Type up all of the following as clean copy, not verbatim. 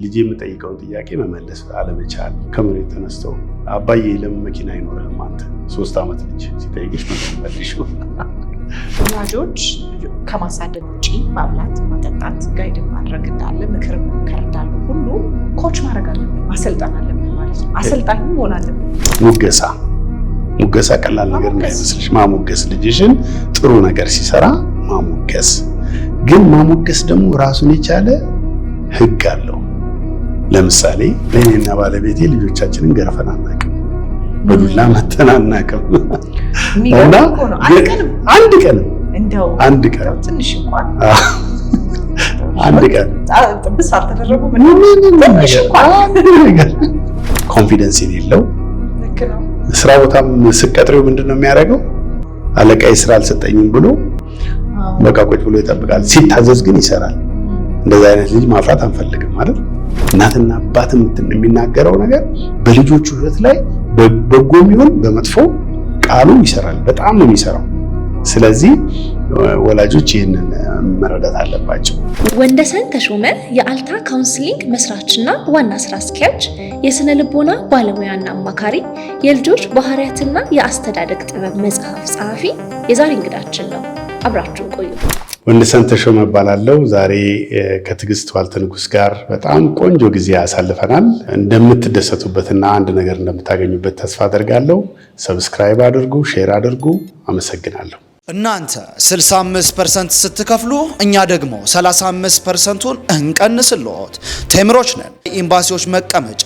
ልጅ የምጠይቀውን ጥያቄ መመለስ አለመቻል ከመሬት ተነስተው አባዬ ለምን መኪና አይኖርህም አንተ 3 ዓመት ልጅ ሲጠይቅሽ መልሽ። ወላጆች ከማሳደግ ውጪ ማብላት፣ ማጠጣት፣ ጋይድ ማድረግ እንዳለ ምክር መምከር እንዳለ ሁሉ ኮች ማድረግ አለብን፣ ማሰልጠን አለብን ማለት ነው። አሰልጣኝ መሆን አለብን። ሙገሳ ቀላል ነገር እንዳይመስልሽ። ማሞገስ ልጅሽን ጥሩ ነገር ሲሰራ ማሞገስ፣ ግን ማሞገስ ደግሞ ራሱን የቻለ ህግ አለው። ለምሳሌ ለኔና ባለቤቴ ልጆቻችንን ገርፈን አናውቅም፣ በዱላ መተን አናውቅም። እና አንድ ቀን ትንሽ እንኳን አንድ ቀን ጥብስ አልተደረጉ ኮንፊደንስ የሌለው ስራ ቦታም ስቀጥሬው ምንድነው የሚያደርገው? አለቃዬ ስራ አልሰጠኝም ብሎ በቃ ቁጭ ብሎ ይጠብቃል። ሲታዘዝ ግን ይሰራል። እንደዛ አይነት ልጅ ማፍራት አንፈልግም ማለት። እናትና አባት የሚናገረው ነገር በልጆቹ ህይወት ላይ በጎም ይሁን በመጥፎ ቃሉ ይሰራል። በጣም ነው የሚሰራው። ስለዚህ ወላጆች ይህንን መረዳት አለባቸው። ወንደሰን ተሾመ የአልታ ካውንስሊንግ መስራችና ዋና ስራ አስኪያጅ፣ የስነ ልቦና ባለሙያና አማካሪ፣ የልጆች ባህሪያትና የአስተዳደግ ጥበብ መጽሐፍ ጸሐፊ የዛሬ እንግዳችን ነው። አብራችሁን ቆዩ። ወንደሰን ተሾመ እባላለሁ። ዛሬ ከትዕግስት ዋልተ ንጉስ ጋር በጣም ቆንጆ ጊዜ አሳልፈናል። እንደምትደሰቱበትና አንድ ነገር እንደምታገኙበት ተስፋ አደርጋለሁ። ሰብስክራይብ አድርጉ፣ ሼር አድርጉ። አመሰግናለሁ። እናንተ 65% ስትከፍሉ እኛ ደግሞ 35%ን እንቀንስልዎት። ቴምሮች ነን። ኤምባሲዎች መቀመጫ፣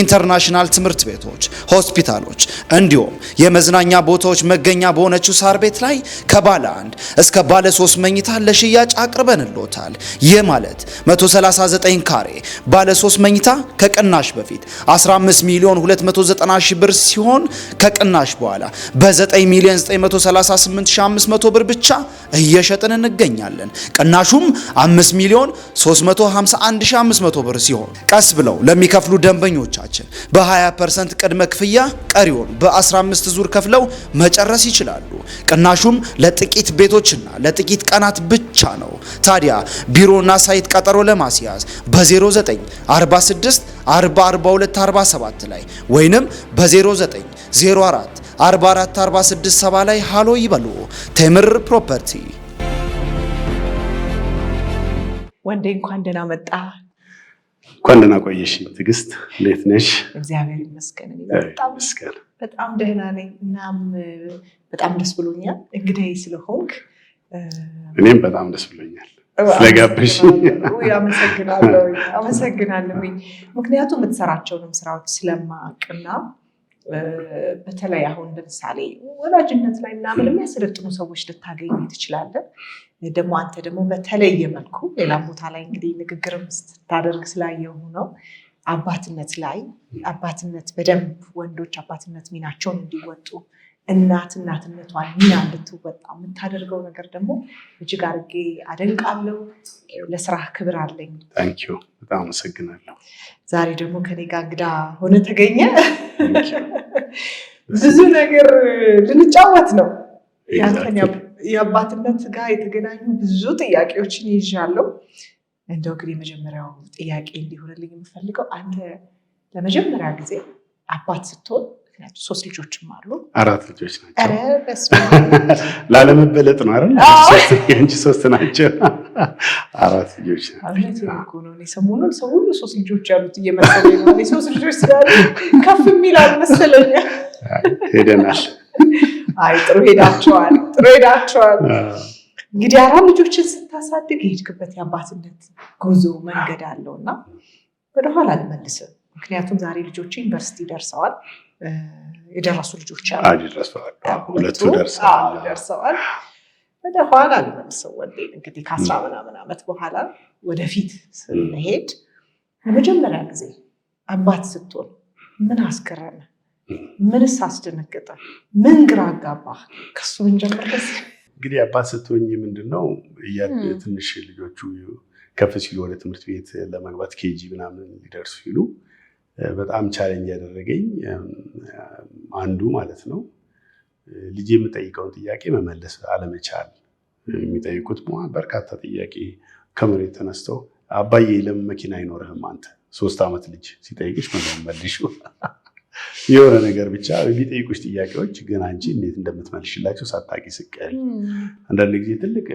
ኢንተርናሽናል ትምህርት ቤቶች፣ ሆስፒታሎች እንዲሁም የመዝናኛ ቦታዎች መገኛ በሆነችው ሳር ቤት ላይ ከባለ 1 እስከ ባለ 3 መኝታ ለሽያጭ አቅርበንልዎታል። ይህ ማለት 139 ካሬ ባለ 3 መኝታ ከቅናሽ በፊት 15 ሚሊዮን 290 ሺህ ብር ሲሆን ከቅናሽ በኋላ በ9 ሚሊዮን 938,500 ብር ብቻ እየሸጥን እንገኛለን። ቅናሹም 5 ሚሊዮን 351,500 ብር ሲሆን ቀስ ብለው ለሚከፍሉ ደንበኞቻችን በ20% ቅድመ ክፍያ ቀሪውን በ15 ዙር ከፍለው መጨረስ ይችላሉ። ቅናሹም ለጥቂት ቤቶችና ለጥቂት ቀናት ብቻ ነው። ታዲያ ቢሮና ሳይት ቀጠሮ ለማስያዝ በ0946 404247 ላይ ወይንም በ0904 444670 ላይ ሃሎ ይበሉ። ቴምር ፕሮፐርቲ። ወንዴ እንኳን ደህና መጣ። እንኳን ደህና ቆየሽ ትዕግስት። እንዴት ነሽ? እግዚአብሔር ይመስገን። በጣም ደህና ነኝ። እናም በጣም ደስ ብሎኛል እንግዲህ ስለሆንክ። እኔም በጣም ደስ ብሎኛል ስለጋበሽ። አመሰግናለሁ። ምክንያቱም የምትሰራቸውንም ስራዎች ስለማቅና በተለይ አሁን ለምሳሌ ወላጅነት ላይ ምናምን የሚያሰለጥኑ ሰዎች ልታገኝ ትችላለህ። ደግሞ አንተ ደግሞ በተለየ መልኩ ሌላ ቦታ ላይ እንግዲህ ንግግርም ስታደርግ ስላየሁ ነው አባትነት ላይ አባትነት በደንብ ወንዶች አባትነት ሚናቸውን እንዲወጡ እናትነቷን ሚና እንድትወጣ የምታደርገው ነገር ደግሞ እጅግ አድርጌ አደንቃለሁ። ለስራህ ክብር አለኝ። ታንኪዩ፣ በጣም አመሰግናለሁ። ዛሬ ደግሞ ከኔ ጋር እንግዳ ሆነ ተገኘ። ብዙ ነገር ልንጫወት ነው። የአባትነት ጋር የተገናኙ ብዙ ጥያቄዎችን ይዣለሁ። እንደው ግን የመጀመሪያው ጥያቄ እንዲሆንልኝ የምፈልገው አንተ ለመጀመሪያ ጊዜ አባት ስትሆን፣ ምክንያቱም 3 ልጆችም አሉ። 4 ልጆች ናቸው። ላለመበለጥ ነው አይደል? አንቺ 3 ናቸው። 4 ልጆች ናቸው። ሰሞኑን ሰው ሁሉ 3 ልጆች ያሉት እየመሰለኝ ነው። 3 ልጆች ስላሉ ከፍ የሚል አልመሰለኝ። ሄደናል። አይ ጥሩ ሄዳቸዋል። እንግዲህ 4 ልጆችን ስታሳድግ የሄድክበት የአባትነት ጉዞ መንገድ አለው እና ወደኋላ አልመልስም። ምክንያቱም ዛሬ ልጆች ዩኒቨርሲቲ ደርሰዋል። የደረሱ ልጆች አሉ። ሁለቱ ደርሰዋል። ወደኋላ አልመልስም። እንግዲህ ከ10 ምናምን ዓመት በኋላ ወደፊት ስንሄድ ለመጀመሪያ ጊዜ አባት ስትሆን ምን አስገረመ? ምንስ አስደነገጠ? ምን ግራ አጋባህ? ከሱ ብንጀምር ደስ እንግዲህ አባት ስትሆኝ ምንድነው ትንሽ ልጆቹ ከፍ ሲሉ ወደ ትምህርት ቤት ለመግባት ኬጂ ምናምን ሊደርሱ ሲሉ በጣም ቻሌንጅ ያደረገኝ አንዱ ማለት ነው ልጅ የምጠይቀውን ጥያቄ መመለስ አለመቻል። የሚጠይቁት በርካታ ጥያቄ ከመሬት ተነስተው አባዬ ለምን መኪና አይኖርህም አንተ 3 ዓመት ልጅ ሲጠይቅሽ ምን መልሹ የሆነ ነገር ብቻ ቢጠይቁሽ ጥያቄዎች ግን አንቺ እንዴት እንደምትመልሽላቸው ሳታቂ ስቀሪ አንዳንድ ጊዜ ትልቅ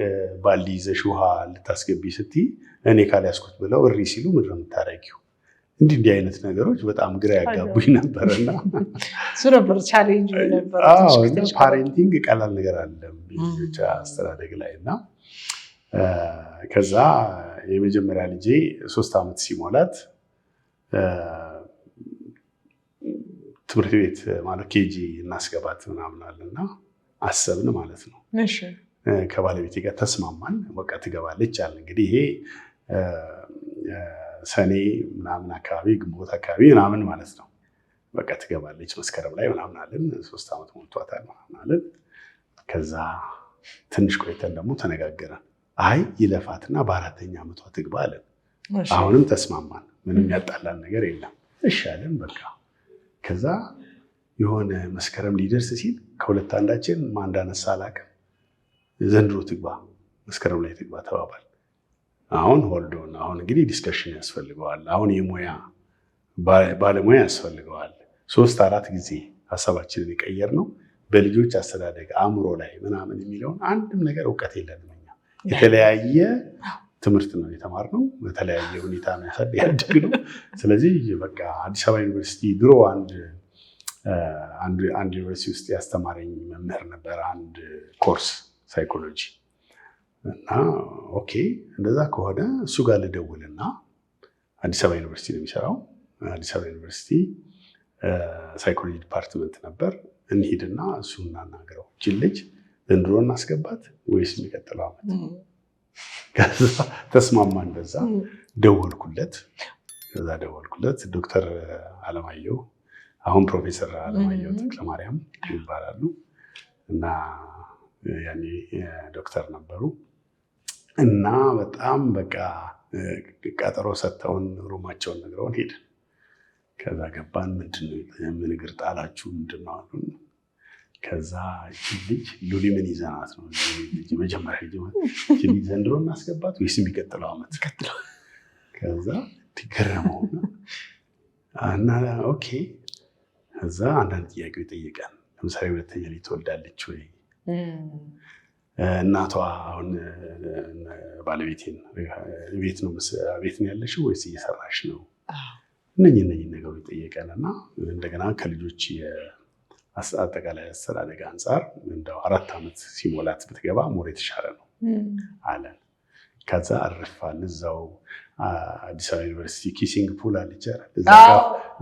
ባልዲ ይዘሽ ውሃ ልታስገቢ ስትይ እኔ ካልያዝኩት ብለው እሪ ሲሉ ምንድን ነው የምታረጊው? እንዲህ አይነት ነገሮች በጣም ግራ ያጋቡኝ ነበርና እሱ ነበር ቻሌንጅ ነበር። ፓሬንቲንግ ቀላል ነገር አይደለም ልጆች አስተዳደግ ላይ እና ከዛ የመጀመሪያ ልጄ 3 ዓመት ሲሞላት ትምህርት ቤት ማለት ኬጂ እናስገባት ምናምን አለና አሰብን ማለት ነው። እሺ ከባለቤቴ ጋር ተስማማን። በቃ ትገባለች አለ። እንግዲህ ይሄ ሰኔ ምናምን አካባቢ ግንቦት አካባቢ ምናምን ማለት ነው። በቃ ትገባለች መስከረም ላይ ምናምን አለን። 3 ዓመት ሞልቷታል ምናምን አለን። ከዛ ትንሽ ቆይተን ደግሞ ተነጋገረን። አይ ይለፋትና በ4ኛ ዓመቷ ትግባ አለን። አሁንም ተስማማን። ምንም ያጣላን ነገር የለም። እሺ አለን በቃ። ከዛ የሆነ መስከረም ሊደርስ ሲል ከሁለት አንዳችን ማን እንዳነሳ አላውቅም። ዘንድሮ ትግባ መስከረም ላይ ትግባ ተባባል። አሁን ሆልዶን አሁን እንግዲህ ዲስከሽን ያስፈልገዋል። አሁን የሙያ ባለሙያ ያስፈልገዋል። 3-4 ጊዜ ሀሳባችንን የቀየር ነው በልጆች አስተዳደግ አእምሮ ላይ ምናምን የሚለውን አንድም ነገር እውቀት የለንም እኛ። የተለያየ ትምህርት ነው የተማርነው፣ በተለያየ ሁኔታ ነው ያደግነው። ስለዚህ በቃ አዲስ አበባ ዩኒቨርሲቲ ድሮ አንድ ዩኒቨርሲቲ ውስጥ ያስተማረኝ መምህር ነበር፣ አንድ ኮርስ ሳይኮሎጂ እና ኦኬ እንደዛ ከሆነ እሱ ጋር ልደውልና አዲስ አበባ ዩኒቨርሲቲ ነው የሚሰራው። አዲስ አበባ ዩኒቨርሲቲ ሳይኮሎጂ ዲፓርትመንት ነበር። እንሂድና እሱ እናናገረው፣ ይህችን ልጅ ዘንድሮ እናስገባት ወይስ የሚቀጥለው ዓመት? ከዛ ተስማማን። በዛ ደወልኩለት። ዶክተር አለማየሁ አሁን ፕሮፌሰር አለማየሁ ተክለማርያም ይባላሉ እና ያኔ ዶክተር ነበሩ እና በጣም በቃ ቀጠሮ ሰጥተውን ሩማቸውን ነግረውን ሄድን። ከዛ ገባን። ምን እግር ጣላችሁ ምንድን ነው አሉን። ከዛ ልጅ ሉሊ ምን ይዘናት ነው መጀመሪያ ልጅ ዘንድሮ እናስገባት ወይስ የሚቀጥለው ዓመት? ከዛ ትገረመውና እና ኦኬ። ከዛ አንዳንድ ጥያቄው ይጠይቃል። ለምሳሌ 2ኛ ልጅ ትወልዳለች ወይ? እናቷ አሁን ባለቤቴን ቤት ነው ያለሽው ወይስ እየሰራሽ ነው? እነኚህ ነገሮች ይጠይቀንና እንደገና ከልጆች አጠቃላይ አስተዳደግ አንጻር እንደው 4 ዓመት ሲሞላት ብትገባ ሞር የተሻለ ነው አለን። ከዛ አረፋን። እዛው አዲስ አበባ ዩኒቨርሲቲ ኪሲንግ ፑል አለች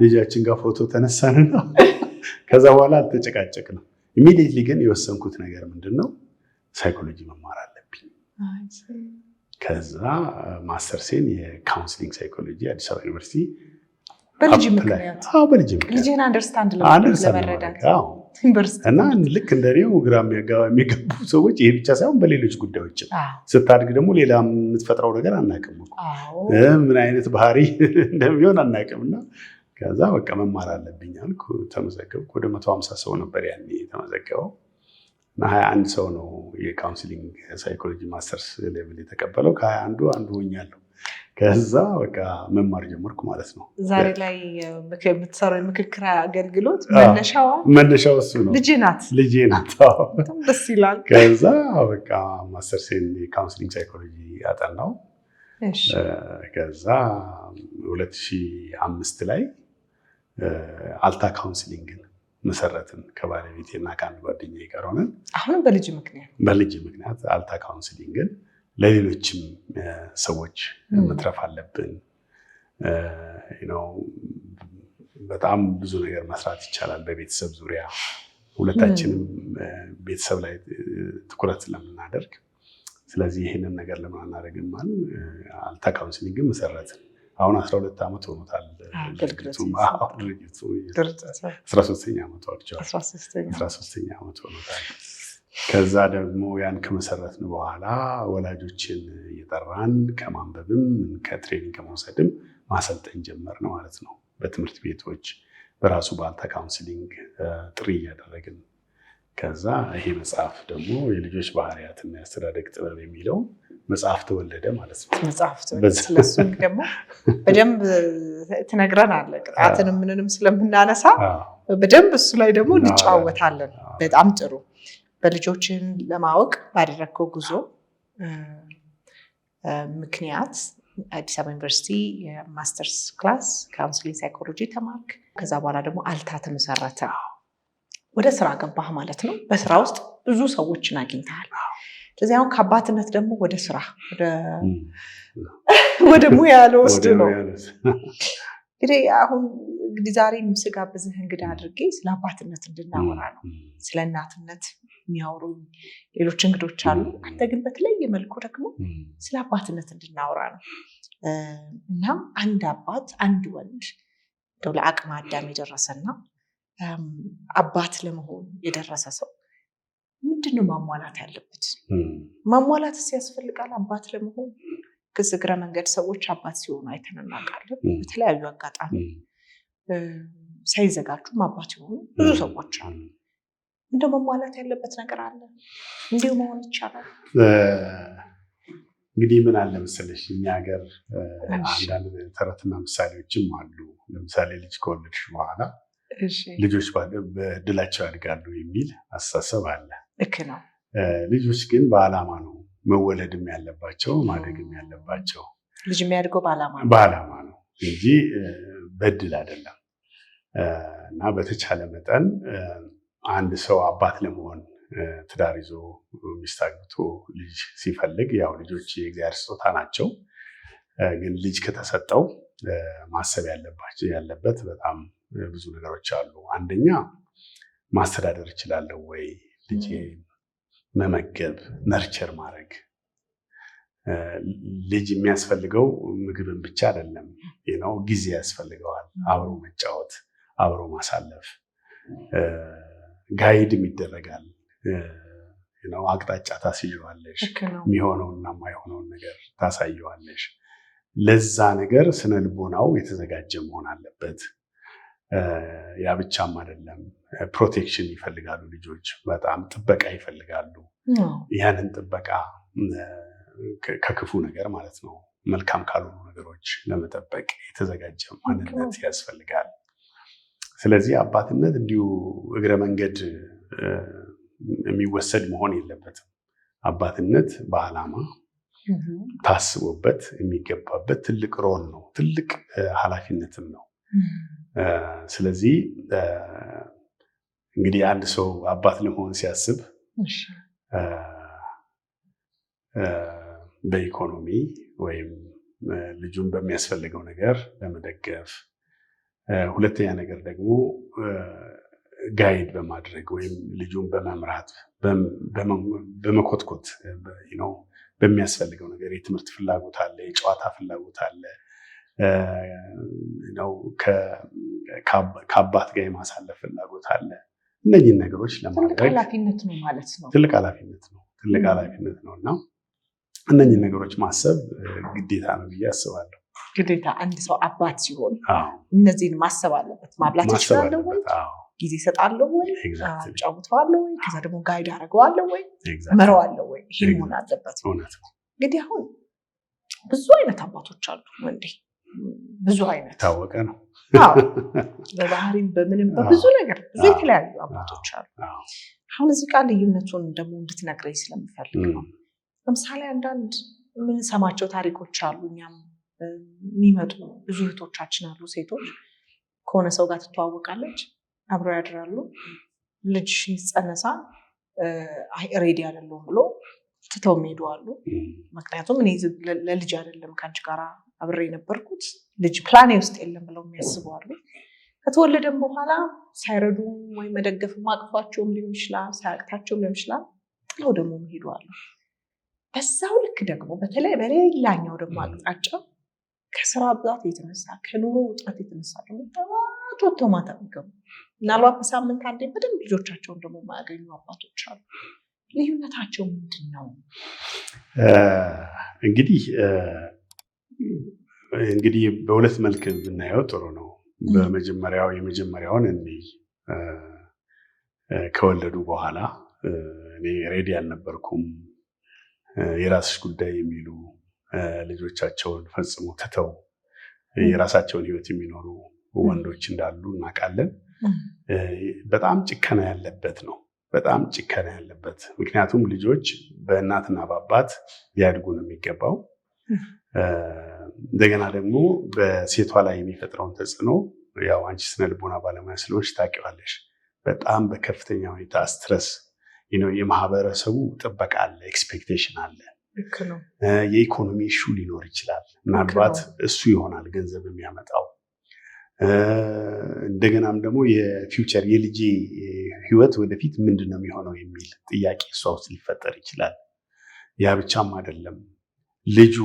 ልጃችን ጋር ፎቶ ተነሳንና ከዛ በኋላ አልተጨቃጨቅንም። ኢሚዲየትሊ ግን የወሰንኩት ነገር ምንድን ነው? ሳይኮሎጂ መማር አለብኝ። ከዛ ማስተርሴን የካውንስሊንግ ሳይኮሎጂ አዲስ አበባ ዩኒቨርሲቲ በልጅ ምክንያት ልጅህን አንደርስታንድ ለመረዳት እና ልክ እንደኔው ግራ የሚገቡ ሰዎች ይሄ ብቻ ሳይሆን በሌሎች ጉዳዮች ስታድግ ደግሞ ሌላ የምትፈጥረው ነገር አናውቅም፣ ምን አይነት ባህሪ እንደሚሆን አናውቅም። እና ከዛ በቃ መማር አለብኝ አልኩ። ተመዘገብኩ። ወደ 150 ሰው ነበር ያኔ የተመዘገበው እና 21 ሰው ነው የካውንስሊንግ ሳይኮሎጂ ማስተርስ ሌቭል የተቀበለው። ከ21 አንዱ ሆኛለሁ። ከዛ በቃ መማር ጀመርኩ ማለት ነው። ዛሬ ላይ የምትሰራው የምክክር አገልግሎት መነሻው እሱ ነው። ልጄ ናት። በጣም ደስ ይላል። ከዛ በቃ ማስተርሴን የካውንስሊንግ ሳይኮሎጂ ያጠናው። ከዛ 2005 ላይ አልታ ካውንስሊንግን መሰረትን ከባለቤቴና ከአንድ ጓደኛዬ ጋር ሆነን። አሁንም በልጅ ምክንያት አልታ ካውንስሊንግን ለሌሎችም ሰዎች መትረፍ አለብን። በጣም ብዙ ነገር መስራት ይቻላል በቤተሰብ ዙሪያ። ሁለታችንም ቤተሰብ ላይ ትኩረት ስለምናደርግ ስለዚህ ይህንን ነገር ለምን አናደርግም ማለት አልታ ካውንስሊንግን መሰረትን። አሁን 12 ዓመት ሆኖታል ድርጅቱ 13ኛ ዓመቱ ሆኖታል። ከዛ ደግሞ ያን ከመሰረትን በኋላ ወላጆችን እየጠራን ከማንበብም ከትሬኒንግ ከመውሰድም ማሰልጠን ጀመርን ማለት ነው። በትምህርት ቤቶች በራሱ በአልታ ካውንስሊንግ ጥሪ እያደረግን ከዛ ይሄ መጽሐፍ ደግሞ የልጆች ባህሪያትና የአስተዳደግ ጥበብ የሚለው መጽሐፍ ተወለደ ማለት ነው። መጽሐፍ ስለሱ ደግሞ በደንብ ትነግረናለህ። ቅጣትንም ምንንም ስለምናነሳ በደንብ እሱ ላይ ደግሞ እንጫወታለን። በጣም ጥሩ። በልጆችን ለማወቅ ባደረግከው ጉዞ ምክንያት አዲስ አበባ ዩኒቨርሲቲ የማስተርስ ክላስ ካውንስሊንግ ሳይኮሎጂ ተማርክ። ከዛ በኋላ ደግሞ አልታ ተመሰረተ። ወደ ስራ ገባህ ማለት ነው። በስራ ውስጥ ብዙ ሰዎችን አግኝተሃል። ስለዚህ አሁን ከአባትነት ደግሞ ወደ ስራ ወደ ሙያ ለወስድ ነው። እንግዲህ አሁን ዛሬ ስጋብዝህ እንግዳ አድርጌ ስለ አባትነት እንድናወራ ነው። ስለ እናትነት የሚያወሩ ሌሎች እንግዶች አሉ። አንተ ግን በተለየ መልኩ ደግሞ ስለ አባትነት እንድናወራ ነው እና አንድ አባት አንድ ወንድ እንደው ለአቅመ አዳም የደረሰና አባት ለመሆን የደረሰ ሰው ምንድነው ማሟላት ያለበት? ማሟላትስ ያስፈልጋል አባት ለመሆን? ከዚህ እግረ መንገድ ሰዎች አባት ሲሆኑ አይተን እናውቃለን። በተለያዩ አጋጣሚ ሳይዘጋጁም አባት ሲሆኑ ብዙ ሰዎች አሉ። እንደ ማሟላት ያለበት ነገር አለ? እንዲሁ መሆን ይቻላል? እንግዲህ ምን አለ መሰለሽ እኛ ሀገር አንዳንድ ተረትና ምሳሌዎችም አሉ። ለምሳሌ ልጅ ከወለድሽ በኋላ ልጆች በድላቸው ያድጋሉ የሚል አስተሳሰብ አለ። ልክ ነው። ልጆች ግን በዓላማ ነው መወለድም ያለባቸው ማደግም ያለባቸው። ልጅ የሚያድገው በዓላማ ነው እንጂ በድል አይደለም። እና በተቻለ መጠን አንድ ሰው አባት ለመሆን ትዳር ይዞ ሚስት አግብቶ ልጅ ሲፈልግ ያው ልጆች የእግዚአብሔር ስጦታ ናቸው። ግን ልጅ ከተሰጠው ማሰብ ያለበት በጣም ብዙ ነገሮች አሉ። አንደኛ ማስተዳደር እችላለሁ ወይ? ልጅ መመገብ፣ ነርቸር ማድረግ። ልጅ የሚያስፈልገው ምግብን ብቻ አይደለም፣ ጊዜ ያስፈልገዋል። አብሮ መጫወት፣ አብሮ ማሳለፍ፣ ጋይድም ይደረጋል። አቅጣጫ ታስይዋለሽ፣ የሚሆነውና የማይሆነውን ነገር ታሳየዋለሽ። ለዛ ነገር ስነ ልቦናው የተዘጋጀ መሆን አለበት። ያ ብቻም አይደለም፣ ፕሮቴክሽን ይፈልጋሉ ልጆች፣ በጣም ጥበቃ ይፈልጋሉ። ያንን ጥበቃ ከክፉ ነገር ማለት ነው፣ መልካም ካልሆኑ ነገሮች ለመጠበቅ የተዘጋጀ ማንነት ያስፈልጋል። ስለዚህ አባትነት እንዲሁ እግረ መንገድ የሚወሰድ መሆን የለበትም። አባትነት በዓላማ ታስቦበት የሚገባበት ትልቅ ሮል ነው፣ ትልቅ ኃላፊነትም ነው። ስለዚህ እንግዲህ አንድ ሰው አባት ለመሆን ሲያስብ በኢኮኖሚ ወይም ልጁን በሚያስፈልገው ነገር ለመደገፍ፣ ሁለተኛ ነገር ደግሞ ጋይድ በማድረግ ወይም ልጁን በመምራት በመኮትኮት በሚያስፈልገው ነገር የትምህርት ፍላጎት አለ፣ የጨዋታ ፍላጎት አለ፣ ከአባት ጋር የማሳለፍ ፍላጎት አለ። እነዚህን ነገሮች ለማድረግ ትልቅ ኃላፊነት ነው ማለት ነው። ትልቅ ኃላፊነት ነው እና እነዚህን ነገሮች ማሰብ ግዴታ ነው ብዬ አስባለሁ። ግዴታ አንድ ሰው አባት ሲሆን እነዚህን ማሰብ አለበት። ማብላት ይችላለሁ ወይ? ጊዜ እሰጣለሁ ወይ? አጫውተዋለሁ ወይ? ከዛ ደግሞ ጋይድ አደርገዋለሁ ወይ? መረዋለሁ ወይ? ይሄ መሆን አለበት። እንግዲህ አሁን ብዙ አይነት አባቶች አሉ ወንዴ፣ ብዙ አይነት ታወቀ ነው። በባህሪም በምንም በብዙ ነገር ብዙ የተለያዩ አባቶች አሉ። አሁን እዚህ ጋር ልዩነቱን ደግሞ እንድትነግረኝ ስለምፈልግ ነው። ለምሳሌ አንዳንድ የምንሰማቸው ታሪኮች አሉ። እኛም የሚመጡ ብዙ እህቶቻችን አሉ፣ ሴቶች ከሆነ ሰው ጋር ትተዋወቃለች፣ አብረው ያድራሉ፣ ልጅ ይጸነሳል፣ ሬዲ አይደለሁም ብሎ ትተው የሚሄዱ አሉ። ምክንያቱም እኔ ለልጅ አይደለም ከአንቺ ጋር አብሬ የነበርኩት ልጅ ፕላኔ ውስጥ የለም ብለው የሚያስቡ አሉ። ከተወለደም በኋላ ሳይረዱ ወይም መደገፍ ማቅፏቸውም ሊሆን ይችላል፣ ሳያቅታቸውም ሊሆን ይችላል፣ ጥለው ደግሞ መሄዱ አሉ። በዛው ልክ ደግሞ በተለይ በሌላኛው ደግሞ አቅጣጫ ከስራ ብዛት የተነሳ ከኑሮ ውጥረት የተነሳ ደግሞ ወጥቶ ማታ የሚገቡ ምናልባት በሳምንት አንዴ በደንብ ልጆቻቸውን ደግሞ የማያገኙ አባቶች አሉ። ልዩነታቸው ምንድን ነው? እንግዲህ በሁለት መልክ ብናየው ጥሩ ነው። የመጀመሪያውን ከወለዱ በኋላ እኔ ሬዲ አልነበርኩም። የራስሽ ጉዳይ የሚሉ ልጆቻቸውን ፈጽሞ ትተው የራሳቸውን ህይወት የሚኖሩ ወንዶች እንዳሉ እናውቃለን። በጣም ጭከና ያለበት ነው። በጣም ጭከና ያለበት ምክንያቱም ልጆች በእናትና በአባት ሊያድጉ ነው የሚገባው። እንደገና ደግሞ በሴቷ ላይ የሚፈጥረውን ተጽዕኖ ያው አንቺ ስነ ልቦና ባለሙያ ስለሆንሽ ታውቂዋለሽ። በጣም በከፍተኛ ሁኔታ ስትረስ የማህበረሰቡ ጥበቃ አለ፣ ኤክስፔክቴሽን አለ። የኢኮኖሚ ኢሹ ሊኖር ይችላል። ምናልባት እሱ ይሆናል ገንዘብ የሚያመጣው። እንደገናም ደግሞ የፊውቸር የልጄ ህይወት ወደፊት ምንድን ነው የሚሆነው የሚል ጥያቄ እሷ ውስጥ ሊፈጠር ይችላል። ያ ብቻም አይደለም፣ ልጁ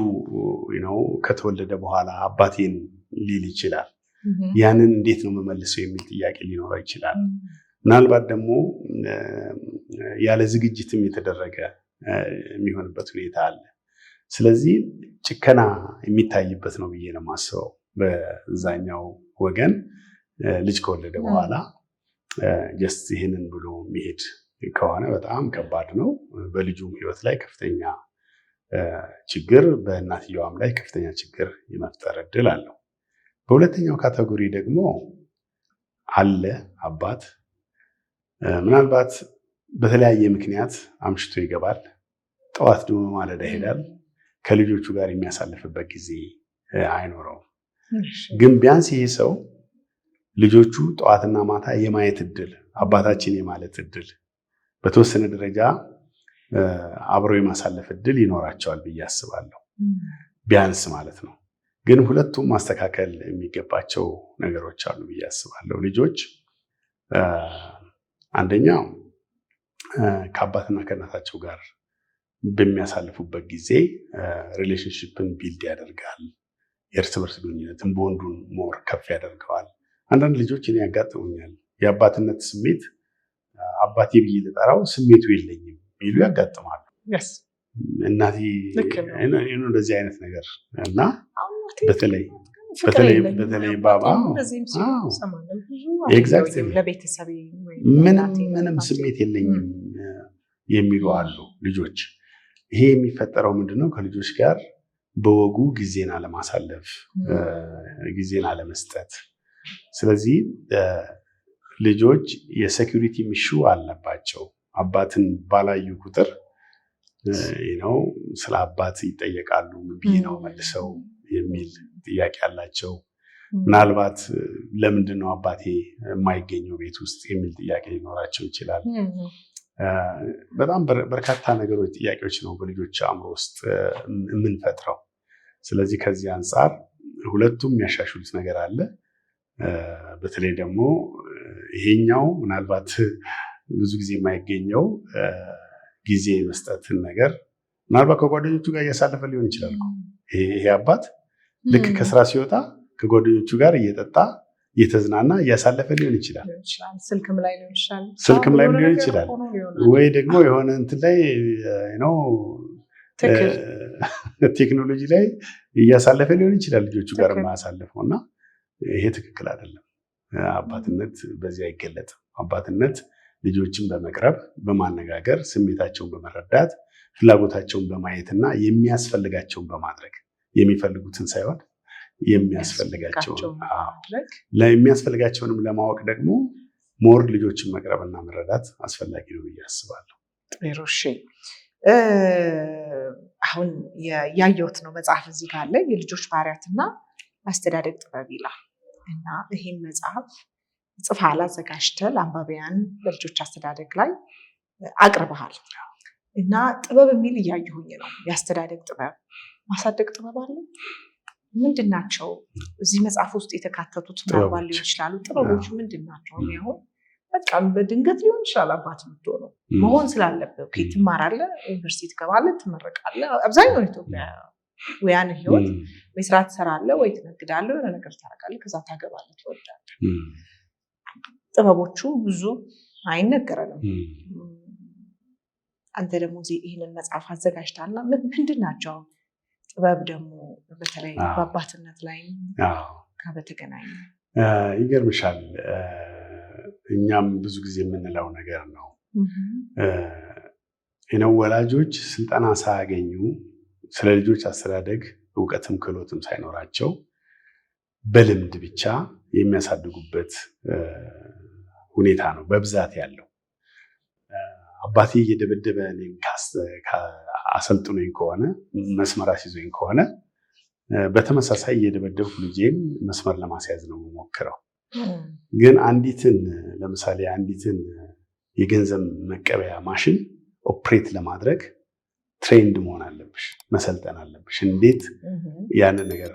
ከተወለደ በኋላ አባቴን ሊል ይችላል። ያንን እንዴት ነው መመልሰው የሚል ጥያቄ ሊኖረው ይችላል። ምናልባት ደግሞ ያለ ዝግጅትም የተደረገ የሚሆንበት ሁኔታ አለ። ስለዚህ ጭከና የሚታይበት ነው ብዬ ነው የማስበው። በዛኛው ወገን ልጅ ከወለደ በኋላ ጀስት ይህንን ብሎ የሚሄድ ከሆነ በጣም ከባድ ነው። በልጁም ህይወት ላይ ከፍተኛ ችግር፣ በእናትየዋም ላይ ከፍተኛ ችግር የመፍጠር እድል አለው። በሁለተኛው ካቴጎሪ ደግሞ አለ አባት ምናልባት በተለያየ ምክንያት አምሽቶ ይገባል፣ ጠዋት ደግሞ ማለዳ ይሄዳል። ከልጆቹ ጋር የሚያሳልፍበት ጊዜ አይኖረውም። ግን ቢያንስ ይሄ ሰው ልጆቹ ጠዋትና ማታ የማየት እድል፣ አባታችን የማለት እድል፣ በተወሰነ ደረጃ አብረው የማሳለፍ እድል ይኖራቸዋል ብዬ አስባለሁ። ቢያንስ ማለት ነው። ግን ሁለቱም ማስተካከል የሚገባቸው ነገሮች አሉ ብዬ አስባለሁ። ልጆች አንደኛው ከአባትና ከእናታቸው ጋር በሚያሳልፉበት ጊዜ ሪሌሽንሽፕን ቢልድ ያደርጋል። የእርስ በርስ ግንኙነትን በወንዱን ሞር ከፍ ያደርገዋል። አንዳንድ ልጆች እኔ ያጋጥሙኛል፣ የአባትነት ስሜት አባቴ ብዬ ልጠራው ስሜቱ የለኝም የሚሉ ያጋጥማሉ። እናቴ እንደዚህ አይነት ነገር እና በተለይ ባባ ምንም ስሜት የለኝም የሚሉ አሉ ልጆች። ይሄ የሚፈጠረው ምንድነው? ከልጆች ጋር በወጉ ጊዜን አለማሳለፍ፣ ጊዜን አለመስጠት። ስለዚህ ልጆች የሴኩሪቲ ኢሹ አለባቸው። አባትን ባላዩ ቁጥር ስለ አባት ይጠየቃሉ። ምን ብዬ ነው መልሰው የሚል ጥያቄ አላቸው። ምናልባት ለምንድን ነው አባቴ የማይገኘው ቤት ውስጥ የሚል ጥያቄ ሊኖራቸው ይችላል። በጣም በርካታ ነገሮች፣ ጥያቄዎች ነው በልጆች አእምሮ ውስጥ የምንፈጥረው። ስለዚህ ከዚህ አንጻር ሁለቱም የሚያሻሽሉት ነገር አለ። በተለይ ደግሞ ይሄኛው ምናልባት ብዙ ጊዜ የማይገኘው ጊዜ መስጠትን ነገር ምናልባት ከጓደኞቹ ጋር እያሳለፈ ሊሆን ይችላል። ይሄ አባት ልክ ከስራ ሲወጣ ከጓደኞቹ ጋር እየጠጣ እየተዝናና እያሳለፈ ሊሆን ይችላል። ስልክም ላይ ሊሆን ይችላል። ወይ ደግሞ የሆነ እንትን ላይ ቴክኖሎጂ ላይ እያሳለፈ ሊሆን ይችላል ልጆቹ ጋር የማያሳልፈው እና ይሄ ትክክል አይደለም። አባትነት በዚህ አይገለጥም። አባትነት ልጆችን በመቅረብ በማነጋገር ስሜታቸውን በመረዳት ፍላጎታቸውን በማየትና የሚያስፈልጋቸውን በማድረግ የሚፈልጉትን ሳይሆን የሚያስፈልጋቸውንም ለማወቅ ደግሞ ሞር ልጆችን መቅረብና መረዳት አስፈላጊ ነው ብዬ አስባለሁ። እሺ፣ አሁን ያየሁት ነው መጽሐፍ እዚህ ጋር አለ፣ የልጆች ባህሪያትና አስተዳደግ ጥበብ ይላል እና ይህን መጽሐፍ ጽፈሃል፣ አዘጋጅተህ ለአንባቢያን በልጆች አስተዳደግ ላይ አቅርበሃል እና ጥበብ የሚል እያየሁኝ ነው። የአስተዳደግ ጥበብ፣ ማሳደግ ጥበብ አለ። ምንድን ናቸው እዚህ መጽሐፍ ውስጥ የተካተቱት? ምናልባት ሊሆን ይችላሉ ጥበቦች ምንድን ናቸው? አሁን በቃ በድንገት ሊሆን ይችላል አባት የምትሆነው መሆን ስላለብህ ትማራለህ፣ ዩኒቨርሲቲ ትገባለህ፣ ትመረቃለህ። አብዛኛው ኢትዮጵያውያን ህይወት ወይ ስራ ትሰራለህ፣ ወይ ትነግዳለህ፣ የሆነ ነገር ታደርጋለህ፣ ከዛ ታገባለህ፣ ትወልዳለህ። ጥበቦቹ ብዙ አይነገረንም። አንተ ደግሞ ይህንን መጽሐፍ አዘጋጅተሃልና ምንድን ናቸው ጥበብ ደግሞ በተለይ በአባትነት ላይ ጋር በተገናኘ? ይገርምሻል፣ እኛም ብዙ ጊዜ የምንለው ነገር ነው። ወላጆች ስልጠና ሳያገኙ ስለ ልጆች አስተዳደግ እውቀትም ክህሎትም ሳይኖራቸው በልምድ ብቻ የሚያሳድጉበት ሁኔታ ነው በብዛት ያለው። አባቴ እየደበደበ እኔን አሰልጥኖኝ ከሆነ መስመር አስይዞኝ ከሆነ በተመሳሳይ እየደበደብኩ ልጄን መስመር ለማስያዝ ነው የምሞክረው። ግን ለምሳሌ አንዲትን የገንዘብ መቀበያ ማሽን ኦፕሬት ለማድረግ ትሬንድ መሆን አለብሽ፣ መሰልጠን አለብሽ። እንዴት ያንን ነገር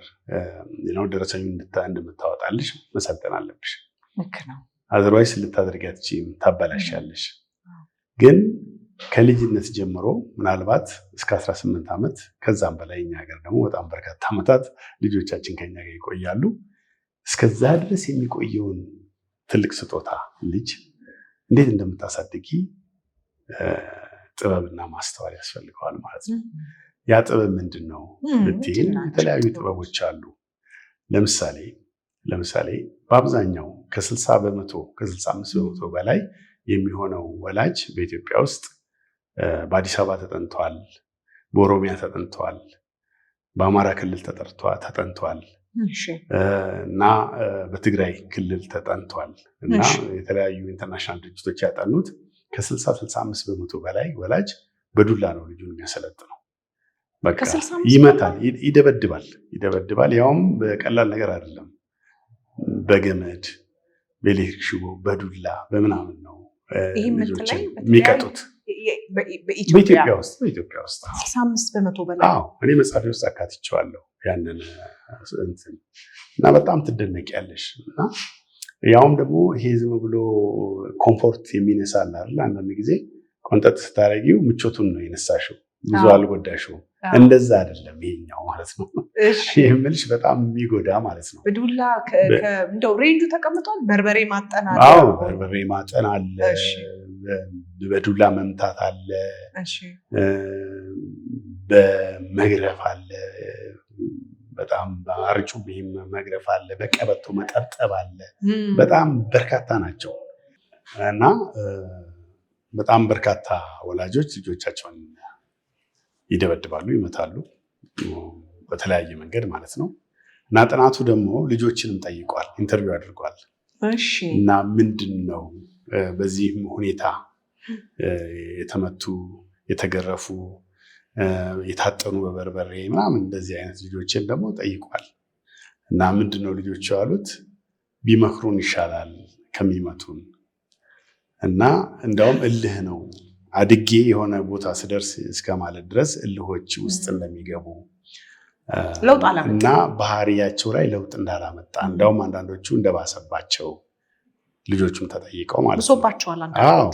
ደረሰኙ እንደምታወጣልሽ መሰልጠን አለብሽ። አዘርዋይስ ልታደርጊ አትችይም፣ ታበላሻለሽ። ግን ከልጅነት ጀምሮ ምናልባት እስከ 18 ዓመት ከዛም በላይ እኛ ሀገር ደግሞ በጣም በርካታ ዓመታት ልጆቻችን ከኛ ጋር ይቆያሉ። እስከዛ ድረስ የሚቆየውን ትልቅ ስጦታ ልጅ እንዴት እንደምታሳድጊ ጥበብና ማስተዋል ያስፈልገዋል ማለት ነው። ያ ጥበብ ምንድን ነው ብትይኝ የተለያዩ ጥበቦች አሉ። ለምሳሌ በአብዛኛው ከ60 በመቶ ከ65 በመቶ በላይ የሚሆነው ወላጅ በኢትዮጵያ ውስጥ በአዲስ አበባ ተጠንቷል፣ በኦሮሚያ ተጠንቷል፣ በአማራ ክልል ተጠንቷል እና በትግራይ ክልል ተጠንቷል እና የተለያዩ ኢንተርናሽናል ድርጅቶች ያጠኑት ከ60-65 በመቶ በላይ ወላጅ በዱላ ነው ልጁን የሚያሰለጥነው። በቃ ይመታል፣ ይደበድባል። ያውም በቀላል ነገር አይደለም። በገመድ፣ በኤሌክትሪክ ሽቦ፣ በዱላ በምናምን ነው ልጆችን የሚቀጡት በኢትዮጵያ ውስጥ 65 በመቶ በላይ። እኔ መጽሐፌ ውስጥ አካትቼዋለሁ ያንን እና በጣም ትደነቂያለሽ። እና ያውም ደግሞ ይሄ ዝም ብሎ ኮምፎርት የሚነሳል አይደል? አንዳንድ ጊዜ ቆንጠጥ ስታረጊው ምቾቱን ነው የነሳሽው፣ ብዙ አልጎዳሽውም። እንደዛ አይደለም ይሄኛው ማለት ነው። የምልሽ በጣም የሚጎዳ ማለት ነው። በዱላ እንደው ሬንጁ ተቀምጧል። በርበሬ ማጠን አለ። በርበሬ ማጠን አለ። በዱላ መምታት አለ። በመግረፍ አለ። በጣም በአርጩሜ መግረፍ አለ። በቀበቶ መጠብጠብ አለ። በጣም በርካታ ናቸው እና በጣም በርካታ ወላጆች ልጆቻቸውን ይደበድባሉ፣ ይመታሉ በተለያየ መንገድ ማለት ነው። እና ጥናቱ ደግሞ ልጆችንም ጠይቋል፣ ኢንተርቪው አድርጓል። እና ምንድን ነው በዚህም ሁኔታ የተመቱ የተገረፉ የታጠኑ በበርበሬ ምናምን እንደዚህ አይነት ልጆችን ደግሞ ጠይቋል። እና ምንድን ነው ልጆቹ ያሉት? ቢመክሩን ይሻላል ከሚመቱን እና እንዳውም እልህ ነው አድጌ የሆነ ቦታ ስደርስ እስከ ማለት ድረስ እልሆች ውስጥ እንደሚገቡ እና ባህሪያቸው ላይ ለውጥ እንዳላመጣ እንዳውም አንዳንዶቹ እንደባሰባቸው ልጆቹም ተጠይቀው ማለት ነው።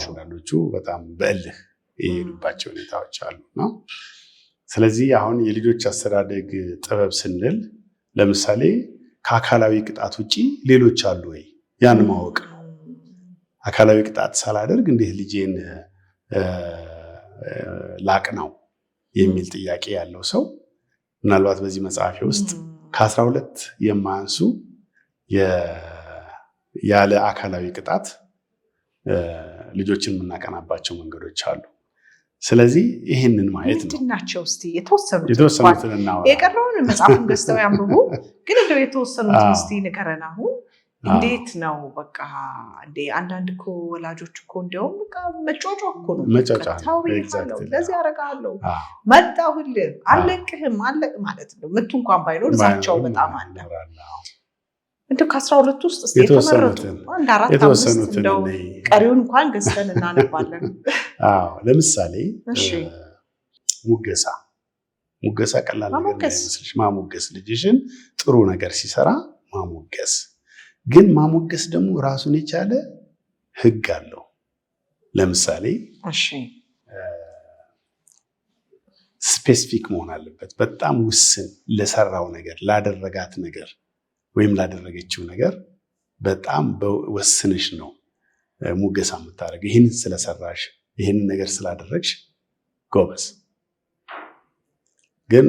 አንዳንዶቹ በጣም በእልህ የሄዱባቸው ሁኔታዎች አሉ ነው። ስለዚህ አሁን የልጆች አስተዳደግ ጥበብ ስንል ለምሳሌ ከአካላዊ ቅጣት ውጭ ሌሎች አሉ ወይ? ያን ማወቅ ነው። አካላዊ ቅጣት ሳላደርግ እንዴት ልጄን ላቅናው የሚል ጥያቄ ያለው ሰው ምናልባት በዚህ መጽሐፌ ውስጥ ከ12 የማያንሱ ያለ አካላዊ ቅጣት ልጆችን የምናቀናባቸው መንገዶች አሉ። ስለዚህ ይህንን ማየት ነው። ምንድናቸው? እስቲ የተወሰኑትን እናወራ። የቀረውን መጽሐፉን ገዝተው ያንብቡ። ግን እንደው የተወሰኑትን እስቲ ንገረን። አሁን እንዴት ነው በቃ አንዳንድ እኮ ወላጆች እኮ እንዲያውም በቃ መጫጫ እኮ ነው። ለዚህ ያደርጋለሁ መጣሁልህ አለቅህም ማለት ነው። ምቱ እንኳን ባይኖር እዛቸው በጣም አለ። እንደው ከ12 ውስጥ እስቲ የተመረጡ አንድ 4-5 እንደው ቀሪውን እንኳን ገዝተን እናነባለን። ለምሳሌ ሙገሳ ቀላል ነገር አይመስልሽ? ማሞገስ ልጅሽን ጥሩ ነገር ሲሰራ ማሞገስ። ግን ማሞገስ ደግሞ ራሱን የቻለ ሕግ አለው። ለምሳሌ ስፔሲፊክ መሆን አለበት። በጣም ውስን ለሰራው ነገር ላደረጋት ነገር ወይም ላደረገችው ነገር በጣም በወስንሽ ነው ሙገሳ የምታደርገው። ይህንን ስለሰራሽ ይህንን ነገር ስላደረግሽ ጎበዝ። ግን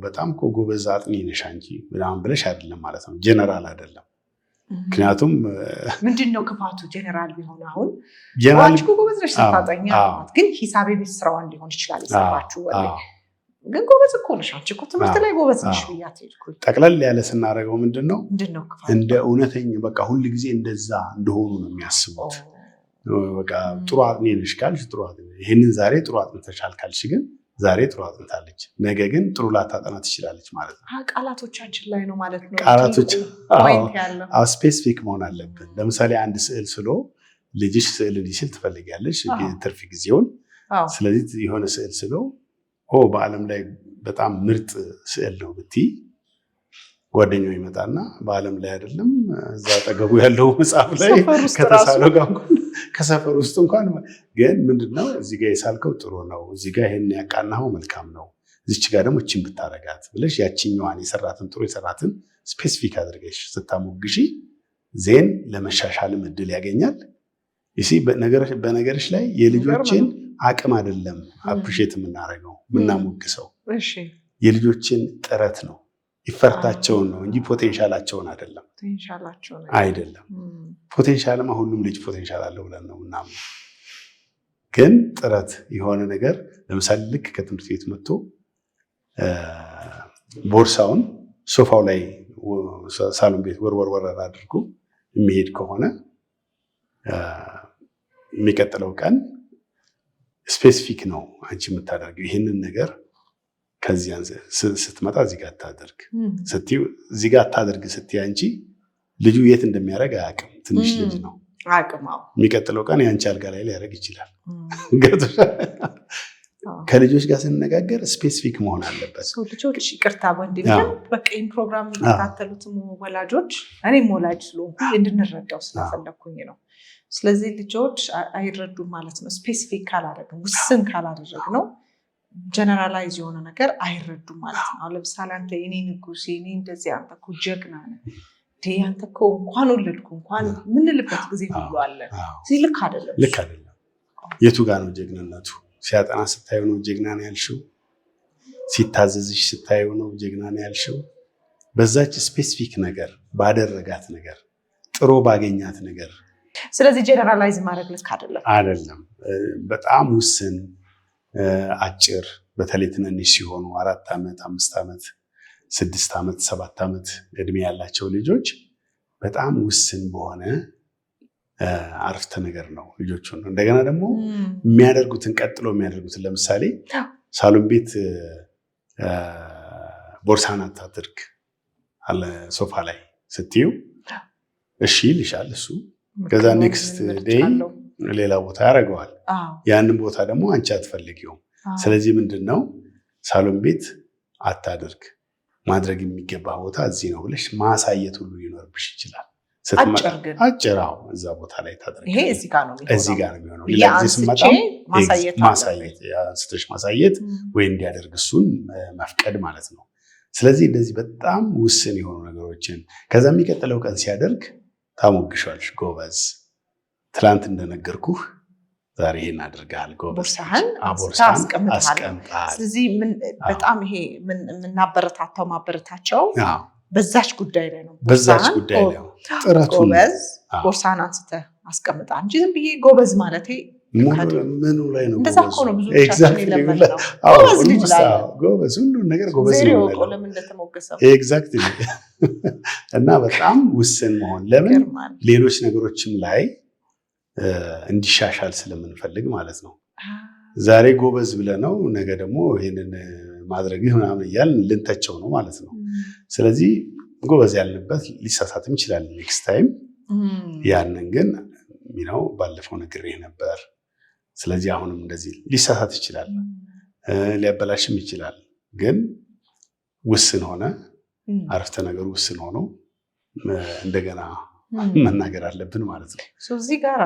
በጣም እኮ ጎበዝ አጥኚ ነሽ አንቺ ምናምን ብለሽ አይደለም ማለት ነው። ጀነራል አይደለም። ምክንያቱም ምንድነው ክፋቱ ጀነራል ቢሆን አሁን ጀነራል ጎበዝ ነሽ ስታጠኛ ግን ሂሳብ ቤት ስራዋን ሊሆን ይችላል ይሰራችሁ ግን ጎበዝ እኮ ነሽ አንቺ እኮ ትምህርት ላይ ጎበዝ ነሽ ብያት ሄድኩኝ። ጠቅለል ያለ ስናደርገው ምንድነው ክፋቱ እንደ እውነተኛ በቃ ሁሉ ጊዜ እንደዛ እንደሆኑ ነው የሚያስቡት። በቃ ጥሩ አጥኚ ነሽ ካልሽ ጥሩ አጥኚ ይሄንን ዛሬ ጥሩ አጥንተሻል ካልሽ ግን ዛሬ ጥሩ አጥንታለች ነገ ግን ጥሩ ላታጠና ትችላለች ማለት ነው። ቃላቶቻችን ላይ ነው ማለት ነው። ቃላቶች ስፔሲፊክ መሆን አለብን። ለምሳሌ አንድ ስዕል ስሎ ልጅሽ ስዕል እንዲስል ትፈልጊያለሽ ትርፍ ጊዜውን። ስለዚህ የሆነ ስዕል ስሎ በዓለም ላይ በጣም ምርጥ ስዕል ነው ብትይ ጓደኛው ይመጣና በዓለም ላይ አይደለም እዛ አጠገቡ ያለው መጽሐፍ ላይ ከተሳለው ጋር ከሰፈር ውስጥ እንኳን ግን ምንድነው እዚህ ጋር የሳልከው ጥሩ ነው እዚህ ጋር ይሄን ያቃናው መልካም ነው እዚች ጋር ደግሞ እቺን ብታረጋት ብለሽ ያቺኛዋን የሰራትን ጥሩ የሰራትን ስፔሲፊክ አድርገሽ ስታሞግሺ ዜን ለመሻሻልም እድል ያገኛል። እሺ በነገርሽ ላይ የልጆችን አቅም አይደለም አፕሪሺየት የምናደርገው የምናሞግሰው የልጆችን ጥረት ነው ይፈርታቸውን ነው እንጂ ፖቴንሻላቸውን አይደለም። ፖቴንሻልማ ሁሉም ልጅ ፖቴንሻል አለው ብለን ነው ምናምን። ግን ጥረት የሆነ ነገር ለምሳሌ ልክ ከትምህርት ቤት መጥቶ ቦርሳውን ሶፋው ላይ ሳሎን ቤት ወርወር አድርጎ የሚሄድ ከሆነ የሚቀጥለው ቀን ስፔሲፊክ ነው አንቺ የምታደርገው ይህንን ነገር ከዚያ ስትመጣ እዚህ ጋር አታደርግ ስትይ እዚህ ጋር አታደርግ ስትይ አንቺ ልጁ የት እንደሚያደርግ አያውቅም። ትንሽ ልጅ ነው አቅማው የሚቀጥለው ቀን ያንቺ አልጋ ላይ ሊያደርግ ይችላል። ከልጆች ጋር ስንነጋገር ስፔሲፊክ መሆን አለበት። ልጆች ይቅርታ ወንድም በቃ ይህን ፕሮግራም የሚከታተሉትም ወላጆች እኔም ወላጅ ስለሆንኩ እንድንረዳው ስለፈለኩኝ ነው። ስለዚህ ልጆች አይረዱም ማለት ነው። ስፔሲፊክ ካላደረግን ውስን ካላደረግ ነው ጀነራላይዝ የሆነ ነገር አይረዱም ማለት ነው። ለምሳሌ አንተ የኔ ንጉስ የኔ እንደዚህ አንተ እኮ ጀግና ነህ አንተ እኮ እንኳን ወለድኩ እንኳን ምንልበት ጊዜ ሁሉ አለ። ልክ አይደለም። የቱ ጋር ነው ጀግንነቱ? ሲያጠና ስታየው ነው ጀግና ነው ያልሽው? ሲታዘዝሽ ስታየው ነው ጀግና ነው ያልሽው? በዛች ስፔሲፊክ ነገር ባደረጋት ነገር ጥሩ ባገኛት ነገር። ስለዚህ ጀነራላይዝ ማድረግ ልክ አይደለም። በጣም ውስን አጭር በተለይ ትንንሽ ሲሆኑ 4 ዓመት 5 ዓመት 6 ዓመት 7 ዓመት እድሜ ያላቸው ልጆች በጣም ውስን በሆነ አረፍተ ነገር ነው ልጆቹን እንደገና ደግሞ የሚያደርጉትን ቀጥሎ የሚያደርጉትን ለምሳሌ ሳሎን ቤት ቦርሳን አታድርግ አለ ሶፋ ላይ ስትዩ እሺ ይልሻል እሱ። ከዛ ኔክስት ዴይ ሌላ ቦታ ያደርገዋል። ያንን ቦታ ደግሞ አንቺ አትፈልጊውም። ስለዚህ ምንድነው ሳሎን ቤት አታድርግ ማድረግ የሚገባ ቦታ እዚህ ነው ብለሽ ማሳየት ሁሉ ሊኖርብሽ ይችላል። አጭራው እዛ ቦታ ላይ ታድርግ ይሄ እዚህ ጋር ነው የሚሆነው። ሌላ ጊዜ ስመጣ ማሳየት ወይ እንዲያደርግ እሱን መፍቀድ ማለት ነው። ስለዚህ እንደዚህ በጣም ውስን የሆኑ ነገሮችን ከዛ የሚቀጥለው ቀን ሲያደርግ ታሞግሻለሽ። ጎበዝ ትላንት እንደነገርኩህ ዛሬ ይሄን አድርገሃል፣ ጎበዝ ቦርሳህን አስቀምጠሃል። ስለዚህ በጣም ይሄ የምናበረታታው ማበረታቸው በዛች ጉዳይ ላይ ነው። በዛች ጉዳይ ላይ ጥረቱ ጎበዝ ቦርሳህን አንስተህ አስቀምጣ እንጂ ዝም ብዬ ጎበዝ ማለቴ ምኑ ላይ ነው? እንደዛ እኮ ነው ብዙዎቻችን የለመድነው። ጎበዝ ልጅ ላይ ጎበዝ ሁሉን ነገር ጎበዝ ነው ለምን እንደተሞገሰው ኤግዛክትሊ። እና በጣም ውስን መሆን ለምን ሌሎች ነገሮችም ላይ እንዲሻሻል ስለምንፈልግ ማለት ነው። ዛሬ ጎበዝ ብለነው ነገ ደግሞ ይሄንን ማድረግህ ምናምን እያልን ልንተቸው ነው ማለት ነው። ስለዚህ ጎበዝ ያልንበት ሊሳሳትም ይችላል ኔክስት ታይም። ያንን ግን ባለፈው ነግሬህ ነበር። ስለዚህ አሁንም እንደዚህ ሊሳሳት ይችላል፣ ሊያበላሽም ይችላል። ግን ውስን ሆነ አረፍተ ነገሩ ውስን ሆኖ እንደገና መናገር አለብን ማለት ነው። እዚህ ጋራ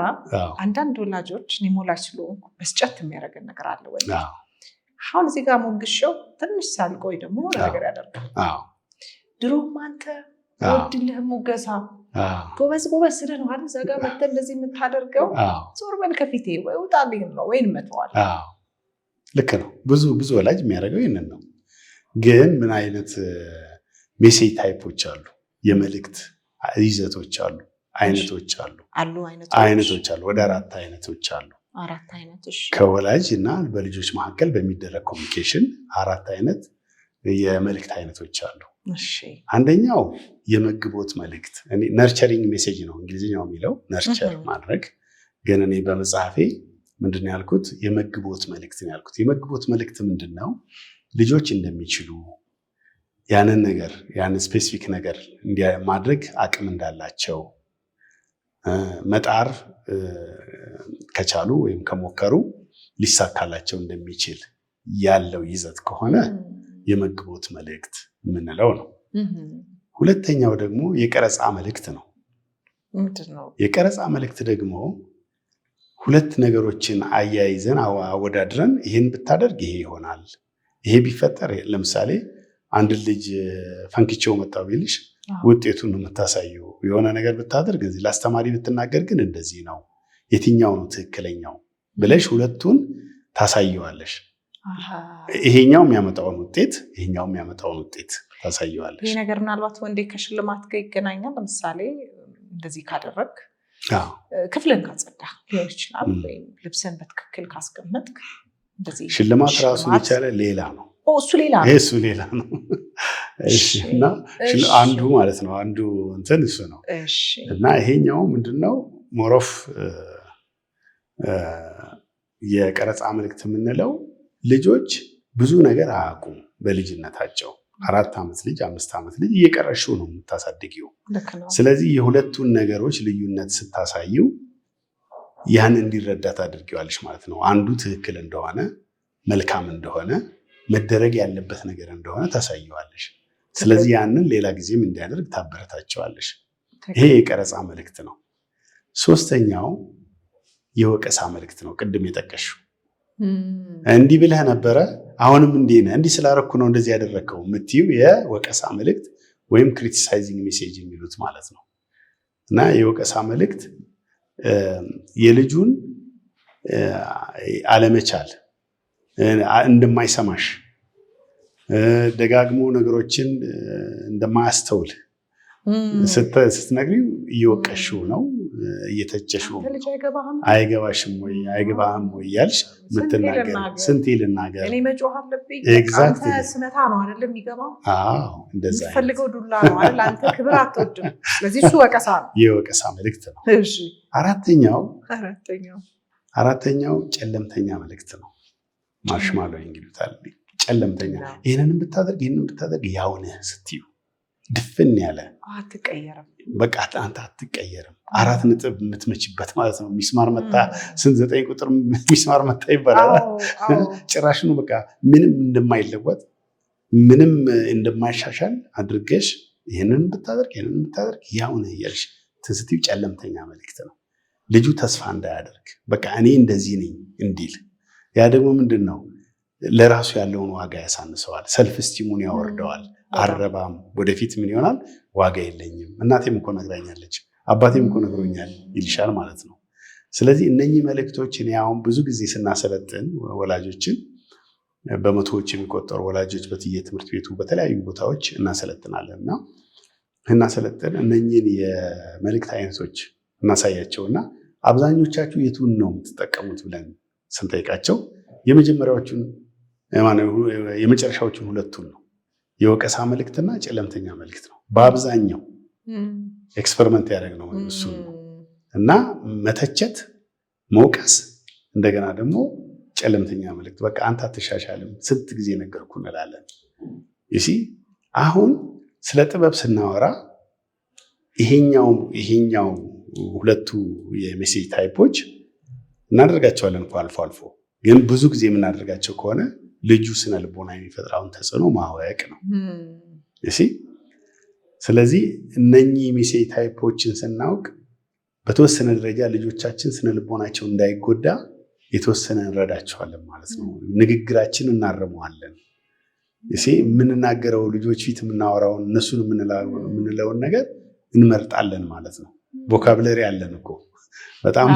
አንዳንድ ወላጆች ሞላች ስለሆንኩ መስጨት የሚያደርገን ነገር አለ ወይ? አሁን እዚህ ጋር ሞግሸው ትንሽ ሳልቆይ ደግሞ ነገር ያደርጋል። ድሮም አንተ ወድልህ ሙገሳ ጎበዝ ስለ ነው አይደል? እዛ ጋር መተህ እንደዚህ የምታደርገው ዞር በል ከፊቴ ወይ ውጣልኝ ነው ወይ እንመተዋል። ልክ ነው። ብዙ ወላጅ የሚያደርገው ይህንን ነው። ግን ምን አይነት ሜሴጅ ታይፖች አሉ? የመልእክት ይዘቶች አሉ፣ አይነቶች አሉ። ወደ 4 አይነቶች አሉ። 4 አይነቶች ከወላጅ እና በልጆች መካከል በሚደረግ ኮሚኒኬሽን 4 አይነት የመልእክት አይነቶች አሉ። አንደኛው የመግቦት መልእክት፣ ነርቸሪንግ ሜሴጅ ነው እንግሊዝኛው የሚለው ነርቸር ማድረግ፣ ግን እኔ በመጽሐፌ ምንድነው ያልኩት? የመግቦት መልእክት ነው ያልኩት። የመግቦት መልእክት ምንድነው? ልጆች እንደሚችሉ ያንን ነገር ያንን ስፔሲፊክ ነገር ማድረግ አቅም እንዳላቸው መጣር ከቻሉ ወይም ከሞከሩ ሊሳካላቸው እንደሚችል ያለው ይዘት ከሆነ የመግቦት መልእክት የምንለው ነው። ሁለተኛው ደግሞ የቀረጻ መልእክት ነው። የቀረጻ መልእክት ደግሞ 2 ነገሮችን አያይዘን አወዳድረን ይህን ብታደርግ ይሄ ይሆናል፣ ይሄ ቢፈጠር፣ ለምሳሌ አንድ ልጅ ፈንክቼው መጣው ቢልሽ ውጤቱን ነው የምታሳየው። የሆነ ነገር ብታደርግ እዚህ ለአስተማሪ ብትናገር ግን እንደዚህ ነው፣ የትኛው ነው ትክክለኛው ብለሽ 2ቱን ታሳየዋለሽ። ይሄኛው የሚያመጣውን ውጤት፣ ይሄኛው የሚያመጣውን ውጤት ታሳየዋለሽ። ይሄ ነገር ምናልባት ወንዴ ከሽልማት ጋር ይገናኛል። ለምሳሌ እንደዚህ ካደረግ ክፍልን ካጸዳ ሊሆን ይችላል፣ ወይም ልብስን በትክክል ካስቀመጥክ እንደዚህ። ሽልማት ራሱን የቻለ ሌላ ነው። እሱ ሌላ ነው። እና አንዱ ማለት ነው፣ አንዱ እንትን እሱ ነው። እና ይሄኛው ምንድነው ሞሮፍ የቀረጻ መልእክት የምንለው ልጆች ብዙ ነገር አያውቁም በልጅነታቸው። 4 ዓመት ልጅ 5 ዓመት ልጅ እየቀረሹ ነው የምታሳድጊው። ስለዚህ የሁለቱን ነገሮች ልዩነት ስታሳይው ያን እንዲረዳ ታደርጊዋለሽ ማለት ነው። አንዱ ትክክል እንደሆነ፣ መልካም እንደሆነ፣ መደረግ ያለበት ነገር እንደሆነ ታሳየዋለሽ። ስለዚህ ያንን ሌላ ጊዜም እንዲያደርግ ታበረታቸዋለሽ። ይሄ የቀረጻ መልእክት ነው። 3ኛው የወቀሳ መልእክት ነው። ቅድም የጠቀሽው እንዲህ ብለህ ነበረ፣ አሁንም እንዲህ ነህ፣ እንዲህ ስላደረኩ ነው እንደዚህ ያደረግከው የምትይው የወቀሳ መልእክት ወይም ክሪቲሳይዚንግ ሜሴጅ የሚሉት ማለት ነው። እና የወቀሳ መልእክት የልጁን አለመቻል፣ እንደማይሰማሽ፣ ደጋግሞ ነገሮችን እንደማያስተውል ስትነግሪው እየወቀሽው ነው፣ እየተቸሽው ነው። አይገባሽም ወይ አይገባህም ወይ እያልሽ ምትናገር፣ ስንቴ ልናገር፣ እኔ መጮህ አለብኝ፣ አንተ ስመታ ነው አይደለም የሚገባው? አዎ እንደዛ ፈልገው ዱላ ነው አይደል? አንተ ክብር አትወድም። ስለዚህ እሱ ወቀሳ ነው፣ የወቀሳ መልእክት ነው። እሺ፣ አራተኛው ጨለምተኛ መልእክት ነው። ማርሽማሎ ይሉታል። ጨለምተኛ፣ ይህንን ብታደርግ ያው ነህ ስትዩ ድፍን ያለ አትቀየርም፣ በቃ አንተ አትቀየርም። 4 ነጥብ የምትመችበት ማለት ነው። ሚስማር መታ፣ ስንት 9 ቁጥር ሚስማር መታ ይባላል። ጭራሽኑ በቃ ምንም እንደማይለወጥ ምንም እንደማይሻሻል አድርገሽ ይህንን ብታደርግ ያው ነህ እያልሽ ትንስትዩ ጨለምተኛ መልእክት ነው። ልጁ ተስፋ እንዳያደርግ በቃ እኔ እንደዚህ ነኝ እንዲል። ያ ደግሞ ምንድን ነው? ለራሱ ያለውን ዋጋ ያሳንሰዋል፣ ሰልፍ ስቲሙን ያወርደዋል። አረባም ወደፊት ምን ይሆናል? ዋጋ የለኝም፣ እናቴም እኮ ነግራኛለች፣ አባቴም እኮ ነግሮኛል ይልሻል ማለት ነው። ስለዚህ እነኚህ መልእክቶች እኔ አሁን ብዙ ጊዜ ስናሰለጥን ወላጆችን በመቶዎች የሚቆጠሩ ወላጆች በየትምህርት ቤቱ በተለያዩ ቦታዎች እናሰለጥናለን እና እናሰለጥን እነኚህን የመልእክት አይነቶች እናሳያቸውና አብዛኞቻችሁ የቱን ነው የምትጠቀሙት ብለን ስንጠይቃቸው የመጨረሻዎቹን 2ቱን ነው። የወቀሳ መልእክትና ጨለምተኛ መልእክት ነው በአብዛኛው ኤክስፐሪመንት ያደረግነው እሱ ነው። እና መተቸት፣ መውቀስ፣ እንደገና ደግሞ ጨለምተኛ መልእክት። በቃ አንተ አትሻሻልም፣ ስንት ጊዜ ነገርኩ እንላለን። ይሲ አሁን ስለ ጥበብ ስናወራ ይሄኛው 2ቱ የሜሴጅ ታይፖች እናደርጋቸዋለን አልፎ አልፎ። ግን ብዙ ጊዜ የምናደርጋቸው ከሆነ ልጁ ስነ ልቦና የሚፈጥረውን ተጽዕኖ ማወቅ ነው። እሺ፣ ስለዚህ እነኚህ ሜሴጅ ታይፖችን ስናውቅ በተወሰነ ደረጃ ልጆቻችን ስነ ልቦናቸው እንዳይጎዳ የተወሰነ እንረዳቸዋለን ማለት ነው። ንግግራችን እናርመዋለን። እሺ፣ የምንናገረው ልጆች ፊት የምናወራውን እነሱን የምንለውን ነገር እንመርጣለን ማለት ነው። ቮካብለሪ አለን እኮ በጣም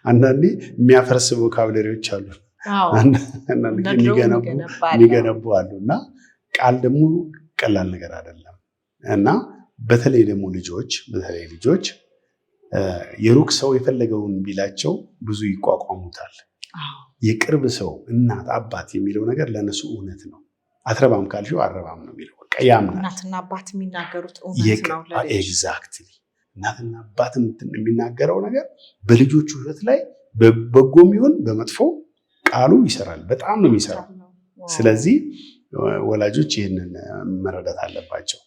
አንዳንዴ የሚያፈርስ ቮካብለሪዎች አሉ፣ የሚገነቡ አሉ። እና ቃል ደግሞ ቀላል ነገር አይደለም። እና በተለይ ደግሞ ልጆች የሩቅ ሰው የፈለገውን ቢላቸው ብዙ ይቋቋሙታል። የቅርብ ሰው እናት አባት የሚለው ነገር ለነሱ እውነት ነው። አትረባም ካልሽው አረባም ነው የሚለው በቃ ያምናል። እናትና አባት የሚናገሩት እውነት ነው ለልጅ። ኤግዛክትሊ እናትና አባት የሚናገረው ነገር በልጆቹ ህይወት ላይ በበጎም ይሁን በመጥፎ ቃሉ ይሰራል። በጣም ነው የሚሰራው። ስለዚህ ወላጆች ይህንን መረዳት አለባቸው።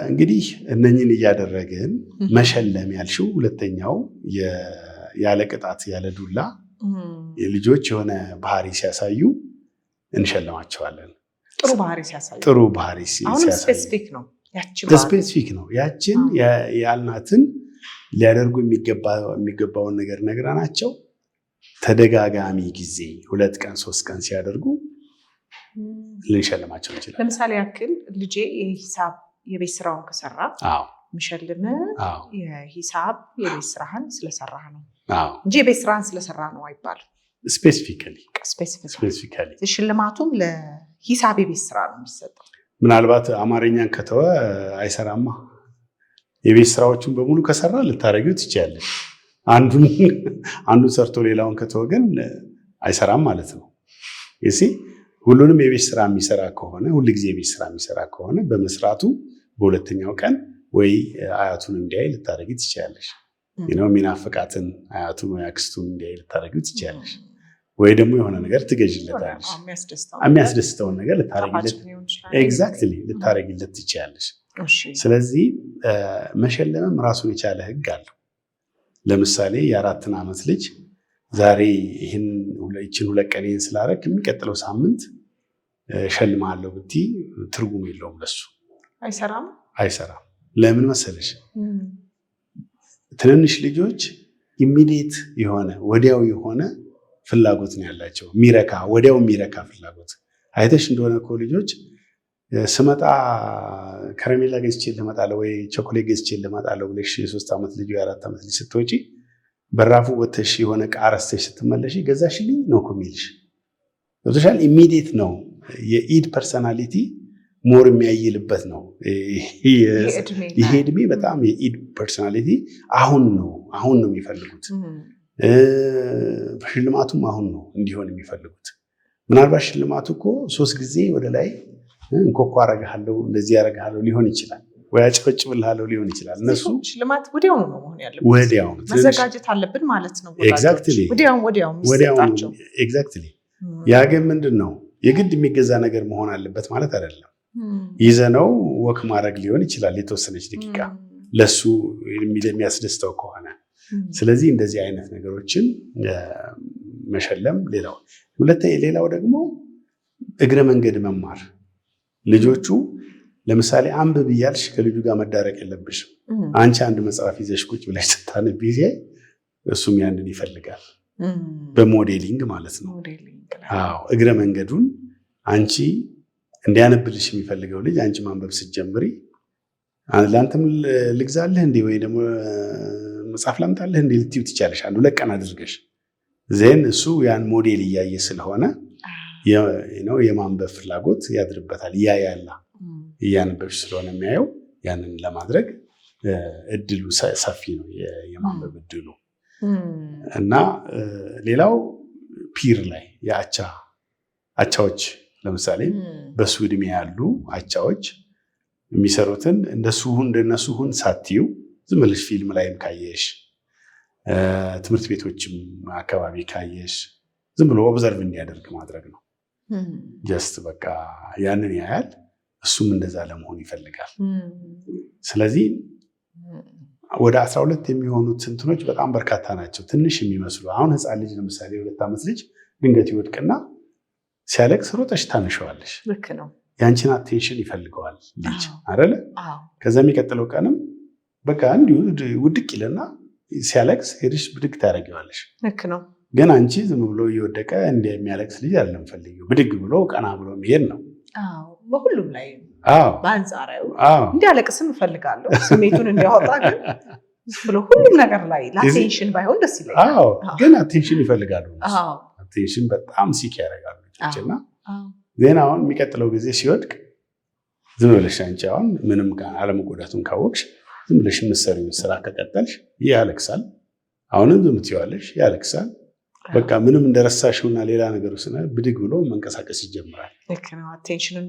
እንግዲህ እነኝን እያደረግን መሸለም ያልሽው ሁለተኛው ያለ ቅጣት ያለ ዱላ ልጆች የሆነ ባህሪ ሲያሳዩ እንሸልማቸዋለን። ጥሩ ባህሪ ሲያሳዩ ስፔሲፊክ ነው። ያችን ያልናትን ሊያደርጉ የሚገባውን ነገር ነግረናቸው ተደጋጋሚ ጊዜ 2 ቀን 3 ቀን ሲያደርጉ ልንሸልማቸው እንችላለን። ለምሳሌ ያክል ልጄ የሂሳብ የቤት ስራውን ከሰራ ምሸልም የሂሳብ የቤት ስራህን ስለሰራህ ነው እንጂ የቤት ስራህን ስለሰራ ነው አይባልም። ስፔሲፊካሊ ሽልማቱም ለሂሳብ የቤት ስራ ነው የሚሰጠው። ምናልባት አማርኛን ከተወ አይሰራማ። የቤት ስራዎችን በሙሉ ከሰራ ልታረጊው ትችያለሽ። አንዱን ሰርቶ ሌላውን ከተወ ግን አይሰራም ማለት ነው። ሁሉንም የቤት ስራ የሚሰራ ከሆነ ሁልጊዜ የቤት ስራ የሚሰራ ከሆነ በመስራቱ በሁለተኛው ቀን ወይ አያቱን እንዲያይ ልታረጊ ትችያለሽ። የሚናፍቃትን አያቱን ወይ አክስቱን እንዲያይ ልታረጊ ትችያለሽ። ወይ ደግሞ የሆነ ነገር ትገዥለታለሽ። የሚያስደስተውን ነገር ልታረጊለት ትችያለሽ። ስለዚህ መሸለምም ራሱን የቻለ ህግ አለው። ለምሳሌ የ4 ዓመት ልጅ ዛሬ ይችን 2 ቀን ይህን ስላደረግ የሚቀጥለው ሳምንት ሸልማለሁ ብትይ ትርጉም የለውም ለሱ። አይሰራም። ለምን መሰለሽ? ትንንሽ ልጆች ኢሚዲየት የሆነ ወዲያው የሆነ ፍላጎት ነው ያላቸው። ወዲያው የሚረካ ፍላጎት። አይተሽ እንደሆነ እኮ ልጆች ስመጣ ከረሜላ ገዝቼ ልመጣለሁ ወይ ቾኮሌት ገዝቼ ልመጣለሁ ብለሽ የ3 ዓመት ልጅ የ4 ዓመት ልጅ ስትወጪ በራፉ ወተሽ የሆነ ዕቃ ረስተሽ ስትመለሽ ገዛሽልኝ ነው እኮ የሚልሽ። ገብቶሻል? ኢሚዲየት ነው። የኢድ ፐርሰናሊቲ ሞር የሚያይልበት ነው ይሄ እድሜ። በጣም የኢድ ፐርሰናሊቲ አሁን ነው የሚፈልጉት። ሽልማቱም አሁን ነው እንዲሆን የሚፈልጉት። ምናልባት ሽልማቱ እኮ 3 ጊዜ ወደ ላይ እንኮኮ አረጋለሁ እንደዚህ ያረጋለሁ ሊሆን ይችላል፣ ወይ አጨበጭብልሃለሁ ሊሆን ይችላል። እነሱ ሽልማት ወዲያው ነው መሆን ያለበት። ወዲያው መዘጋጀት አለብን ማለት ነው። ኤግዛክትሊ ኤግዛክትሊ። ያ ግን ምንድን ነው የግድ የሚገዛ ነገር መሆን አለበት ማለት አይደለም። ይዘነው ወክ ማድረግ ሊሆን ይችላል የተወሰነች ደቂቃ ለሱ የሚያስደስተው ከሆነ። ስለዚህ እንደዚህ አይነት ነገሮችን መሸለም። ሌላው ደግሞ እግረ መንገድ መማር። ልጆቹ ለምሳሌ አንብብ እያልሽ ከልጁ ጋር መዳረቅ የለብሽም። አንቺ አንድ መጽሐፍ ይዘሽ ቁጭ ብለሽ ስታነብ ጊዜ እሱም ያንን ይፈልጋል። በሞዴሊንግ ማለት ነው። እግረ መንገዱን አንቺ እንዲያነብልሽ የሚፈልገው ልጅ አንቺ ማንበብ ስትጀምሪ ለአንተም ልግዛልህ እንዴ ወይ ደግሞ መጽሐፍ ላምጣልህ እንዴ ልትዩ ትቻለሽ። 1-2 ቀን አድርገሽ ዜን እሱ ያን ሞዴል እያየ ስለሆነ የማንበብ ፍላጎት ያድርበታል። ያያላ እያነበብሽ ስለሆነ የሚያየው ያንን ለማድረግ እድሉ ሰፊ ነው፣ የማንበብ እድሉ። እና ሌላው ፒር ላይ አቻዎች ለምሳሌ በሱ እድሜ ያሉ አቻዎች የሚሰሩትን እንደነሱ ሁን ሳትዩ ዝም ብለሽ ፊልም ላይም ካየሽ ትምህርት ቤቶችም አካባቢ ካየሽ ዝም ብሎ ኦብዘርቭ እንዲያደርግ ማድረግ ነው። ጀስት በቃ ያንን ያያል፣ እሱም እንደዛ ለመሆን ይፈልጋል። ስለዚህ ወደ 12 የሚሆኑት እንትኖች በጣም በርካታ ናቸው፣ ትንሽ የሚመስሉ። አሁን ህፃን ልጅ ለምሳሌ 2 ዓመት ልጅ ድንገት ይወድቅና ሲያለቅስ ሮጠሽ ታነሸዋለሽ። ልክ ነው። ያንቺን አቴንሽን ይፈልገዋል ልጅ አይደለ? ከዛ የሚቀጥለው ቀንም በቃ እንዲሁ ውድቅ ይለና ሲያለቅስ ሄድሽ ብድግ ታደርጊዋለሽ። ልክ ነው። ግን አንቺ ዝም ብሎ እየወደቀ የሚያለቅስ ልጅ አይደለም ፈልጊው፣ ብድግ ብሎ ቀና ብሎ መሄድ ነው። በሁሉም ላይ በአንጻራዊ እንዲያለቅስም እፈልጋለሁ፣ ስሜቱን እንዲያወጣ። ግን ብሎ ሁሉም ነገር ላይ ለአቴንሽን ባይሆን ደስ ይለኛል። ግን አቴንሽን ይፈልጋሉ። አቴንሽን በጣም ሲክ ያደርጋሉ ልጆችና ዜና አሁን የሚቀጥለው ጊዜ ሲወድቅ ዝም ብለሽ አንቺ አሁን ምንም አለመጎዳቱን ካወቅሽ ዝም ብለሽ የምትሰሪውን ስራ ከቀጠልሽ ያለቅሳል። አሁንም ዝም ትይዋለሽ፣ ያለቅሳል። በቃ ምንም እንደረሳሽውና ሌላ ነገር ውስጥ ብድግ ብሎ መንቀሳቀስ ይጀምራል። ልክ ነው። አቴንሽኑን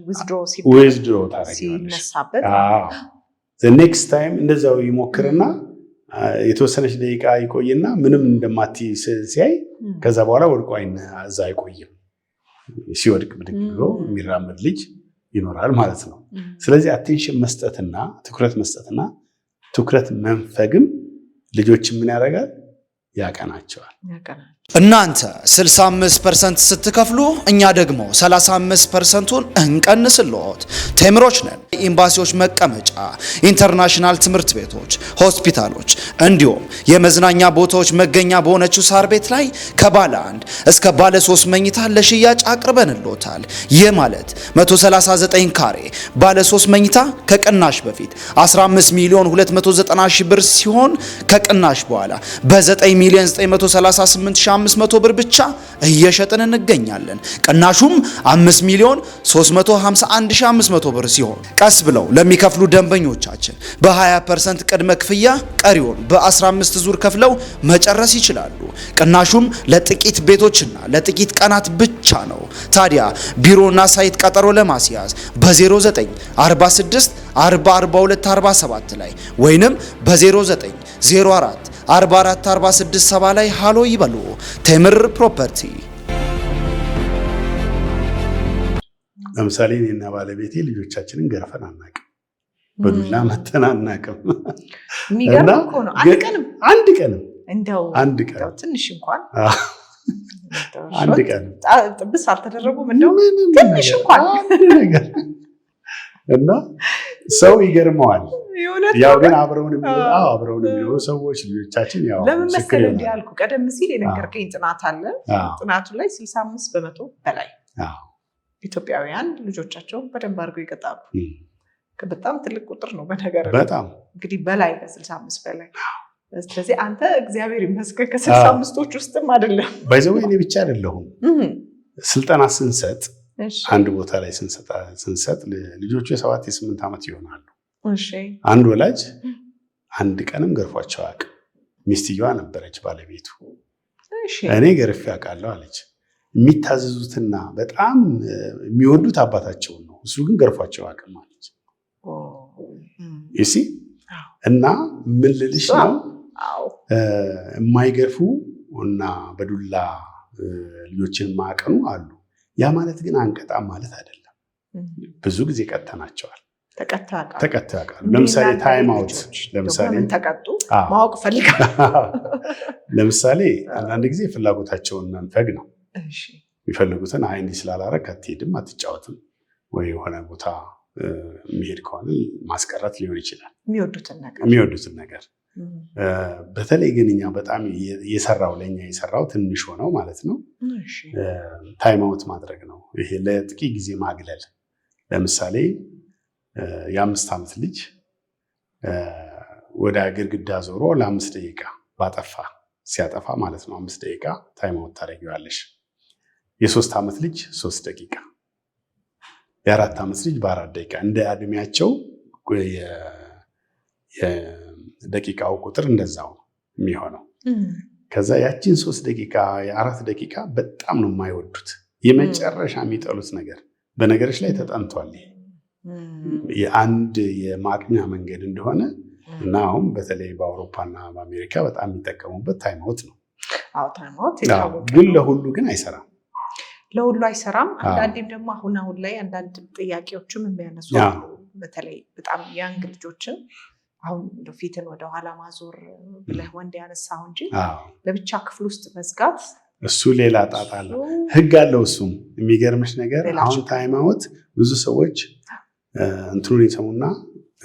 ዊዝድሮ ታደርጊያለሽ። ዘ ኔክስት ታይም እንደዛው ይሞክርና የተወሰነች ደቂቃ ይቆይና ምንም እንደማትይ ሲያይ ከዛ በኋላ ወድቆ እዛ አይቆይም። ሲወድቅ ብድግ ብሎ የሚራመድ ልጅ ይኖራል ማለት ነው። ስለዚህ አቴንሽን መስጠትና ትኩረት መንፈግም ልጆችን ምን ያደርጋል? ያቀናቸዋል። እናንተ 65% ስትከፍሉ እኛ ደግሞ 35%ቱን እንቀንስልዎት። ቴምሮች ነን። ኤምባሲዎች መቀመጫ፣ ኢንተርናሽናል ትምህርት ቤቶች፣ ሆስፒታሎች እንዲሁም የመዝናኛ ቦታዎች መገኛ በሆነችው ሳር ቤት ላይ ከባለ 1 እስከ ባለ 3 መኝታ ለሽያጭ አቅርበንልዎታል። ይህ ማለት 139 ካሬ ባለ 3 መኝታ ከቅናሽ በፊት 15 ሚሊዮን 290 ሺህ ብር ሲሆን ከቅናሽ በኋላ በ9 ሚሊዮን 938,500 ብር ብቻ እየሸጥን እንገኛለን። ቅናሹም 5 ሚሊዮን 351,500 ብር ሲሆን ቀስ ብለው ለሚከፍሉ ደንበኞቻችን በ20% ቅድመ ክፍያ ቀሪውን በ15 ዙር ከፍለው መጨረስ ይችላሉ። ቅናሹም ለጥቂት ቤቶችና ለጥቂት ቀናት ብቻ ነው። ታዲያ ቢሮና ሳይት ቀጠሮ ለማስያዝ በ0946 404247 ላይ ወይንም በ0904 444670 ላይ ሃሎ ይበሉ። ቴምር ፕሮፐርቲ። ለምሳሌ እኔና ባለቤቴ ልጆቻችንን ገርፈን አናውቅም፣ በዱላ መተን አናውቅም። የሚገርም እኮ ነው። አንድ ቀንም እንደው ትንሽ እንኳን አንድ ቀንም ጥብስ አልተደረጉም። እንደው ትንሽ እንኳን ነገር እና ሰው ይገርመዋል። ያው ግን አብረውን የሚኖሩ ሰዎች ልጆቻችን ያው ለምን መሰለህ እንዲህ ያልኩ፣ ቀደም ሲል የነገርከኝ ጥናት አለ። ጥናቱ ላይ 65% በላይ ኢትዮጵያውያን ልጆቻቸውን በደንብ አድርገው ይቀጣሉ። በጣም ትልቅ ቁጥር ነው በነገር በጣም እንግዲህ በላይ ከ65 በላይ። ስለዚህ አንተ እግዚአብሔር ይመስገን ከ65ቶች ውስጥም አይደለም። ባይዘው እኔ ብቻ አይደለሁም። ስልጠና ስንሰጥ አንድ ቦታ ላይ ስንሰጥ ልጆቹ የ7 የ8 ዓመት ይሆናሉ። አንድ ወላጅ አንድ ቀንም ገርፏቸው አያውቅም። ሚስትየዋ ነበረች ባለቤቱ። እኔ ገርፌ አውቃለሁ አለች። የሚታዘዙትና በጣም የሚወዱት አባታቸውን ነው፣ እሱ ግን ገርፏቸው አያውቅም አለች። እና ምን ልልሽ ነው የማይገርፉ እና በዱላ ልጆችን ማቀኑ አሉ። ያ ማለት ግን አንቀጣም ማለት አይደለም። ብዙ ብዙ ጊዜ ቀጥተናቸዋል። ተቀጥተዋል። ለምሳሌ ታይም አውት ለምሳሌ ተቀጡ ማወቅ ፈልጋለሁ። ለምሳሌ አንዳንድ ጊዜ ፍላጎታቸውን መንፈግ ነው። የሚፈልጉትን አይ እንዲህ ስላላረክ አትሄድም፣ አትጫወትም ወይ የሆነ ቦታ የሚሄድ ከሆነ ማስቀረት ሊሆን ይችላል። የሚወዱትን ነገር በተለይ ግን እኛ በጣም ለእኛ የሰራው ትንሽ ሆነው ማለት ነው ታይም አውት ማድረግ ነው። ይሄ ለጥቂት ጊዜ ማግለል። ለምሳሌ የ5 ዓመት ልጅ ወደ ግድግዳ ዞሮ ለ5 ደቂቃ ሲያጠፋ ማለት ነው 5 ደቂቃ ታይም አውት ታደርጊዋለሽ። የ3 ዓመት ልጅ 3 ደቂቃ፣ የ4 ዓመት ልጅ በ4 ደቂቃ እንደ እድሜያቸው የደቂቃው ቁጥር እንደዛው የሚሆነው። ከዛ ያቺን 3 ደቂቃ የ4 ደቂቃ በጣም ነው የማይወዱት። የመጨረሻ የሚጠሉት ነገር በነገሮች ላይ ተጠንቷል። የአንድ የማቅኛ መንገድ እንደሆነ እና አሁን በተለይ በአውሮፓና በአሜሪካ በጣም የሚጠቀሙበት ታይም አውት ነው። ግን ለሁሉ ግን አይሰራም። አንዳንዴም ደግሞ አሁን ላይ አንዳንድ ጥያቄዎችም የሚያነሱ በተለይ በጣም ያንግ ልጆችን አሁን ፊትን ወደኋላ ማዞር ብለህ ወንድ ያነሳው እንጂ ለብቻ ክፍል ውስጥ መዝጋት እሱ ሌላ ጣጣ አለው፣ ህግ አለው። እሱም የሚገርምሽ ነገር አሁን ታይም አውት ብዙ ሰዎች እንትኑን ይሰሙና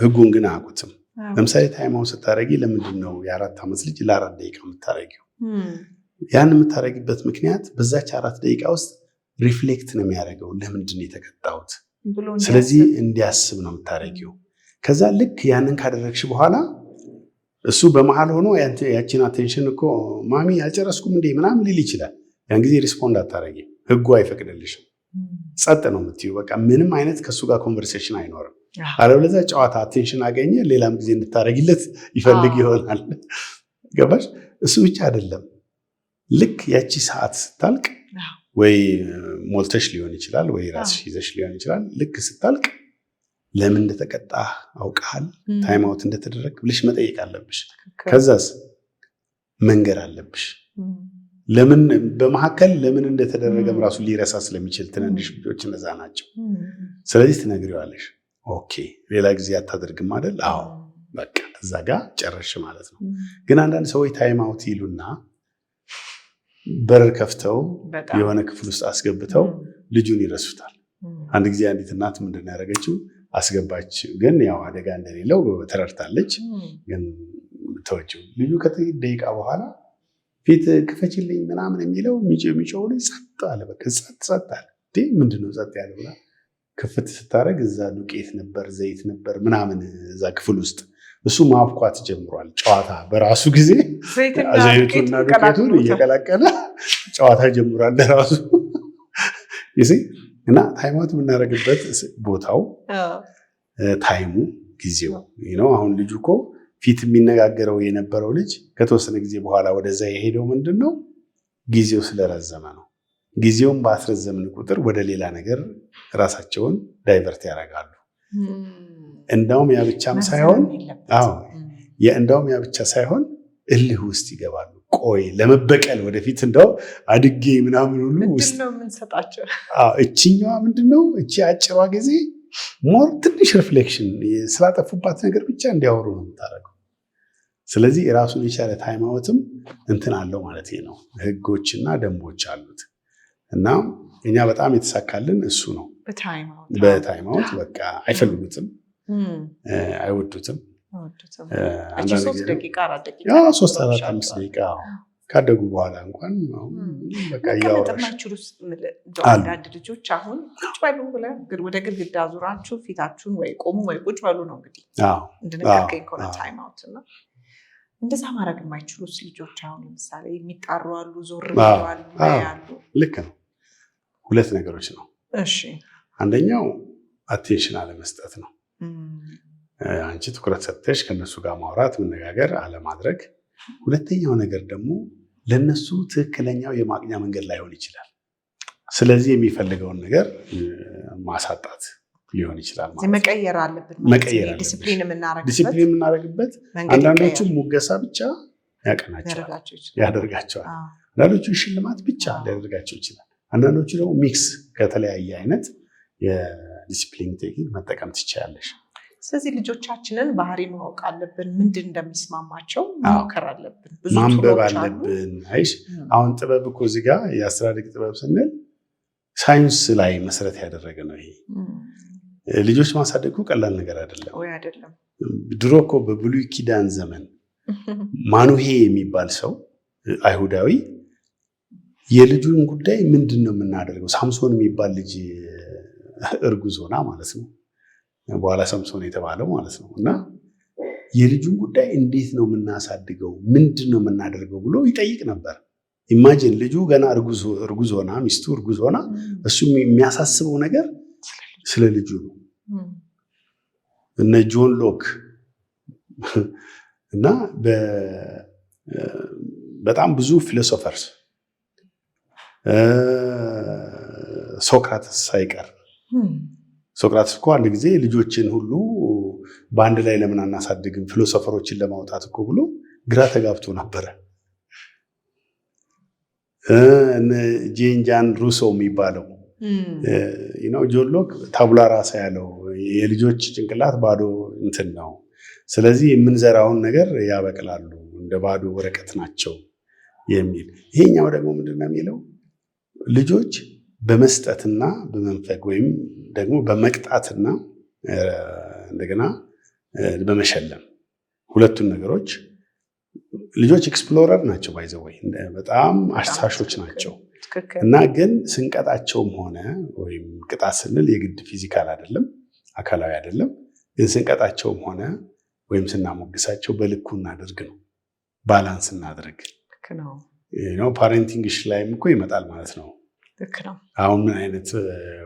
ህጉን ግን አያውቁትም። ለምሳሌ ታይም አውት ስታረጊ ለምንድን ነው የ4 ዓመት ልጅ ለ4 ደቂቃ የምታረጊው? ያን የምታረጊበት ምክንያት በዛች 4 ደቂቃ ውስጥ ሪፍሌክት ነው የሚያደርገው። ለምንድን ነው የተቀጣሁት? ስለዚህ እንዲያስብ ነው የምታረጊው። ከዛ ልክ ያንን ካደረግሽ በኋላ እሱ በመሃል ሆኖ ያችን አቴንሽን እኮ ማሚ አልጨረስኩም እንዴ ምናምን ሊል ይችላል። ያን ጊዜ ሪስፖንድ አታረጊም፣ ህጉ አይፈቅድልሽም። ጸጥ ነው የምትይው። በቃ ምንም አይነት ከሱ ጋር ኮንቨርሴሽን አይኖርም። አለበለዚያ ጨዋታ አቴንሽን አገኘ ሌላም ጊዜ እንድታረጊለት ይፈልግ ይሆናል። ገባሽ? እሱ ብቻ አይደለም። ልክ ያቺ ሰዓት ስታልቅ ወይ ሞልተሽ ሊሆን ይችላል ወይ ራስሽ ይዘሽ ሊሆን ይችላል። ልክ ስታልቅ ለምን እንደተቀጣህ አውቀሃል፣ ታይም አውት እንደተደረግ ብለሽ መጠየቅ አለብሽ። ከዛስ መንገር አለብሽ። ለምን በመሐከል ለምን እንደተደረገም ራሱ ሊረሳ ስለሚችል ትንንሽ ልጆች እነዛ ናቸው። ስለዚህ ትነግሪዋለሽ። ኦኬ ሌላ ጊዜ አታደርግም አይደል? አዎ በቃ እዛ ጋር ጨረሽ ማለት ነው። ግን አንዳንድ ሰዎች ታይም አውት ይሉና በር ከፍተው የሆነ ክፍል ውስጥ አስገብተው ልጁን ይረሱታል። አንድ ጊዜ አንዲት እናት ምንድን ነው ያደረገችው? አስገባች፣ ግን ያው አደጋ እንደሌለው ተረድታለች። ግን ተወችው። ልጁ ከጥቂት ደቂቃ በኋላ ፊት ክፈችልኝ ምናምን የሚለው የሚጮው ልጅ ጸጥ አለ። በቃ ጸጥ አለ። ምንድነው ጸጥ ያለ ብላ ክፍት ስታደርግ እዛ ዱቄት ነበር፣ ዘይት ነበር ምናምን እዛ ክፍል ውስጥ። እሱ ማብኳት ጀምሯል። ጨዋታ በራሱ ጊዜ ዘይቱና ዱቄቱን እየቀላቀለ ጨዋታ ጀምሯል ለራሱ። እና ታይም አውት የምናደርግበት ቦታው ታይሙ ጊዜው ነው። አሁን ልጁ እኮ ፊት የሚነጋገረው የነበረው ልጅ ከተወሰነ ጊዜ በኋላ ወደዛ የሄደው ምንድን ነው? ጊዜው ስለረዘመ ነው። ጊዜውን ባስረዘምን ቁጥር ወደ ሌላ ነገር ራሳቸውን ዳይቨርት ያደርጋሉ። እንዳውም ያ ብቻም ሳይሆን እንዳውም ያ ብቻ ሳይሆን እልህ ውስጥ ይገባሉ። ቆይ ለመበቀል ወደፊት እንደው አድጌ ምናምን ሁሉ ውስጥ ነው የምንሰጣቸው። እቺኛዋ ምንድነው እቺ አጭሯ ጊዜ ሞር ትንሽ ሪፍሌክሽን ስላጠፉባት ነገር ብቻ እንዲያወሩ ነው የምታደርገው። ስለዚህ ራሱን የቻለ ታይም አውትም እንትን አለው ማለት ነው። ህጎችና ደንቦች አሉት እና እኛ በጣም የተሳካልን እሱ ነው። በታይም አውት በቃ አይፈልጉትም፣ አይወዱትም። 3 ደቂቃ 4 ደቂቃ 3 4 5 ደቂቃ ካደጉ በኋላ እንኳን በቃ ያወራችሁ አንዳንድ ልጆች አሁን ቁጭ በሉ ብለህ ወደ ግድግዳ ዙራችሁ ፊታችሁን ወይ ቆሙ ወይ ቁጭ በሉ ነው እንግዲህ እንድንቀቀኝ ከሆነ ታይም አውት እና እንደዛ ማድረግ የማይችሉ ልጆች አሁን ለምሳሌ የሚጣሩ አሉ፣ ዞር ብለዋል ያሉ። ልክ ነው። 2 ነገሮች ነው። እሺ አንደኛው አቴንሽን አለመስጠት ነው። አንቺ ትኩረት ሰጥተሽ ከነሱ ጋር ማውራት መነጋገር አለማድረግ። ሁለተኛው ነገር ደግሞ ለነሱ ትክክለኛው የማግኛ መንገድ ላይሆን ይችላል። ስለዚህ የሚፈልገውን ነገር ማሳጣት ሊሆን ይችላል ማለት ነው። መቀየር አለብን። ዲሲፕሊን የምናደርግበት አንዳንዶቹ ሙገሳ ብቻ ያደርጋቸዋል። አንዳንዶቹ ሽልማት ብቻ ሊያደርጋቸው ይችላል። አንዳንዶቹ ደግሞ ሚክስ ከተለያየ አይነት የዲሲፕሊን ቴክኒክ መጠቀም ትችላለሽ። ስለዚህ ልጆቻችንን ባህሪ ማወቅ አለብን። ምንድን እንደሚስማማቸው መሞከር አለብን። ብዙ ማንበብ አለብን። አይሽ አሁን ጥበብ እኮ እዚህ ጋር የአስተዳደግ ጥበብ ስንል ሳይንስ ላይ መሰረት ያደረገ ነው። ይሄ ልጆች ማሳደጉ ቀላል ነገር አይደለም። ድሮ እኮ በብሉይ ኪዳን ዘመን ማኑሄ የሚባል ሰው አይሁዳዊ የልጁን ጉዳይ ምንድን ነው የምናደርገው? ሳምሶን የሚባል ልጅ እርጉዝ ሆና ማለት ነው፣ በኋላ ሳምሶን የተባለው ማለት ነው። እና የልጁን ጉዳይ እንዴት ነው የምናሳድገው? ምንድን ነው የምናደርገው ብሎ ይጠይቅ ነበር። ኢማጂን ልጁ ገና እርጉዝ ሆና፣ ሚስቱ እርጉዝ ሆና፣ እሱ የሚያሳስበው ነገር ስለ ልጁ ነው። እነ ጆን ሎክ እና በጣም ብዙ ፊሎሶፈርስ ሶክራተስ ሳይቀር ሶክራተስ እኮ አንድ ጊዜ ልጆችን ሁሉ በአንድ ላይ ለምን አናሳድግም ፊሎሶፈሮችን ለማውጣት እኮ ብሎ ግራ ተጋብቶ ነበረ። ጄን ጃን ሩሶ የሚባለው ጆን ሎክ ታቡላ ራሳ ያለው የልጆች ጭንቅላት ባዶ እንትን ነው፣ ስለዚህ የምንዘራውን ነገር ያበቅላሉ፣ እንደ ባዶ ወረቀት ናቸው የሚል። ይሄኛው ደግሞ ምንድነው የሚለው? ልጆች በመስጠትና በመንፈግ ወይም ደግሞ በመቅጣትና እንደገና በመሸለም ሁለቱን ነገሮች ልጆች ኤክስፕሎረር ናቸው፣ ባይዘወይ በጣም አሳሾች ናቸው። እና ግን ስንቀጣቸውም ሆነ ወይም ቅጣት ስንል የግድ ፊዚካል አይደለም፣ አካላዊ አይደለም። ግን ስንቀጣቸውም ሆነ ወይም ስናሞግሳቸው በልኩ እናድርግ ነው፣ ባላንስ እናድርግ ነው። ፓሬንቲንግሽ ላይም እኮ ይመጣል ማለት ነው። አሁን ምን አይነት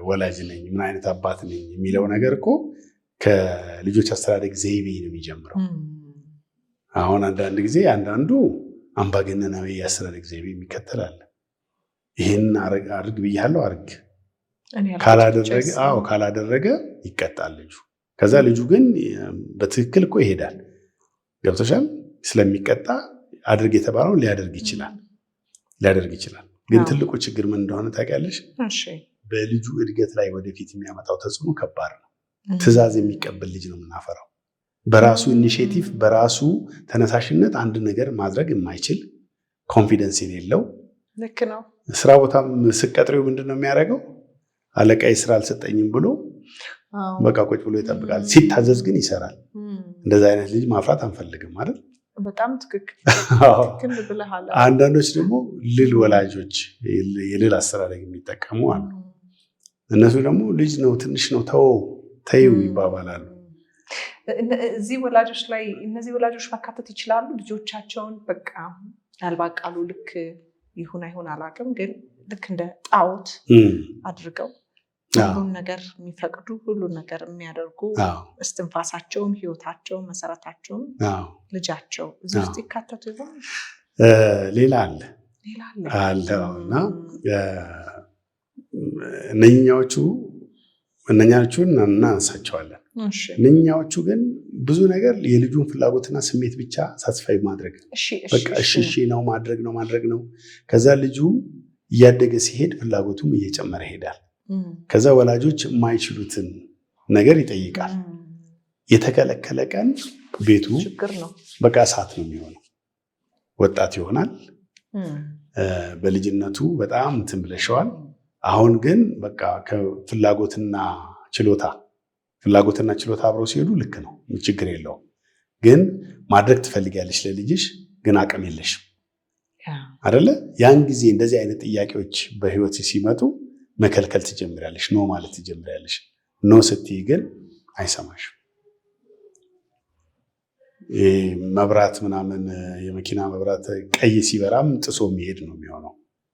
ወላጅ ነኝ፣ ምን አይነት አባት ነኝ የሚለው ነገር እኮ ከልጆች አስተዳደግ ዘይቤ ነው የሚጀምረው። አሁን አንዳንድ ጊዜ አንዳንዱ አምባገነናዊ የአስተዳደግ ዘይቤ የሚከተላል። ይህን አድርግ ብያለሁ አድርግ፣ ካላደረገ ይቀጣል ልጁ። ከዛ ልጁ ግን በትክክል እኮ ይሄዳል። ገብቶሻል? ስለሚቀጣ አድርግ የተባለውን ሊያደርግ ይችላል። ግን ትልቁ ችግር ምን እንደሆነ ታውቂያለሽ? በልጁ እድገት ላይ ወደፊት የሚያመጣው ተጽዕኖ ከባድ ነው። ትዕዛዝ የሚቀበል ልጅ ነው የምናፈራው። በራሱ ኢኒሼቲቭ በራሱ ተነሳሽነት አንድ ነገር ማድረግ የማይችል ኮንፊደንስ የሌለው። ልክ ነው። ስራ ቦታም ስቀጥሬው ምንድን ነው የሚያደርገው? አለቃዬ ስራ አልሰጠኝም ብሎ በቃ ቁጭ ብሎ ይጠብቃል። ሲታዘዝ ግን ይሰራል። እንደዛ አይነት ልጅ ማፍራት አንፈልግም ማለት። በጣም ትክክል ብለሃል። አንዳንዶች ደግሞ ልል ወላጆች የልል አስተዳደግ የሚጠቀሙ አሉ። እነሱ ደግሞ ልጅ ነው ትንሽ ነው ተይው ይባባላሉ። እነዚህ ወላጆች መካተት ይችላሉ። ልጆቻቸውን በቃ ያልባቃሉ ልክ ይሁን አይሁን አላውቅም፣ ግን ልክ እንደ ጣዖት አድርገው ሁሉን ነገር የሚፈቅዱ ሁሉን ነገር የሚያደርጉ እስትንፋሳቸውም ህይወታቸውም መሰረታቸውም ልጃቸው እዚህ ውስጥ ይካተቱ ይሆን? ሌላ አለ እና እነኛዎቹን እናነሳቸዋለን። እነኛዎቹ ግን ብዙ ነገር የልጁን ፍላጎትና ስሜት ብቻ ሳትስፋይ ማድረግ በቃ እሺ ነው ማድረግ ነው። ከዛ ልጁ እያደገ ሲሄድ ፍላጎቱም እየጨመረ ይሄዳል። ከዛ ወላጆች የማይችሉትን ነገር ይጠይቃል። የተከለከለ ቀን ቤቱ በቃ እሳት ነው የሚሆነው። ወጣት ይሆናል። በልጅነቱ በጣም እንትን ብለሸዋል። አሁን ግን በቃ ከፍላጎትና ችሎታ አብረው ሲሄዱ ልክ ነው፣ ችግር የለውም። ግን ማድረግ ትፈልጊያለሽ ለልጅሽ፣ ግን አቅም የለሽም አይደለ? ያን ጊዜ እንደዚህ አይነት ጥያቄዎች በህይወት ሲመጡ መከልከል ትጀምሪያለሽ፣ ኖ ማለት ትጀምሪያለሽ። ኖ ስትይ ግን አይሰማሽም። መብራት ምናምን የመኪና መብራት ቀይ ሲበራም ጥሶ የሚሄድ ነው የሚሆነው።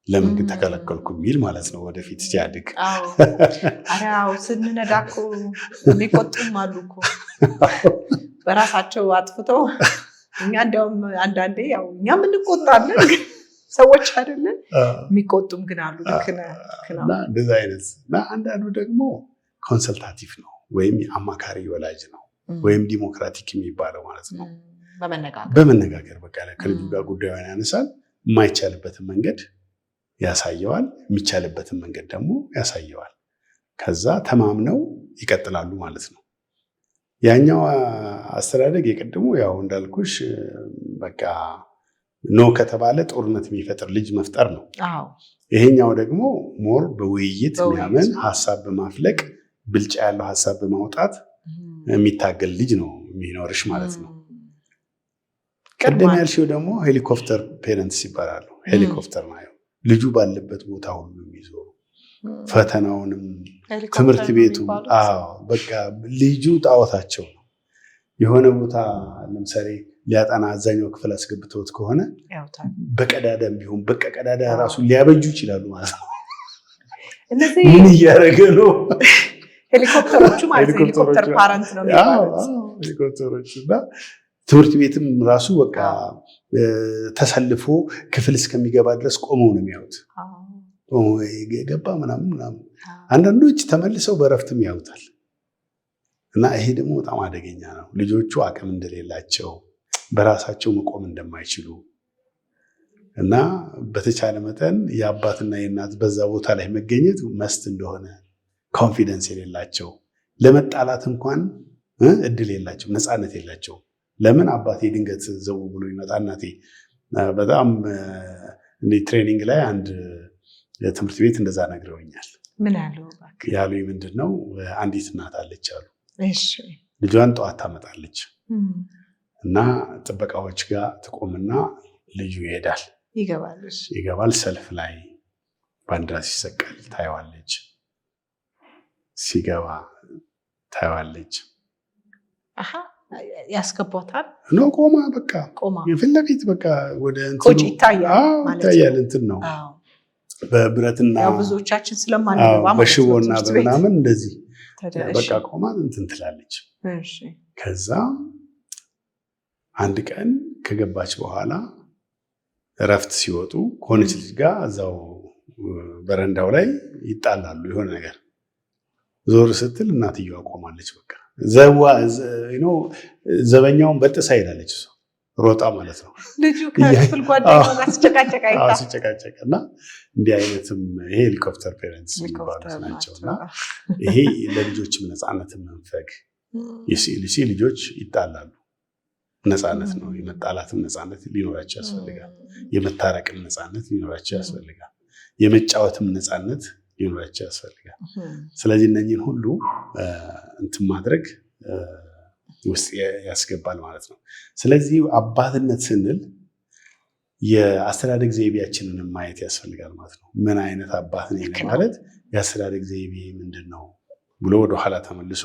ለምን ግን ተከለከልኩ የሚል ማለት ነው ወደፊት ሲያድግ። አዎ ስንነዳ እኮ የሚቆጡም አሉ እኮ በራሳቸው አጥፍተው። እኛ እንዲያውም አንዳንዴ ያው እኛም እንቆጣለን ሰዎች አይደለን፣ የሚቆጡም ግን አሉ። ልክ ነው። እንደዛ አይነት እና አንዳንዱ ደግሞ ኮንሰልታቲቭ ነው ወይም አማካሪ ወላጅ ነው ወይም ዲሞክራቲክ የሚባለው ማለት ነው። በመነጋገር በቃ ከልጁ ጋር ጉዳዩን ያነሳል። የማይቻልበትን መንገድ ያሳየዋል፣ የሚቻልበትን መንገድ ደግሞ ያሳየዋል። ከዛ ተማምነው ይቀጥላሉ ማለት ነው። ያኛው አስተዳደግ የቀድሞ ያው እንዳልኩሽ በቃ ኖ ከተባለ ጦርነት የሚፈጥር ልጅ መፍጠር ነው። ይሄኛው ደግሞ ሞር በውይይት የሚያምን ሀሳብ በማፍለቅ ብልጫ ያለው ሀሳብ በማውጣት የሚታገል ልጅ ነው የሚኖርሽ ማለት ነው። ቀደም ያልሽው ደግሞ ሄሊኮፕተር ፔረንትስ ይባላሉ። ሄሊኮፕተር ነው ልጁ ባለበት ቦታ ሁሉ የሚዞሩ ፈተናውንም ትምህርት ቤቱ በቃ ልጁ ጣዖታቸው ነው። የሆነ ቦታ ለምሳሌ ሊያጠና አዛኛው ክፍል አስገብተውት ከሆነ በቀዳዳም ቢሆን በቃ ቀዳዳ ራሱ ሊያበጁ ይችላሉ ማለት ነው። ምን እያደረገ ነው? ሄሊኮፕተሮቹ ማለት ሄሊኮፕተር ፓረንት ነው የሚባሉት ሄሊኮፕተሮቹ። እና ትምህርት ቤትም ራሱ በቃ ተሰልፎ ክፍል እስከሚገባ ድረስ ቆመው ነው የሚያዩት። ገባ ምናምን። አንዳንዶች ተመልሰው በረፍትም ያዩታል። እና ይሄ ደግሞ በጣም አደገኛ ነው። ልጆቹ አቅም እንደሌላቸው፣ በራሳቸው መቆም እንደማይችሉ እና በተቻለ መጠን የአባትና የእናት በዛ ቦታ ላይ መገኘት መስት እንደሆነ፣ ኮንፊደንስ የሌላቸው፣ ለመጣላት እንኳን እድል የላቸው፣ ነፃነት የላቸው። ለምን አባቴ ድንገት ዘው ብሎ ይመጣ እናቴ በጣም ትሬኒንግ ላይ አንድ ትምህርት ቤት እንደዛ ነግረውኛል። ምን ያሉ ምንድን ነው አንዲት እናት አለች አሉ። ልጇን ጠዋት ታመጣለች እና ጥበቃዎች ጋር ትቆምና ልጁ ይገባል። ሰልፍ ላይ ባንዲራ ሲሰቀል ታየዋለች። ሲገባ ታየዋለች። ያስገባታል ነው ቆማ በቃ ፊት ለፊት በቃ ወደ እንትኑ ይታያል። እንትን ነው በብረትና ብዙዎቻችን ስለማንገባ በሽቦና በምናምን እንደዚህ በቃ ቆማ እንትን ትላለች። ከዛ አንድ ቀን ከገባች በኋላ እረፍት ሲወጡ ከሆነች ልጅ ጋር እዛው በረንዳው ላይ ይጣላሉ። የሆነ ነገር ዞር ስትል እናትየዋ ቆማለች። በቃ ዘበኛውን በጥሳ ሄዳለች እሷ ሮጣ ማለት ነው። ልጁ ከክፍል ጓደኛው ጋር ሲጨቃጨቅ እና እንዲህ አይነትም ይሄ ሄሊኮፕተር ፔረንትስ የሚባሉት ናቸው። እና ይሄ ለልጆችም ነፃነትን መንፈግ ልጆች ይጣላሉ። ነፃነት ነው። የመጣላትም ነፃነት ሊኖራቸው ያስፈልጋል። የመታረቅም ነፃነት ሊኖራቸው ያስፈልጋል። የመጫወትም ነፃነት ሊኖራቸው ያስፈልጋል። ስለዚህ እነኚህን ሁሉ እንትን ማድረግ ውስጥ ያስገባል ማለት ነው። ስለዚህ አባትነት ስንል የአስተዳደግ ዘይቤያችንን ማየት ያስፈልጋል ማለት ነው። ምን አይነት አባት ነኝ ማለት የአስተዳደግ ዘይቤ ምንድን ነው ብሎ ወደኋላ ተመልሶ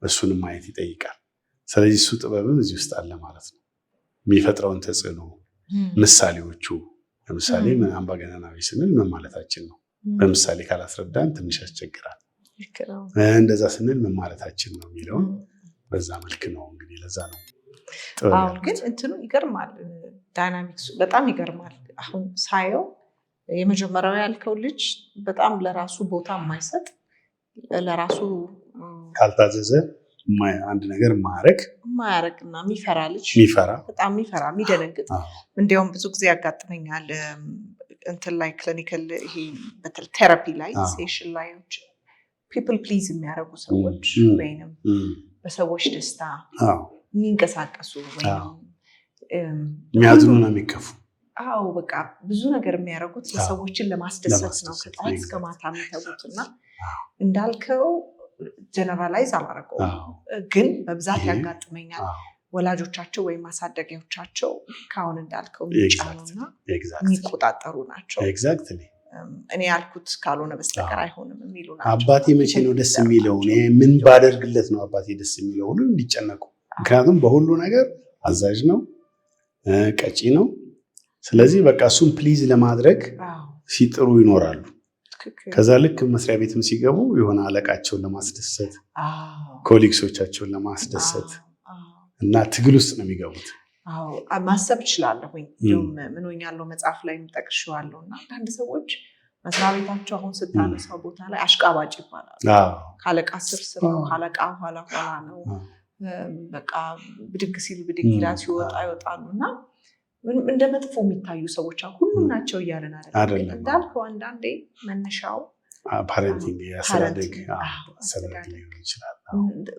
እሱንም ማየት ይጠይቃል። ስለዚህ እሱ ጥበብም እዚህ ውስጥ አለ ማለት ነው። የሚፈጥረውን ተጽዕኖ ምሳሌዎቹ፣ ለምሳሌ አምባገነናዊ ስንል ምን ማለታችን ነው? በምሳሌ ካላስረዳን ትንሽ ያስቸግራል። እንደዛ ስንል ምን ማለታችን ነው የሚለውን በዛ መልክ ነው እንግዲህ። ለዛ ነው ግን እንትኑ ይገርማል፣ ዳይናሚክሱ በጣም ይገርማል። አሁን ሳየው የመጀመሪያው ያልከው ልጅ በጣም ለራሱ ቦታ የማይሰጥ ለራሱ ካልታዘዘ አንድ ነገር ማረግ እና የሚፈራ ልጅ በጣም የሚፈራ የሚደነግጥ። እንዲያውም ብዙ ጊዜ ያጋጥመኛል እንትን ላይ ክሊኒካል ይሄ በተለይ ቴራፒ ላይ ሴሽን ላይ ፒፕል ፕሊዝ የሚያደርጉ ሰዎች ወይም በሰዎች ደስታ የሚንቀሳቀሱ ወይም የሚያዝኑ ነው የሚከፉ። በቃ ብዙ ነገር የሚያደርጉት ለሰዎችን ለማስደሰት ነው ከጠዋት እስከ ማታ የሚተጉት። እና እንዳልከው ጀነራላይዝ አላደረገውም፣ ግን በብዛት ያጋጥመኛል። ወላጆቻቸው ወይም ማሳደጊያዎቻቸው ካሁን እንዳልከው የሚጫኑና የሚቆጣጠሩ ናቸው። እኔ ያልኩት ካልሆነ በስተቀር አይሆንም የሚሉ ናቸው። አባቴ መቼ ነው ደስ የሚለው? ምን ባደርግለት ነው አባቴ ደስ የሚለው? ሁሉ እንዲጨነቁ። ምክንያቱም በሁሉ ነገር አዛዥ ነው፣ ቀጪ ነው። ስለዚህ በቃ እሱን ፕሊዝ ለማድረግ ሲጥሩ ይኖራሉ። ከዛ ልክ መስሪያ ቤትም ሲገቡ የሆነ አለቃቸውን ለማስደሰት፣ ኮሊግሶቻቸውን ለማስደሰት እና ትግል ውስጥ ነው የሚገቡት። ማሰብ እችላለሁኝ። ምን ሆኛለሁ መጽሐፍ ላይ ጠቅሼዋለሁ። እና አንዳንድ ሰዎች መስሪያ ቤታቸው አሁን ስታነሳው ቦታ ላይ አሽቃባጭ ይባላሉ። ካለቃ ስር ነው፣ ካለቃ ኋላ ነው። በቃ ብድግ ሲል ብድግ ይላል፣ ሲወጣ ይወጣሉ። እና እንደ መጥፎ የሚታዩ ሰዎች ሁሉም ናቸው እያለን አይደለም። እንዳልከው አንዳንዴ መነሻው ፓረንቲንግ አስተዳደግ ሊሆን ይችላል።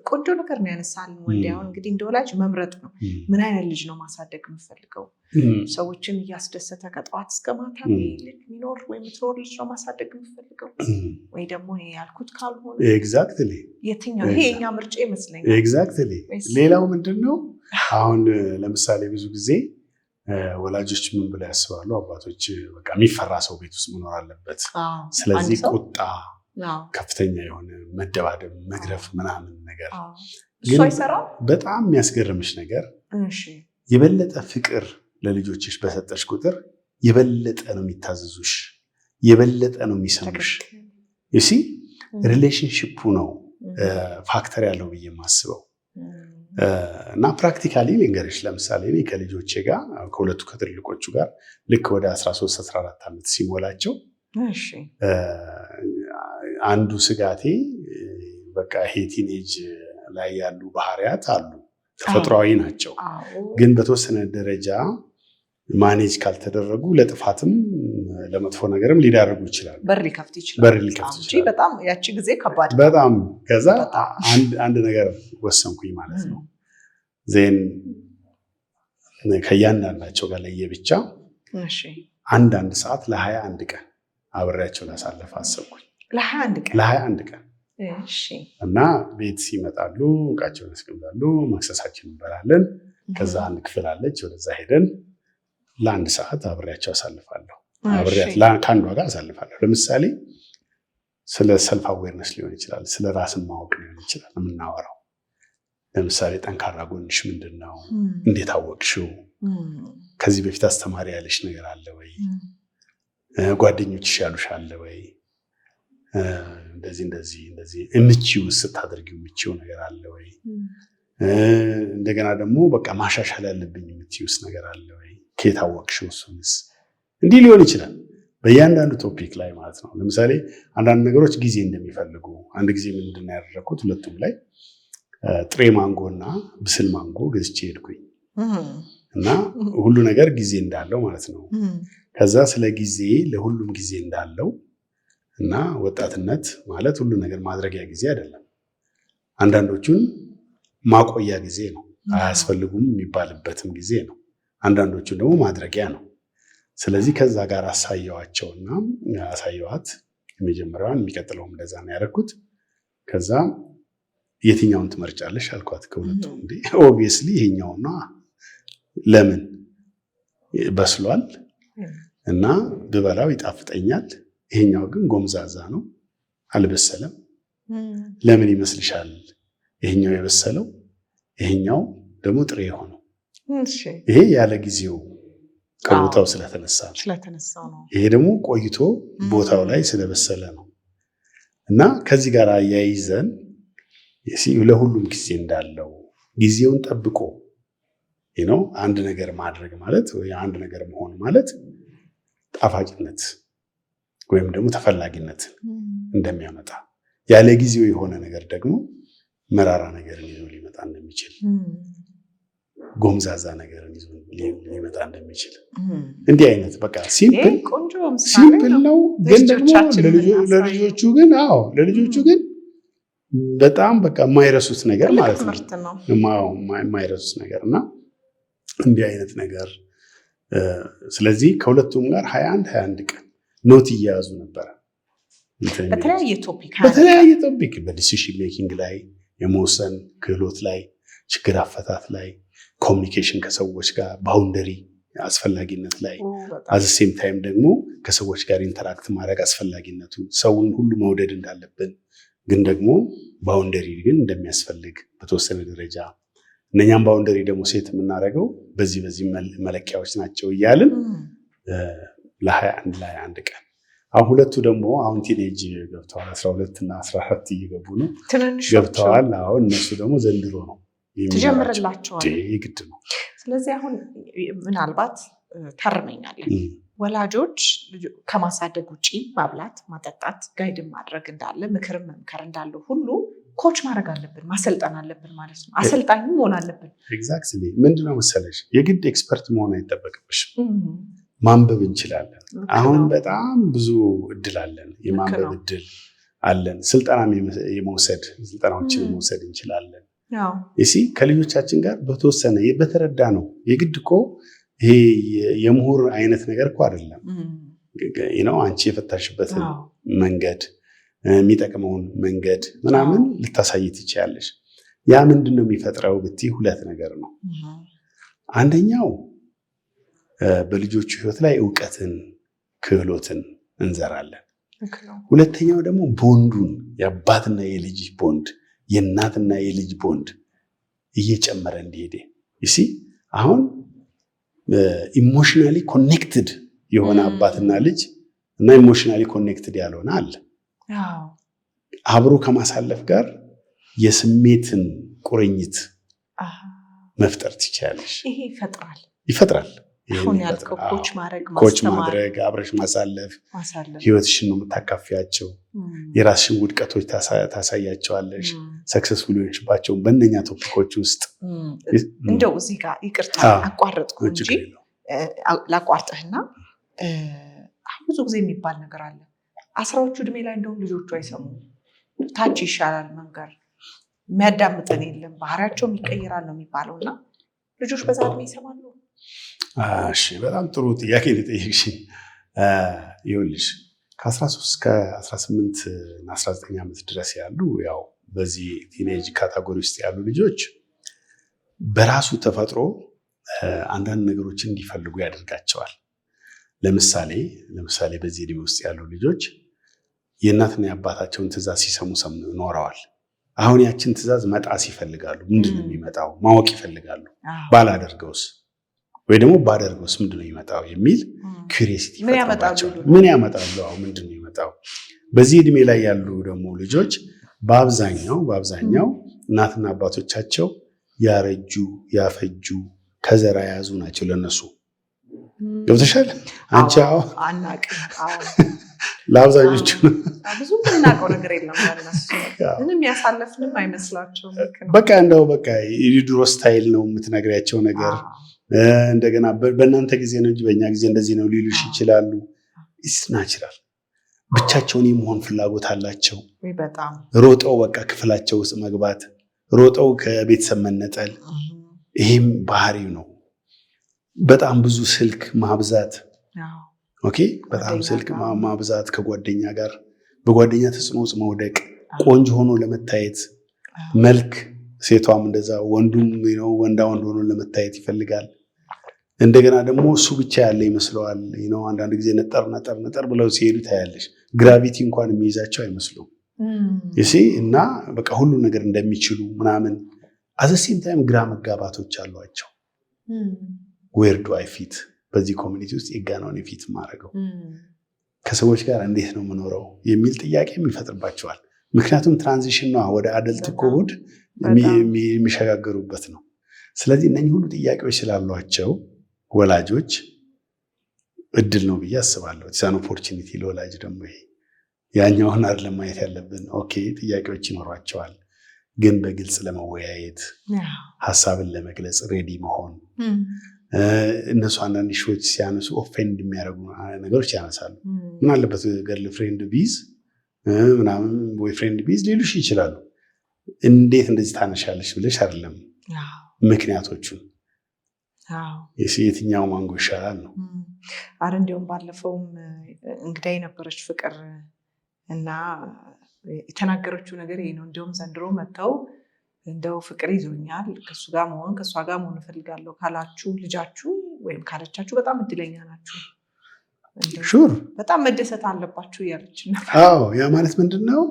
ቆንጆ ነገር ነው ያነሳልን ወንዴ። አሁን እንግዲህ እንደ ወላጅ መምረጥ ነው። ምን አይነት ልጅ ነው ማሳደግ የምፈልገው? ሰዎችን እያስደሰተ ከጠዋት እስከ ማታ የሚኖር ወይ የምትኖር ልጅ ነው ማሳደግ የምፈልገው? ወይ ደግሞ ያልኩት ካልሆነ የትኛው? ይሄ የኛ ምርጫ ይመስለኛል። ኤግዛክትሊ። ሌላው ምንድን ነው አሁን ለምሳሌ ብዙ ጊዜ ወላጆች ምን ብለው ያስባሉ? አባቶች በቃ የሚፈራ ሰው ቤት ውስጥ መኖር አለበት። ስለዚህ ቁጣ፣ ከፍተኛ የሆነ መደባደብ፣ መግረፍ ምናምን ነገር። ግን በጣም የሚያስገርምሽ ነገር የበለጠ ፍቅር ለልጆችሽ በሰጠሽ ቁጥር የበለጠ ነው የሚታዘዙሽ፣ የበለጠ ነው የሚሰሙሽ። ዩሲ ሪሌሽንሽፑ ነው ፋክተር ያለው ብዬ የማስበው። እና ፕራክቲካሊ ልንገርሽ፣ ለምሳሌ እኔ ከልጆቼ ጋር ከሁለቱ ከትልቆቹ ጋር ልክ ወደ 13-14 ዓመት ሲሞላቸው አንዱ ስጋቴ በቃ ይሄ ቲኔጅ ላይ ያሉ ባህሪያት አሉ፣ ተፈጥሯዊ ናቸው። ግን በተወሰነ ደረጃ ማኔጅ ካልተደረጉ ለጥፋትም ለመጥፎ ነገርም ሊዳርጉ ይችላሉ። በር ሊከፍት ይችላል። በጣም ያቺ ጊዜ ከባድ በጣም። ከዛ አንድ ነገር ወሰንኩኝ ማለት ነው። ዜን ከእያንዳንዳቸው ጋር ለየብቻ አንድ ሰዓት ለ21 ቀን አብሬያቸው ላሳለፍ አሰብኩኝ። ለ21 ቀን እና ቤት ሲመጣሉ እቃቸውን ያስቀምጣሉ፣ መክሰሳችን እንበላለን። ከዛ አንድ ክፍል አለች፣ ወደዛ ሄደን ለ1 ሰዓት አብሬያቸው አሳልፋለሁ። ከአንዷ ጋር አሳልፋለሁ። ለምሳሌ ስለ ሰልፍ አዌርነስ ሊሆን ይችላል፣ ስለ ራስን ማወቅ ሊሆን ይችላል የምናወራው። ለምሳሌ ጠንካራ ጎንሽ ምንድን ነው? እንዴት አወቅሽው? ከዚህ በፊት አስተማሪ ያለሽ ነገር አለ ወይ? ጓደኞችሽ ያሉሽ አለ ወይ? እንደዚህ እምቺው ስታደርጊው እምቺው ነገር አለ ወይ? እንደገና ደግሞ በቃ ማሻሻል ያለብኝ እምቺው ነገር አለ ወይ? ከታወቅሽው እሱንስ እንዲህ ሊሆን ይችላል። በእያንዳንዱ ቶፒክ ላይ ማለት ነው። ለምሳሌ አንዳንድ ነገሮች ጊዜ እንደሚፈልጉ አንድ ጊዜ ምንድን ነው ያደረኩት? ሁለቱም ላይ ጥሬ ማንጎና ብስል ማንጎ ገዝቼ ሄድኩኝ እና ሁሉ ነገር ጊዜ እንዳለው ማለት ነው። ከዛ ስለ ጊዜ ለሁሉም ጊዜ እንዳለው እና ወጣትነት ማለት ሁሉ ነገር ማድረጊያ ጊዜ አይደለም። አንዳንዶቹን ማቆያ ጊዜ ነው፣ አያስፈልጉም የሚባልበትም ጊዜ ነው። አንዳንዶቹን ደግሞ ማድረጊያ ነው። ስለዚህ ከዛ ጋር አሳየዋቸውና አሳየዋት የመጀመሪያዋን፣ የሚቀጥለውም እንደዛ ነው ያደረኩት። ከዛ የትኛውን ትመርጫለሽ አልኳት። ከሁለቱ እንዴ ኦብቪየስሊ ይሄኛውና ለምን በስሏል እና ብበላው ይጣፍጠኛል፣ ይሄኛው ግን ጎምዛዛ ነው አልበሰለም። ለምን ይመስልሻል ይሄኛው የበሰለው ይሄኛው ደግሞ ጥሬ የሆነው? ይሄ ያለ ጊዜው ከቦታው ስለተነሳው ነው። ይሄ ደግሞ ቆይቶ ቦታው ላይ ስለበሰለ ነው። እና ከዚህ ጋር አያይዘን ለሁሉም ጊዜ እንዳለው ጊዜውን ጠብቆ አንድ ነገር ማድረግ ማለት ወይ አንድ ነገር መሆን ማለት ጣፋጭነት ወይም ደግሞ ተፈላጊነት እንደሚያመጣ፣ ያለ ጊዜው የሆነ ነገር ደግሞ መራራ ነገርን ይዞ ሊመጣ እንደሚችል፣ ጎምዛዛ ነገርን ይዞ ሊመጣ እንደሚችል እንዲህ አይነት በቃ ሲምፕል ነው። ግን ደግሞ ለልጆቹ ግን በጣም በቃ የማይረሱት ነገር ማለት ነው። የማይረሱት ነገር እና እንዲህ አይነት ነገር ስለዚህ ከሁለቱም ጋር 21 ቀን ኖት እየያዙ ነበረ በተለያየ ቶፒክ በዲሲሽን ሜኪንግ ላይ፣ የመወሰን ክህሎት ላይ፣ ችግር አፈታት ላይ፣ ኮሚኒኬሽን ከሰዎች ጋር፣ ባውንደሪ አስፈላጊነት ላይ፣ አዘሴም ታይም ደግሞ ከሰዎች ጋር ኢንተራክት ማድረግ አስፈላጊነቱ፣ ሰውን ሁሉ መውደድ እንዳለብን ግን ደግሞ ባውንደሪ ግን እንደሚያስፈልግ በተወሰነ ደረጃ እነኛም ባውንደሪ ደግሞ ሴት የምናደርገው በዚህ መለኪያዎች ናቸው እያልን ለ21 ቀን አሁን ሁለቱ ደግሞ አሁን ቲኔጅ ገብተዋል። 12 እና 14 እየገቡ ነው ገብተዋል። አሁን እነሱ ደግሞ ዘንድሮ ነው ትጀምርላቸዋል፣ ግድ ነው። ስለዚህ አሁን ምናልባት ታርመኛለን ወላጆች ከማሳደግ ውጪ ማብላት፣ ማጠጣት፣ ጋይድን ማድረግ እንዳለ፣ ምክርን መምከር እንዳለ ሁሉ ኮች ማድረግ አለብን፣ ማሰልጠን አለብን ማለት ነው። አሰልጣኝ መሆን አለብን። ኤግዛክትሊ። ምንድነው መሰለሽ የግድ ኤክስፐርት መሆን አይጠበቅብሽም። ማንበብ እንችላለን። አሁን በጣም ብዙ እድል አለን፣ የማንበብ እድል አለን። ስልጠናዎችን መውሰድ እንችላለን። ከልጆቻችን ጋር በተወሰነ በተረዳ ነው። የግድ እኮ ይሄ የምሁር አይነት ነገር እኮ አይደለም። አንቺ የፈታሽበትን መንገድ የሚጠቅመውን መንገድ ምናምን ልታሳይ ትችያለሽ። ያ ምንድን ነው የሚፈጥረው ብትይ ሁለት ነገር ነው። አንደኛው በልጆቹ ህይወት ላይ እውቀትን፣ ክህሎትን እንዘራለን። ሁለተኛው ደግሞ ቦንዱን የአባትና የልጅ ቦንድ፣ የእናትና የልጅ ቦንድ እየጨመረ እንዲሄድ አሁን ኢሞሽናሊ ኮኔክትድ የሆነ አባትና ልጅ እና ኢሞሽናሊ ኮኔክትድ ያልሆነ አለ። አብሮ ከማሳለፍ ጋር የስሜትን ቁርኝት መፍጠር ትችላለሽ። ይሄ ይፈጥራል። አሁን ያልከው ኮች ማድረግ፣ አብረሽ ማሳለፍ፣ ህይወትሽን ነው የምታካፊያቸው። የራስሽን ውድቀቶች ታሳያቸዋለሽ። ሰክሰስፉል ሆንሽባቸው በእነኛ ቶፒኮች ውስጥ እንደው እዚህ ጋር ይቅርታ አቋረጥኩ እንጂ ላቋርጥህና ብዙ ጊዜ የሚባል ነገር አለ። 10ዎቹ እድሜ ላይ እንደውም ልጆቹ አይሰሙም። ታች ይሻላል መንገር፣ የሚያዳምጠን የለም፣ ባህሪያቸውም ይቀይራል ነው የሚባለው እና ልጆች በዛ እድሜ ይሰማሉ? እሺ፣ በጣም ጥሩ ጥያቄ የጠየቅሽኝ። ይኸውልሽ ከ13 እስከ 18 እና 19 ዓመት ድረስ ያሉ ያው በዚህ ቲኔጅ ካታጎሪ ውስጥ ያሉ ልጆች በራሱ ተፈጥሮ አንዳንድ ነገሮችን እንዲፈልጉ ያደርጋቸዋል። ለምሳሌ በዚህ እድሜ ውስጥ ያሉ ልጆች የእናትና የአባታቸውን ትእዛዝ ሲሰሙ ኖረዋል። አሁን ያችን ትእዛዝ መጣስ ይፈልጋሉ። ምንድን ነው የሚመጣው ማወቅ ይፈልጋሉ። ባላደርገውስ ወይ ደግሞ ባደርገውስ ምንድን ነው የሚመጣው የሚል ኩሪዮሲቲ ይፈጥራቸዋል። ምን ያመጣሉ? አሁን ምንድን ነው የሚመጣው? በዚህ እድሜ ላይ ያሉ ደግሞ ልጆች በአብዛኛው እናትና አባቶቻቸው ያረጁ ያፈጁ ከዘራ የያዙ ናቸው ለነሱ። ገብተሻል አንቺ? ለአብዛኞቹ ብዙ የምናውቀው ነገር የለም ለነሱ። ምንም ያሳለፍንም አይመስላቸውም። በቃ እንደው በቃ የድሮ ስታይል ነው የምትነግሪያቸው ነገር። እንደገና በእናንተ ጊዜ ነው እንጂ በእኛ ጊዜ እንደዚህ ነው ሊሉሽ ይችላሉ። ናችራል ብቻቸውን የመሆን ፍላጎት አላቸው። ሮጠው በቃ ክፍላቸው ውስጥ መግባት፣ ሮጠው ከቤተሰብ መነጠል፣ ይሄም ባህሪው ነው። በጣም ብዙ ስልክ ማብዛት፣ ኦኬ፣ በጣም ስልክ ማብዛት፣ ከጓደኛ ጋር በጓደኛ ተጽዕኖ ውስጥ መውደቅ፣ ቆንጆ ሆኖ ለመታየት መልክ፣ ሴቷም እንደዛ ወንዱም ነው ወንዳ ወንድ ሆኖ ለመታየት ይፈልጋል። እንደገና ደግሞ እሱ ብቻ ያለ ይመስለዋል። አንዳንድ ጊዜ ነጠር ብለው ሲሄዱ ታያለሽ። ግራቪቲ እንኳን የሚይዛቸው አይመስሉም እና በቃ ሁሉ ነገር እንደሚችሉ ምናምን አዘሴም ታይም ግራ መጋባቶች አሏቸው። ዌር ዱ አይ ፊት፣ በዚህ ኮሚኒቲ ውስጥ የጋናውን ፊት ማድረገው ከሰዎች ጋር እንዴት ነው የምኖረው የሚል ጥያቄም ይፈጥርባቸዋል። ምክንያቱም ትራንዚሽን ነው ወደ አደልት ኮድ የሚሸጋገሩበት ነው። ስለዚህ እነኚህ ሁሉ ጥያቄዎች ስላሏቸው ወላጆች እድል ነው ብዬ አስባለሁ። ኢትስ ኦፖርቹኒቲ ለወላጅ ደግሞ ይሄ ያኛውን አይደለም ማየት ያለብን። ኦኬ ጥያቄዎች ይኖሯቸዋል፣ ግን በግልጽ ለመወያየት ሀሳብን ለመግለጽ ሬዲ መሆን። እነሱ አንዳንድ ሾች ሲያነሱ ኦፌንድ የሚያደርጉ ነገሮች ያነሳሉ። ምን አለበት ገርል ፍሬንድ ቢዝ ምናምን ቦይ ፍሬንድ ቢዝ ሊሉሽ ይችላሉ። እንዴት እንደዚህ ታነሻለሽ ብለሽ አይደለም ምክንያቶቹን የትኛው ማንጎ ይሻላል ነው። አረ እንዲሁም ባለፈውም እንግዳ የነበረች ፍቅር እና የተናገረችው ነገር ይሄ ነው። እንዲሁም ዘንድሮ መጥተው እንደው ፍቅር ይዞኛል ከእሱ ጋር መሆን ከእሷ ጋር መሆን እፈልጋለሁ ካላችሁ ልጃችሁ ወይም ካለቻችሁ በጣም እድለኛ ናችሁ። ሹር በጣም መደሰት አለባችሁ እያለች ነበር። ያ ማለት ምንድን ነው?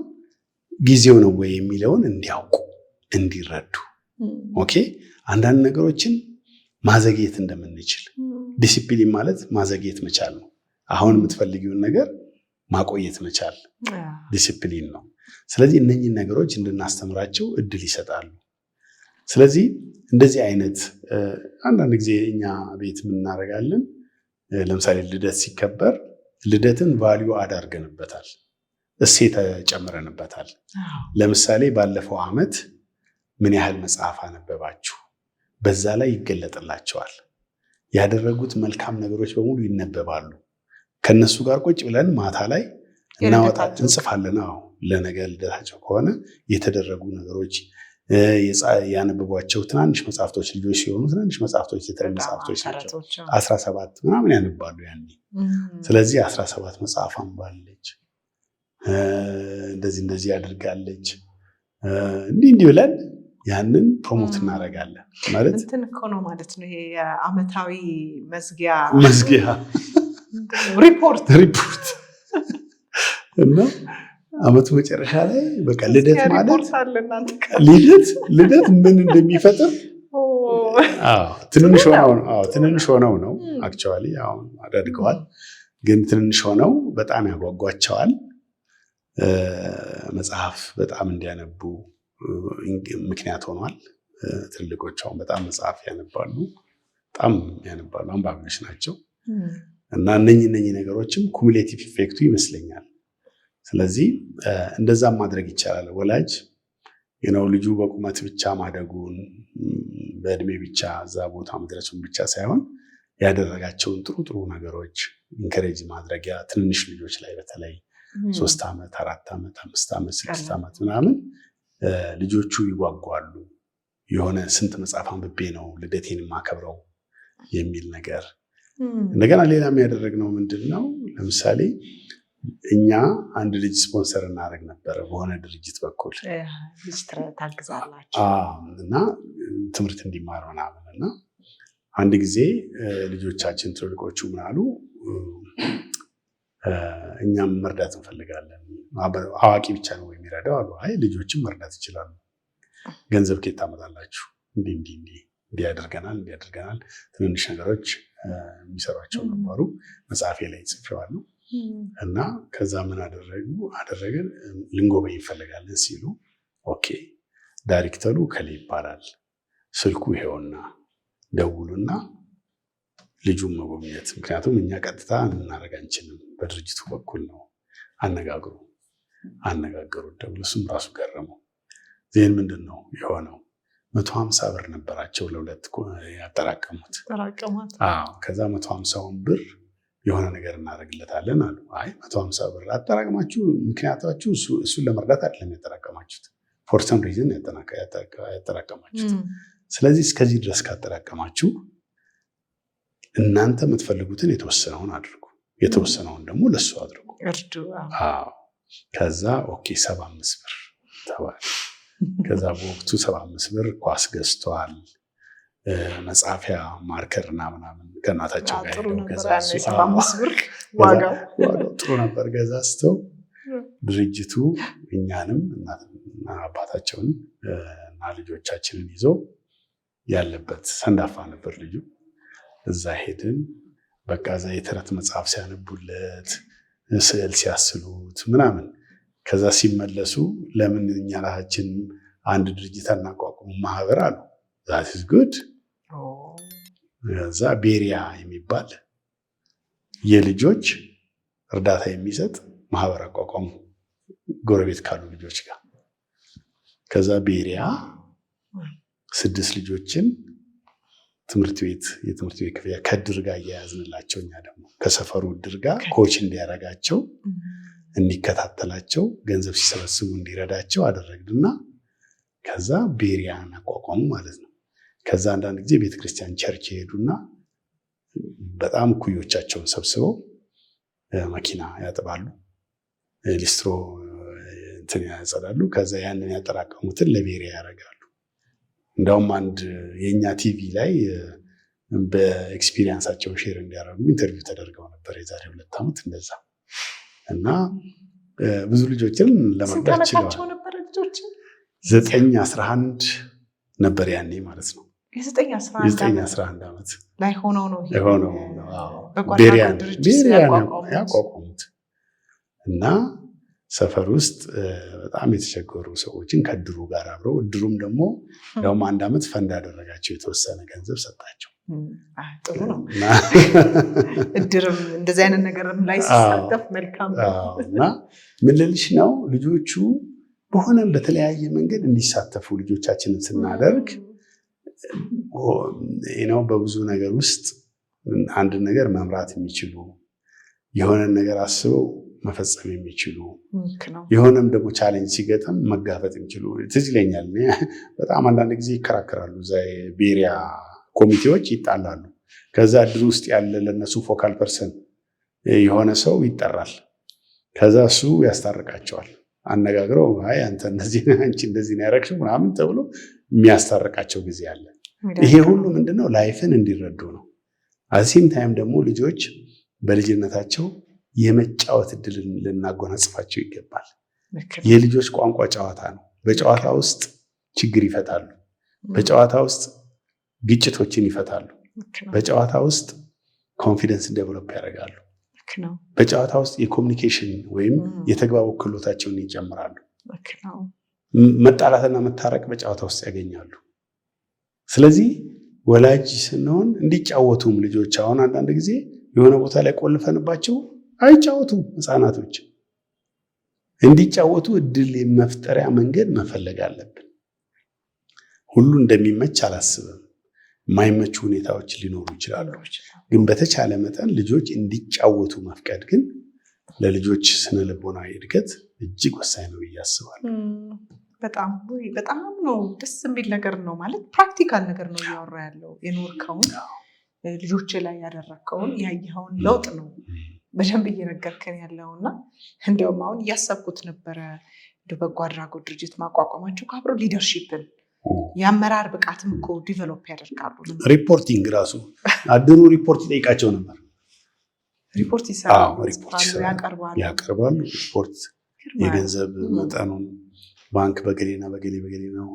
ጊዜው ነው ወይ የሚለውን እንዲያውቁ እንዲረዱ። ኦኬ አንዳንድ ነገሮችን ማዘግየት እንደምንችል፣ ዲሲፕሊን ማለት ማዘግየት መቻል ነው። አሁን የምትፈልጊውን ነገር ማቆየት መቻል ዲሲፕሊን ነው። ስለዚህ እነኚህን ነገሮች እንድናስተምራቸው እድል ይሰጣሉ። ስለዚህ እንደዚህ አይነት አንዳንድ ጊዜ እኛ ቤት የምናደርጋለን። ለምሳሌ ልደት ሲከበር ልደትን ቫልዩ አዳርገንበታል፣ እሴት ጨምረንበታል። ለምሳሌ ባለፈው ዓመት ምን ያህል መጽሐፍ አነበባችሁ፣ በዛ ላይ ይገለጥላቸዋል። ያደረጉት መልካም ነገሮች በሙሉ ይነበባሉ። ከነሱ ጋር ቁጭ ብለን ማታ ላይ እንጽፋለን። ለነገ ልደታቸው ከሆነ የተደረጉ ነገሮች ያነበቧቸው ትናንሽ መጽሐፍቶች፣ ልጆች ሲሆኑ ትናንሽ መጽሐፍቶች የተለያዩ መጽሐፍቶች ናቸው። 17 ምናምን ያነባሉ ያኔ። ስለዚህ 17 መጽሐፍ አንባለች፣ እንደዚህ ያደርጋለች፣ እንዲህ ብለን ያንን ፕሮሞት እናደርጋለን። ማለት እንትን እኮ ነው ማለት ነው። ይሄ የዓመታዊ መዝጊያ ሪፖርት እና ዓመቱ መጨረሻ ላይ በቃ ልደት ማለት ልደት ምን እንደሚፈጥር ትንንሽ ሆነው ነው አክቹዋሊ አሁን አድገዋል፣ ግን ትንንሽ ሆነው በጣም ያጓጓቸዋል። መጽሐፍ በጣም እንዲያነቡ ምክንያት ሆኗል። ትልቆች አሁን በጣም መጽሐፍ ያነባሉ፣ በጣም ያነባሉ፣ አንባቢዎች ናቸው። እና እነኚህ ነገሮችም ኩሙሌቲቭ ኢፌክቱ ይመስለኛል። ስለዚህ እንደዛም ማድረግ ይቻላል። ወላጅ ልጁ በቁመት ብቻ ማደጉን በእድሜ ብቻ እዛ ቦታ መድረሱን ብቻ ሳይሆን ያደረጋቸውን ጥሩ ነገሮች ኢንከሬጅ ማድረጊያ ትንንሽ ልጆች ላይ በተለይ 3 ዓመት 4 ዓመት 5 ዓመት 6 ዓመት ምናምን ልጆቹ ይጓጓሉ። የሆነ ስንት መጽሐፍ አንብቤ ነው ልደቴን የማከብረው የሚል ነገር። እንደገና ሌላም ያደረግነው ምንድን ነው? ለምሳሌ እኛ አንድ ልጅ ስፖንሰር እናደርግ ነበረ በሆነ ድርጅት በኩል እና ትምህርት እንዲማር ምናምን እና አንድ ጊዜ ልጆቻችን ትልልቆቹ ምናሉ እኛም መርዳት እንፈልጋለን፣ አዋቂ ብቻ ነው የሚረዳው አሉ። አይ ልጆችም መርዳት ይችላሉ፣ ገንዘብ ከየት ታመጣላችሁ? እንዲህ ያደርገናል ትንንሽ ነገሮች የሚሰሯቸው ነበሩ። መጽሐፌ ላይ ጽፌዋለሁ። እና ከዛ ምን አደረግን ልንጎበኝ እንፈልጋለን ሲሉ ኦኬ ዳይሬክተሩ ከሌ ይባላል ስልኩ ይሄውና ደውሉና ልጁን መጎብኘት ምክንያቱም እኛ ቀጥታ እናደርግ አንችልም በድርጅቱ በኩል ነው አነጋገሩ ደውሉ እሱም ራሱ ገረመው ዜን ምንድነው የሆነው 150 ብር ነበራቸው ለሁለት ያጠራቀሙት ከዛ 150ውን ብር የሆነ ነገር እናደርግለታለን አሉ አይ 150 ብር አጠራቀማችሁ ምክንያታችሁ እሱን ለመርዳት አይደለም ያጠራቀማችሁት ፎር ሰም ሪዝን ያጠራቀማችሁት ስለዚህ እስከዚህ ድረስ ካጠራቀማችሁ እናንተ የምትፈልጉትን የተወሰነውን አድርጉ የተወሰነውን ደግሞ ለሱ አድርጉ ከዛ ኦኬ 75 ብር ተባለ ከዛ በወቅቱ 75 ብር ኳስ ገዝተዋል መጻፊያ ማርከርና ምናምን ከናታቸው ጋር ዋጋው ጥሩ ነበር ገዛስተው ድርጅቱ እኛንም እና አባታቸውን እና ልጆቻችንን ይዞ ያለበት ሰንዳፋ ነበር ልጁ እዛ ሄድን በቃ እዛ የተረት መጽሐፍ ሲያነቡለት ስዕል ሲያስሉት ምናምን ከዛ ሲመለሱ ለምን እኛ ራሳችን አንድ ድርጅት አናቋቁም ማህበር አሉ that is good እዛ ቤሪያ የሚባል የልጆች እርዳታ የሚሰጥ ማህበር አቋቋሙ ጎረቤት ካሉ ልጆች ጋር ከዛ ቤሪያ 6 ልጆችን የትምህርት ቤት ክፍያ ከድር ጋር እያያዝንላቸው እኛ ደግሞ ከሰፈሩ ድር ጋር ኮች እንዲያረጋቸው እንዲከታተላቸው ገንዘብ ሲሰበስቡ እንዲረዳቸው አደረግንና ከዛ ቤሪያን አቋቋሙ ማለት ነው ከዛ አንዳንድ ጊዜ ቤተክርስቲያን ቸርች ይሄዱና በጣም ኩዮቻቸውን ሰብስበው መኪና ያጥባሉ ሊስትሮ እንትን ያጸዳሉ ከዛ ያንን ያጠራቀሙትን ለቤሪያ ያደርጋሉ እንደውም አንድ የኛ ቲቪ ላይ በኤክስፒሪየንሳቸው ሼር እንዲያደርጉ ኢንተርቪው ተደርገው ነበር የዛሬ 2 ዓመት እንደዛ እና ብዙ ልጆችን ለመርዳት ችለዋል 9-11 ነበር ያኔ ማለት ነው የ9-11 ዓመት ላይ ሆነው ነው ቤሪያን ያቋቋሙት እና ሰፈር ውስጥ በጣም የተቸገሩ ሰዎችን ከድሩ ጋር አብረው እድሩም ደግሞ ያውም 1 ዓመት ፈንድ ያደረጋቸው የተወሰነ ገንዘብ ሰጣቸው ጥሩ ነው እድርም እንደዚህ አይነት ነገርም ላይ ሲሳተፍ መልካም ነው እና ምን ልልሽ ነው ልጆቹ በሆነ በተለያየ መንገድ እንዲሳተፉ ልጆቻችንን ስናደርግ በብዙ ነገር ውስጥ አንድ ነገር መምራት የሚችሉ የሆነ ነገር አስበው መፈጸም የሚችሉ የሆነም ደግሞ ቻሌንጅ ሲገጥም መጋፈጥ የሚችሉ ትዝ ይለኛል በጣም አንዳንድ ጊዜ ይከራከራሉ እዛ ቤሪያ ኮሚቴዎች ይጣላሉ ከዛ ድር ውስጥ ያለ ለነሱ ፎካል ፐርሰን የሆነ ሰው ይጠራል ከዛ እሱ ያስታርቃቸዋል አነጋግረው አይ አንተ አንቺ እንደዚህ ነው ያረክሽው ምናምን ተብሎ የሚያስታርቃቸው ጊዜ አለ ይሄ ሁሉ ምንድነው ላይፍን እንዲረዱ ነው አዚም ታይም ደግሞ ልጆች በልጅነታቸው የመጫወት እድል ልናጎናጽፋቸው ይገባል የልጆች ቋንቋ ጨዋታ ነው በጨዋታ ውስጥ ችግር ይፈታሉ በጨዋታ ውስጥ ግጭቶችን ይፈታሉ በጨዋታ ውስጥ ኮንፊደንስ ዴቨሎፕ ያደርጋሉ በጨዋታ ውስጥ የኮሙኒኬሽን ወይም የተግባቦት ክህሎታቸውን ይጨምራሉ መጣላትና መታረቅ በጨዋታ ውስጥ ያገኛሉ ስለዚህ ወላጅ ስንሆን እንዲጫወቱም ልጆች አሁን አንዳንድ ጊዜ የሆነ ቦታ ላይ ቆልፈንባቸው አይጫወቱም ህፃናቶች እንዲጫወቱ እድል መፍጠሪያ መንገድ መፈለግ አለብን ሁሉ እንደሚመች አላስብም ማይመቹ ሁኔታዎች ሊኖሩ ይችላሉ ግን በተቻለ መጠን ልጆች እንዲጫወቱ መፍቀድ ግን ለልጆች ስነ ልቦናዊ እድገት እጅግ ወሳኝ ነው ያስባሉ በጣም ነው ደስ የሚል ነገር ነው ማለት ፕራክቲካል ነገር ነው ያወራ ያለው የኖርከውን ልጆች ላይ ያደረከውን ያየኸውን ለውጥ ነው በደንብ እየነገርከን ያለውና እንደውም አሁን እያሰብኩት ነበረ በጎ አድራጎት ድርጅት ማቋቋማቸው ካብሮ ሊደርሺፕን የአመራር ብቃትም እኮ ዲቨሎፕ ያደርጋሉ ሪፖርቲንግ ራሱ አድሩ ሪፖርት ይጠይቃቸው ነበር ሪፖርት ይሰራሉ ያቀርባሉ ሪፖርት የገንዘብ መጠኑን ባንክ በገሌና በገሌ ነው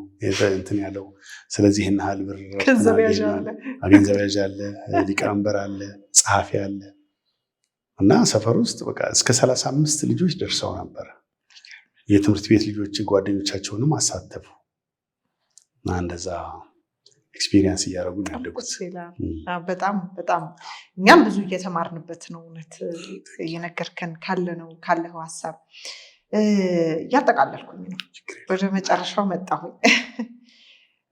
እንትን ያለው ስለዚህ ይሄን ያህል ብር ገንዘብ ያዥ አለ ሊቀመንበር አለ ጸሐፊ አለ እና ሰፈር ውስጥ በቃ እስከ 35 ልጆች ደርሰው ነበር። የትምህርት ቤት ልጆች ጓደኞቻቸውንም አሳተፉ እና እንደዛ ኤክስፒሪየንስ እያደረጉ ነው ያደጉት። በጣም በጣም እኛም ብዙ እየተማርንበት ነው። እውነት እየነገርከን ካለው ሀሳብ እያጠቃለልኩኝ ነው። ወደ መጨረሻው መጣሁኝ።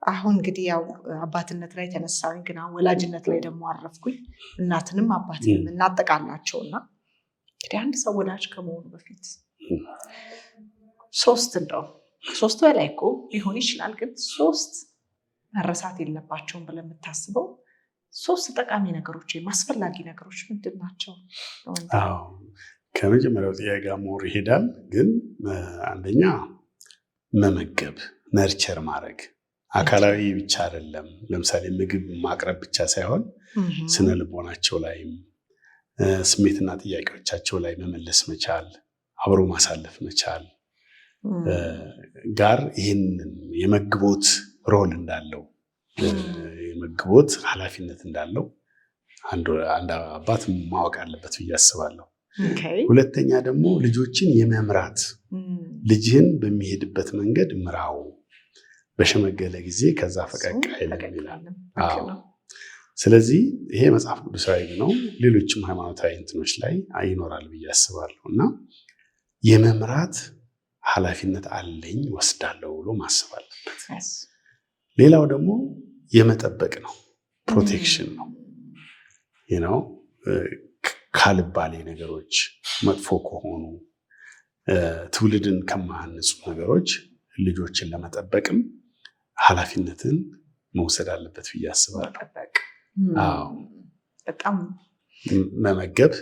አሁን እንግዲህ ያው አባትነት ላይ ተነሳሁኝ፣ ግን አሁን ወላጅነት ላይ ደግሞ አረፍኩኝ። እናትንም አባትንም እናጠቃላቸውና እንግዲህ አንድ ሰው ወላጅ ከመሆኑ በፊት ሶስት በላይ እኮ ሊሆን ይችላል፣ ግን 3 መረሳት የለባቸውም ብለህ የምታስበው 3 ጠቃሚ ነገሮች ወይም አስፈላጊ ነገሮች ምንድን ናቸው? ከመጀመሪያው ጥያቄ ጋር ሞር ይሄዳል። ግን አንደኛ መመገብ፣ ነርቸር ማድረግ አካላዊ ብቻ አይደለም። ለምሳሌ ምግብ ማቅረብ ብቻ ሳይሆን ስነ ልቦናቸው ላይም ስሜትና ጥያቄዎቻቸው ላይ መመለስ መቻል፣ አብሮ ማሳለፍ መቻል ጋር ይህንን የመግቦት ሮል እንዳለው የመግቦት ኃላፊነት እንዳለው አንድ አባት ማወቅ አለበት ብዬ አስባለሁ። ሁለተኛ ደግሞ ልጆችን የመምራት ልጅህን በሚሄድበት መንገድ ምራው፣ በሸመገለ ጊዜ ከዛ ፈቀቅ አይልም ይላል። ስለዚህ ይሄ መጽሐፍ ቅዱሳዊ ነው። ሌሎችም ሃይማኖታዊ እንትኖች ላይ ይኖራል ብዬ አስባለሁ እና የመምራት ኃላፊነት አለኝ ወስዳለሁ ብሎ ማሰብ አለበት። ሌላው ደግሞ የመጠበቅ ነው፣ ፕሮቴክሽን ነው። ካልባሌ ነገሮች፣ መጥፎ ከሆኑ ትውልድን ከማያንጹ ነገሮች ልጆችን ለመጠበቅም ኃላፊነትን መውሰድ አለበት ብዬ አስባለሁ። በጣም መመገብ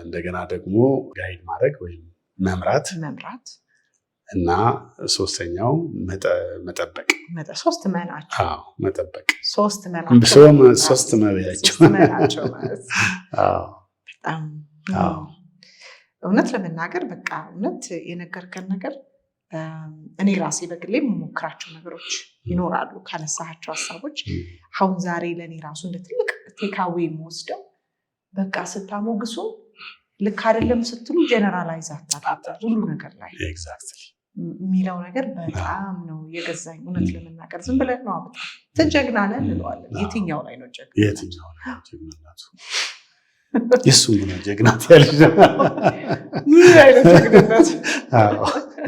እንደገና ደግሞ ጋይድ ማድረግ ወይም መምራት እና ሶስተኛው መጠበቅ። 3 መናቸው። መጠበቅ 3 መናቸው። 3 መብያቸው። በጣም እውነት ለመናገር በቃ እውነት የነገርከን ነገር እኔ ራሴ በግሌ የምሞክራቸው ነገሮች ይኖራሉ። ካነሳቸው ሀሳቦች አሁን ዛሬ ለእኔ ራሱ እንደ ትልቅ ቴካዌ የምወስደው በቃ ስታሞግሱ ልክ አይደለም ስትሉ ጀነራላይዝ አታድርጉ ሁሉ ነገር ላይ የሚለው ነገር በጣም ነው የገዛኝ። እውነት ለመናገር ዝም ብለን ነው አብጣ ትጀግና ነህ እንለዋለን። የትኛው ላይ ነው ጀግና? የትኛው ላይ ነው ጀግናቱ? የሱም ነው ጀግናት ያለሽ ምን አይነት ጀግናት?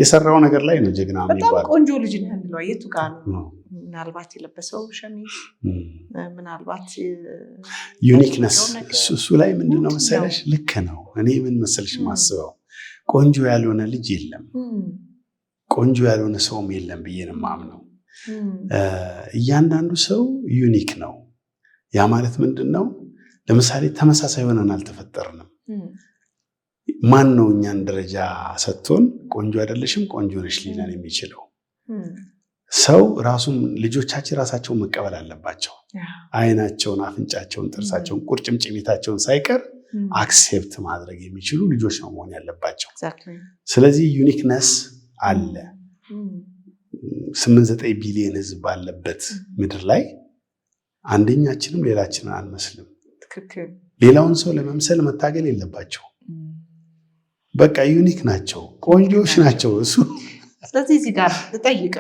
የሰራው ነገር ላይ ነው ጀግና የሚባለው። በጣም ቆንጆ ልጅ ነህ እንለዋ። የቱ ጋር ነው? ምናልባት የለበሰው ሸሚዝ፣ ምናልባት ዩኒክነስ እሱ ላይ ምንድነው መሰለሽ? ልክ ነው። እኔ ምን መሰለሽ ማስበው ቆንጆ ያልሆነ ልጅ የለም፣ ቆንጆ ያልሆነ ሰውም የለም ብዬ ነው የማምነው። እያንዳንዱ ሰው ዩኒክ ነው። ያ ማለት ምንድነው? ለምሳሌ ተመሳሳይ ሆነን አልተፈጠርንም። ማን ነው እኛን ደረጃ ሰጥቶን ቆንጆ አይደለሽም ቆንጆ ነሽ ሊለን የሚችለው? ሰው ራሱን ልጆቻችን ራሳቸውን መቀበል አለባቸው። አይናቸውን፣ አፍንጫቸውን፣ ጥርሳቸውን፣ ቁርጭምጭሚታቸውን ሳይቀር አክሴፕት ማድረግ የሚችሉ ልጆች ነው መሆን ያለባቸው። ስለዚህ ዩኒክነስ አለ። 8-9 ቢሊዮን ህዝብ ባለበት ምድር ላይ አንደኛችንም ሌላችንን አንመስልም። ሌላውን ሰው ለመምሰል መታገል የለባቸው። በቃ ዩኒክ ናቸው፣ ቆንጆች ናቸው። እሱ ስለዚህ እዚህ ጋር ልጠይቅ።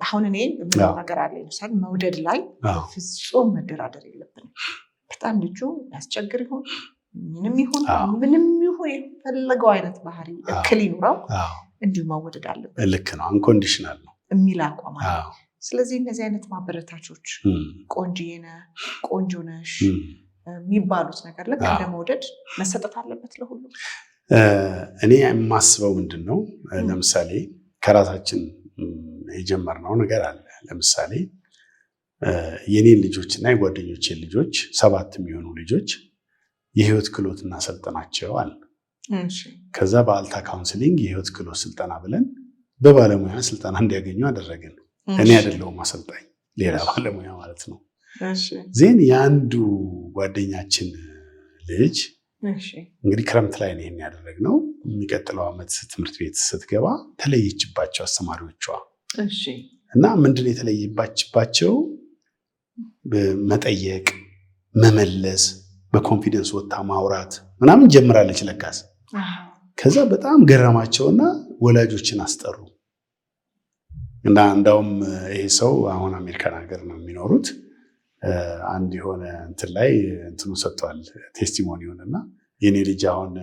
አሁን እኔ የምለው ነገር አለ። ለምሳሌ መውደድ ላይ ፍጹም መደራደር የለብንም። በጣም ልጁ ያስቸግር ይሆን ምንም ይሁን የፈለገው አይነት ባህሪ እክል ይኑረው እንዲሁ መወደድ አለበት። ልክ ነው፣ አንኮንዲሽናል ነው የሚል አቋም አለ። ስለዚህ እነዚህ አይነት ማበረታቾች ቆንጆዬ ነህ፣ ቆንጆ ነሽ የሚባሉት ነገር ልክ እንደ መውደድ መሰጠት አለበት ለሁሉ። እኔ የማስበው ምንድን ነው፣ ለምሳሌ ከራሳችን የጀመርነው ነገር አለ። ለምሳሌ የኔን ልጆች እና የጓደኞቼን ልጆች 7 የሚሆኑ ልጆች የህይወት ክህሎት እናሰልጥናቸው አለ። ከዛ በአልታ ካውንስሊንግ የህይወት ክህሎት ስልጠና ብለን በባለሙያ ስልጠና እንዲያገኙ አደረግን። እኔ አይደለሁም አሰልጣኝ፣ ሌላ ባለሙያ ማለት ነው። ዜን የአንዱ ጓደኛችን ልጅ እንግዲህ ክረምት ላይ ነው ይሄን ያደረግነው። የሚቀጥለው ዓመት ትምህርት ቤት ስትገባ ተለየችባቸው አስተማሪዎቿ። እና ምንድን የተለየባቸው? መጠየቅ፣ መመለስ፣ በኮንፊደንስ ወጣ ማውራት ምናምን ጀምራለች ለካስ። ከዛ በጣም ገረማቸውና ወላጆችን አስጠሩ እና እንዳውም ይሄ ሰው አሁን አሜሪካን ሀገር ነው የሚኖሩት አንድ የሆነ እንትን ላይ እንትኑ ሰጥቷል ቴስቲሞኒውንና የኔ ልጅ አሁን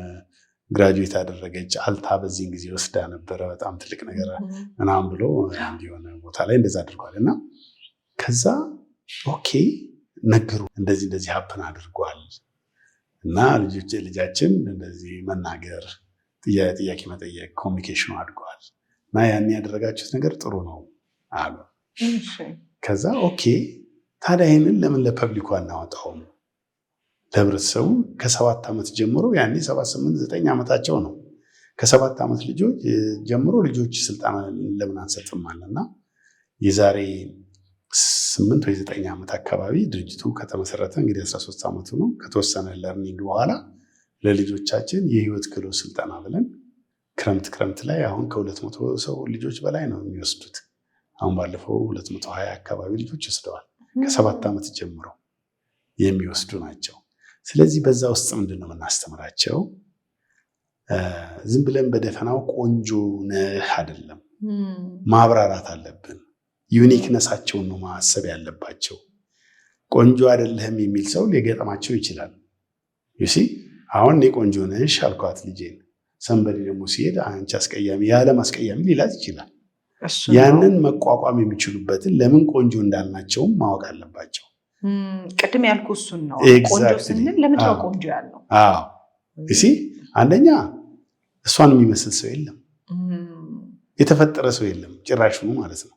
ግራጁዌት ያደረገች አልታ በዚህን ጊዜ ወስዳ ነበረ በጣም ትልቅ ነገር ምናምን ብሎ አንድ የሆነ ቦታ ላይ እንደዛ አድርጓልና ከዛ ኦኬ ነገሩ እንደዚህ ሀፕን አድርጓል እና ልጃችን እንደዚህ መናገር ጥያቄ መጠየቅ ኮሚኒኬሽኑ አድጓል እና ያን ያደረጋችሁት ነገር ጥሩ ነው አሉ። ከዛ ኦኬ ታዲያ ይሄንን ለምን ለፐብሊኩ አናወጣውም? ለህብረተሰቡ ከ7 ዓመት ጀምሮ ያኔ 7 8 9 ዓመታቸው ነው። ከ7 ዓመት ልጆች ጀምሮ ልጆች ስልጠና ለምን አንሰጥም አለና የዛሬ 8 ወይ 9 ዓመት አካባቢ ድርጅቱ ከተመሰረተ እንግዲህ 13 ዓመቱ ነው። ከተወሰነ ለርኒንግ በኋላ ለልጆቻችን የህይወት ክህሎት ስልጠና ብለን ክረምት ላይ አሁን ከ200 ሰው ልጆች በላይ ነው የሚወስዱት። አሁን ባለፈው 220 አካባቢ ልጆች ወስደዋል። ከ7 ዓመት ጀምሮ የሚወስዱ ናቸው። ስለዚህ በዛ ውስጥ ምንድነው የምናስተምራቸው? ዝም ብለን በደፈናው ቆንጆ ነህ አይደለም፣ ማብራራት አለብን። ዩኒክነሳቸውን ነው ማሰብ ያለባቸው። ቆንጆ አይደለህም የሚል ሰው ሊገጠማቸው ይችላል። ዩሲ አሁን እኔ ቆንጆ ነሽ አልኳት ልጄን። ሰንበዲ ደግሞ ሲሄድ አንቺ አስቀያሚ ያለም አስቀያሚ ሊላት ይችላል። ያንን መቋቋም የሚችሉበትን ለምን ቆንጆ እንዳልናቸውም ማወቅ አለባቸው። ቅድም ያልኩ እሱን ነው። ቆንጆ ስንል ለምን ነው ቆንጆ ያልነው? አዎ እሺ፣ አንደኛ እሷን የሚመስል ሰው የለም፣ የተፈጠረ ሰው የለም ጭራሹ ማለት ነው።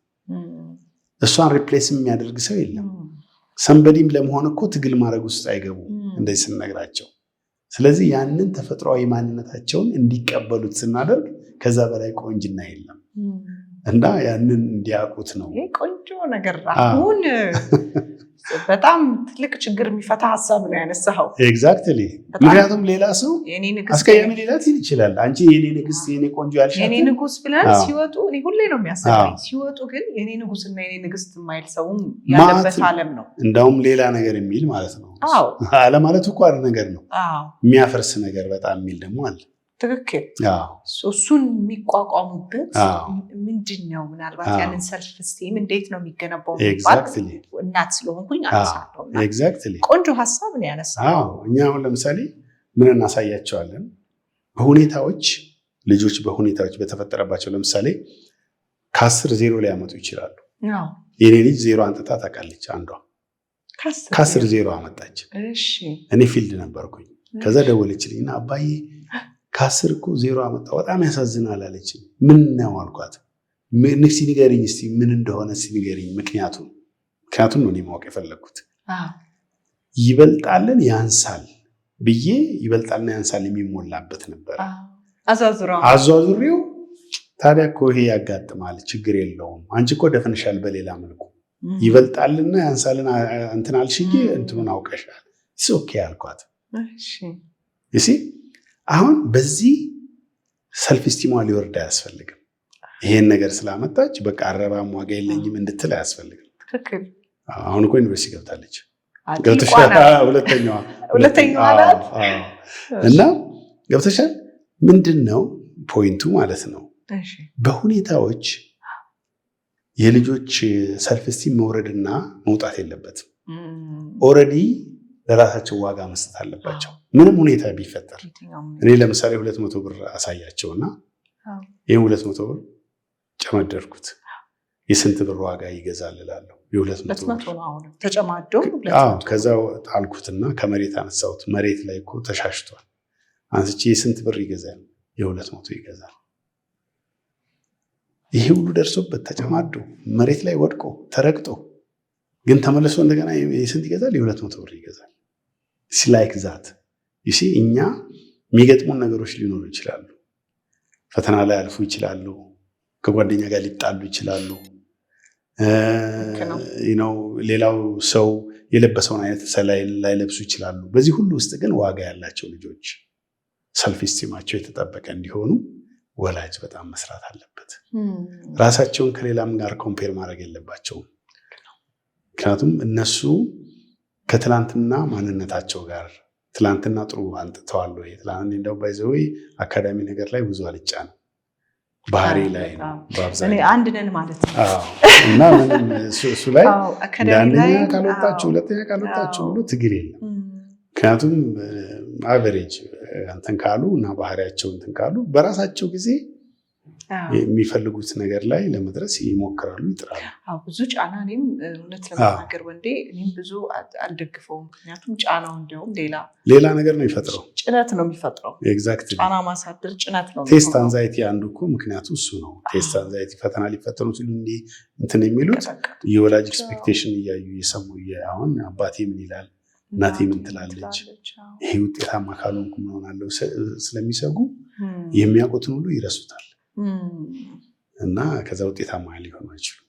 እሷን ሪፕሌስ የሚያደርግ ሰው የለም። ሰንበዲም ለመሆን እኮ ትግል ማድረግ ውስጥ አይገቡ እንደዚህ ስንነግራቸው። ስለዚህ ያንን ተፈጥሯዊ ማንነታቸውን እንዲቀበሉት ስናደርግ ከዛ በላይ ቆንጅና የለም እና ያንን እንዲያውቁት ነው። ቆንጆ ነገር አሁን በጣም ትልቅ ችግር የሚፈታ ሀሳብ ነው ያነሳኸው። ኤግዛክትሊ። ምክንያቱም ሌላ ሰው አስቀያሚ ሌላት ይችላል። አንቺ የኔ ንግስት፣ የኔ ቆንጆ ያልሻት የኔ ንጉስ ብለን ሲወጡ እኔ ሁሌ ነው የሚያሰበኝ። ሲወጡ ግን የኔ ንጉስና የኔ ንግስት የማይል ሰውም ያለበት ዓለም ነው። እንዳውም ሌላ ነገር የሚል ማለት ነው። አለ ማለት እኮ አንድ ነገር ነው። የሚያፈርስ ነገር በጣም የሚል ደግሞ አለ። ትክክል። እሱን የሚቋቋሙበት ምንድን ነው? ምናልባት ያንን ሰልፍ ስቲም እንዴት ነው የሚገነባው? እናት ስለሆንኩኝ አነሳለሁ። ቆንጆ ሀሳብ ነው ያነሳው። እኛ አሁን ለምሳሌ ምን እናሳያቸዋለን? በሁኔታዎች ልጆች በሁኔታዎች በተፈጠረባቸው ለምሳሌ ከ10 0 ሊያመጡ ይችላሉ። የኔ ልጅ 0 አንጥታ ታውቃለች። አንዷ ከ10 0 አመጣች። እኔ ፊልድ ነበርኩኝ። ከዛ ደወለችልኝ እና አባዬ ከ10 እኮ 0 አመጣ፣ በጣም ያሳዝናል አለችኝ። ምን ነው አልኳት። ንግስቲ ንገሪኝ እስቲ ምን እንደሆነ እስቲ ንገሪኝ። ምክንያቱም ነው እኔ ማወቅ የፈለግኩት። ይበልጣልን ያንሳል ብዬ ይበልጣልና ያንሳል የሚሞላበት ነበር አዟዙሬው። ታዲያ እኮ ይሄ ያጋጥማል፣ ችግር የለውም። አንቺ እኮ ደፍንሻል በሌላ መልኩ። ይበልጣልና ያንሳልን እንትን አልሽ እንጂ እንትኑን አውቀሻል። ኦኬ አልኳት። እሺ አሁን በዚህ ሰልፍ ስቲሟ ሊወርድ አያስፈልግም። ይሄን ነገር ስላመጣች በቃ አረባም ዋጋ የለኝም እንድትል አያስፈልግም። አሁን እኮ ዩኒቨርሲቲ ገብታለች። ሁለተኛዋ ናት እና ገብተሻል። ምንድን ነው ፖይንቱ ማለት ነው? በሁኔታዎች የልጆች ሰልፍ ስቲም መውረድና መውጣት የለበትም። ኦልሬዲ ለራሳቸው ዋጋ መስጠት አለባቸው። ምንም ሁኔታ ቢፈጠር እኔ ለምሳሌ 200 ብር አሳያቸውና ይህም 200 ብር ጨመደርኩት የስንት ብር ዋጋ ይገዛል እላለሁ። የ200 ብር ተጨማዶ ከዛ ጣልኩትና ከመሬት አነሳሁት። መሬት ላይ እኮ ተሻሽቷል። አንስቼ የስንት ብር ይገዛል? የ200 ይገዛል። ይሄ ሁሉ ደርሶበት ተጨማዶ መሬት ላይ ወድቆ ተረግጦ ግን ተመልሶ እንደገና የስንት ይገዛል? የ200 ብር ይገዛል። ላይክ ዛት ይሲ እኛ የሚገጥሙን ነገሮች ሊኖሩ ይችላሉ። ፈተና ላይ አልፉ ይችላሉ። ከጓደኛ ጋር ሊጣሉ ይችላሉ። ሌላው ሰው የለበሰውን አይነት ላይ ለብሱ ይችላሉ። በዚህ ሁሉ ውስጥ ግን ዋጋ ያላቸው ልጆች ሰልፍ ስቲማቸው የተጠበቀ እንዲሆኑ ወላጅ በጣም መስራት አለበት። ራሳቸውን ከሌላም ጋር ኮምፔር ማድረግ የለባቸውም። ምክንያቱም እነሱ ከትላንትና ማንነታቸው ጋር ትላንትና ጥሩ አንጥተዋል ወይ ትላንት እንደው ባይዘው አካዳሚ ነገር ላይ ብዙ አልጫነም ባህሪ ላይ ነው እኔ አንድ ነን ማለት ነው እና ምንም እሱ ላይ አንደኛ ካልወጣችሁ ሁለተኛ ካልወጣችሁ ብሎ ትግል የለም ምክንያቱም አቨሬጅ እንትን ካሉ እና ባህሪያቸው እንትን ካሉ በራሳቸው ጊዜ የሚፈልጉት ነገር ላይ ለመድረስ ይሞክራሉ ይጥራሉ ብዙ ጫና እኔም እውነት ለመናገር ወንዴ እኔም ብዙ አልደግፈውም ምክንያቱም ጫናው እንደውም ሌላ ነገር ነው የሚፈጥረው ጭነት ነው የሚፈጥረው ኤግዛክትሊ ጫና ማሳደር ጭነት ነው ቴስት አንዛይቲ አንዱ እኮ ምክንያቱ እሱ ነው ቴስት አንዛይቲ ፈተና ሊፈተኑ ሲሉ እንትን የሚሉት የወላጅ ኤክስፔክቴሽን እያዩ እየሰሙ አሁን አባቴ ምን ይላል እናቴ ምን ትላለች ይሄ ውጤታማ ካልሆንኩ ምን ሆናለሁ ስለሚሰጉ የሚያውቁትን ሁሉ ይረሱታል እና ከዛ ውጤታማ ሊሆኑ አይችሉም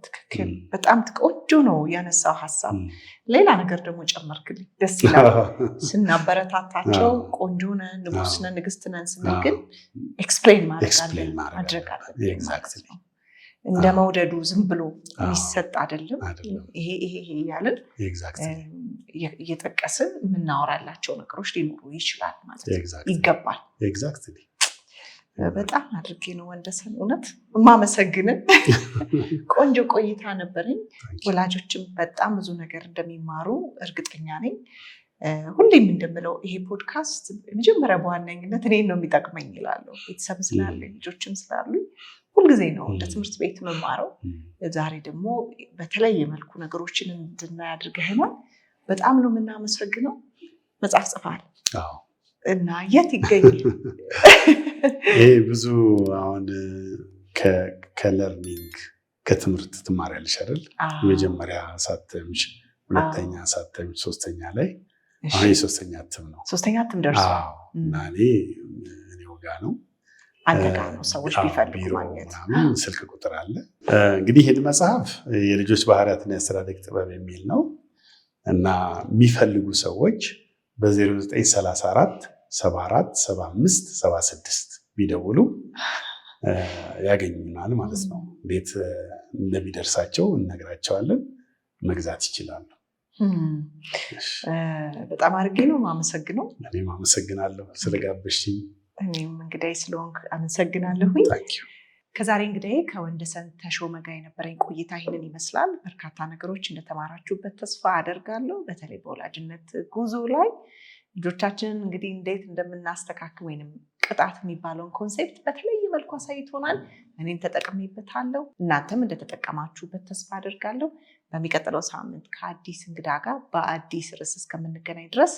ትክክል በጣም ቆንጆ ነው ያነሳው ሐሳብ ሌላ ነገር ደግሞ ጨመርክልኝ ደስ ይላል ስናበረታታቸው ቆንጆ ነን ንጉስ ነን ንግስት ነን ስንል ግን ኤክስፕሌን ማድረግ አለብን እንደ መውደዱ ዝም ብሎ የሚሰጥ አይደለም ይሄ ያለን እየጠቀስን የምናወራላቸው ነገሮች ሊኖሩ ይችላል ማለት ይገባል ኤግዛክትሊ በጣም አድርጌ ነው ወንደሰን እውነት ማመሰግንን ቆንጆ ቆይታ ነበረኝ ወላጆችም በጣም ብዙ ነገር እንደሚማሩ እርግጠኛ ነኝ ሁሌም እንደምለው ይሄ ፖድካስት መጀመሪያ በዋነኝነት እኔን ነው የሚጠቅመኝ ይላለሁ ቤተሰብ ስላለኝ ልጆችም ስላሉኝ ሁልጊዜ ነው እንደ ትምህርት ቤት መማረው ዛሬ ደግሞ በተለየ መልኩ ነገሮችን እንድናይ አድርገህናል በጣም ነው የምናመሰግነው መጽሐፍ ጽፈሃል እና የት ይገኛል ይሄ ብዙ አሁን ከለርኒንግ ከትምህርት ትማሪያለሽ አይደል መጀመሪያ ሳተምሽ ሁለተኛ ሳተምሽ ሶስተኛ ላይ አሁን የሶስተኛ እትም ነው ሶስተኛ እትም ደርሷል እና እኔው ጋር ነው አንተ ጋር ነው ሰዎች ቢፈልጉ ማግኘት ስልክ ቁጥር አለ እንግዲህ ይሄ መጽሐፍ የልጆች ባህሪያትና የአስተዳደግ ጥበብ የሚል ነው እና የሚፈልጉ ሰዎች በ0934 74 75 76 ቢደውሉ ያገኙናል ማለት ነው እንዴት እንደሚደርሳቸው እንነግራቸዋለን መግዛት ይችላሉ በጣም አድርጌ ነው ማመሰግነው እኔም አመሰግናለሁ ስለጋበዝሽኝ እኔም እንግዲህ ስለሆንክ አመሰግናለሁኝ ከዛሬ እንግዲህ ከወንደሰን ተሾመ ጋር የነበረኝ ቆይታ ይህንን ይመስላል በርካታ ነገሮች እንደተማራችሁበት ተስፋ አደርጋለሁ በተለይ በወላጅነት ጉዞ ላይ ልጆቻችንን እንግዲህ እንዴት እንደምናስተካክል ወይንም ቅጣት የሚባለውን ኮንሴፕት በተለየ መልኩ አሳይቶናል እኔም ተጠቅሜበታለሁ እናንተም እንደተጠቀማችሁበት ተስፋ አደርጋለሁ በሚቀጥለው ሳምንት ከአዲስ እንግዳ ጋር በአዲስ ርዕስ እስከምንገናኝ ድረስ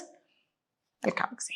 መልካም ጊዜ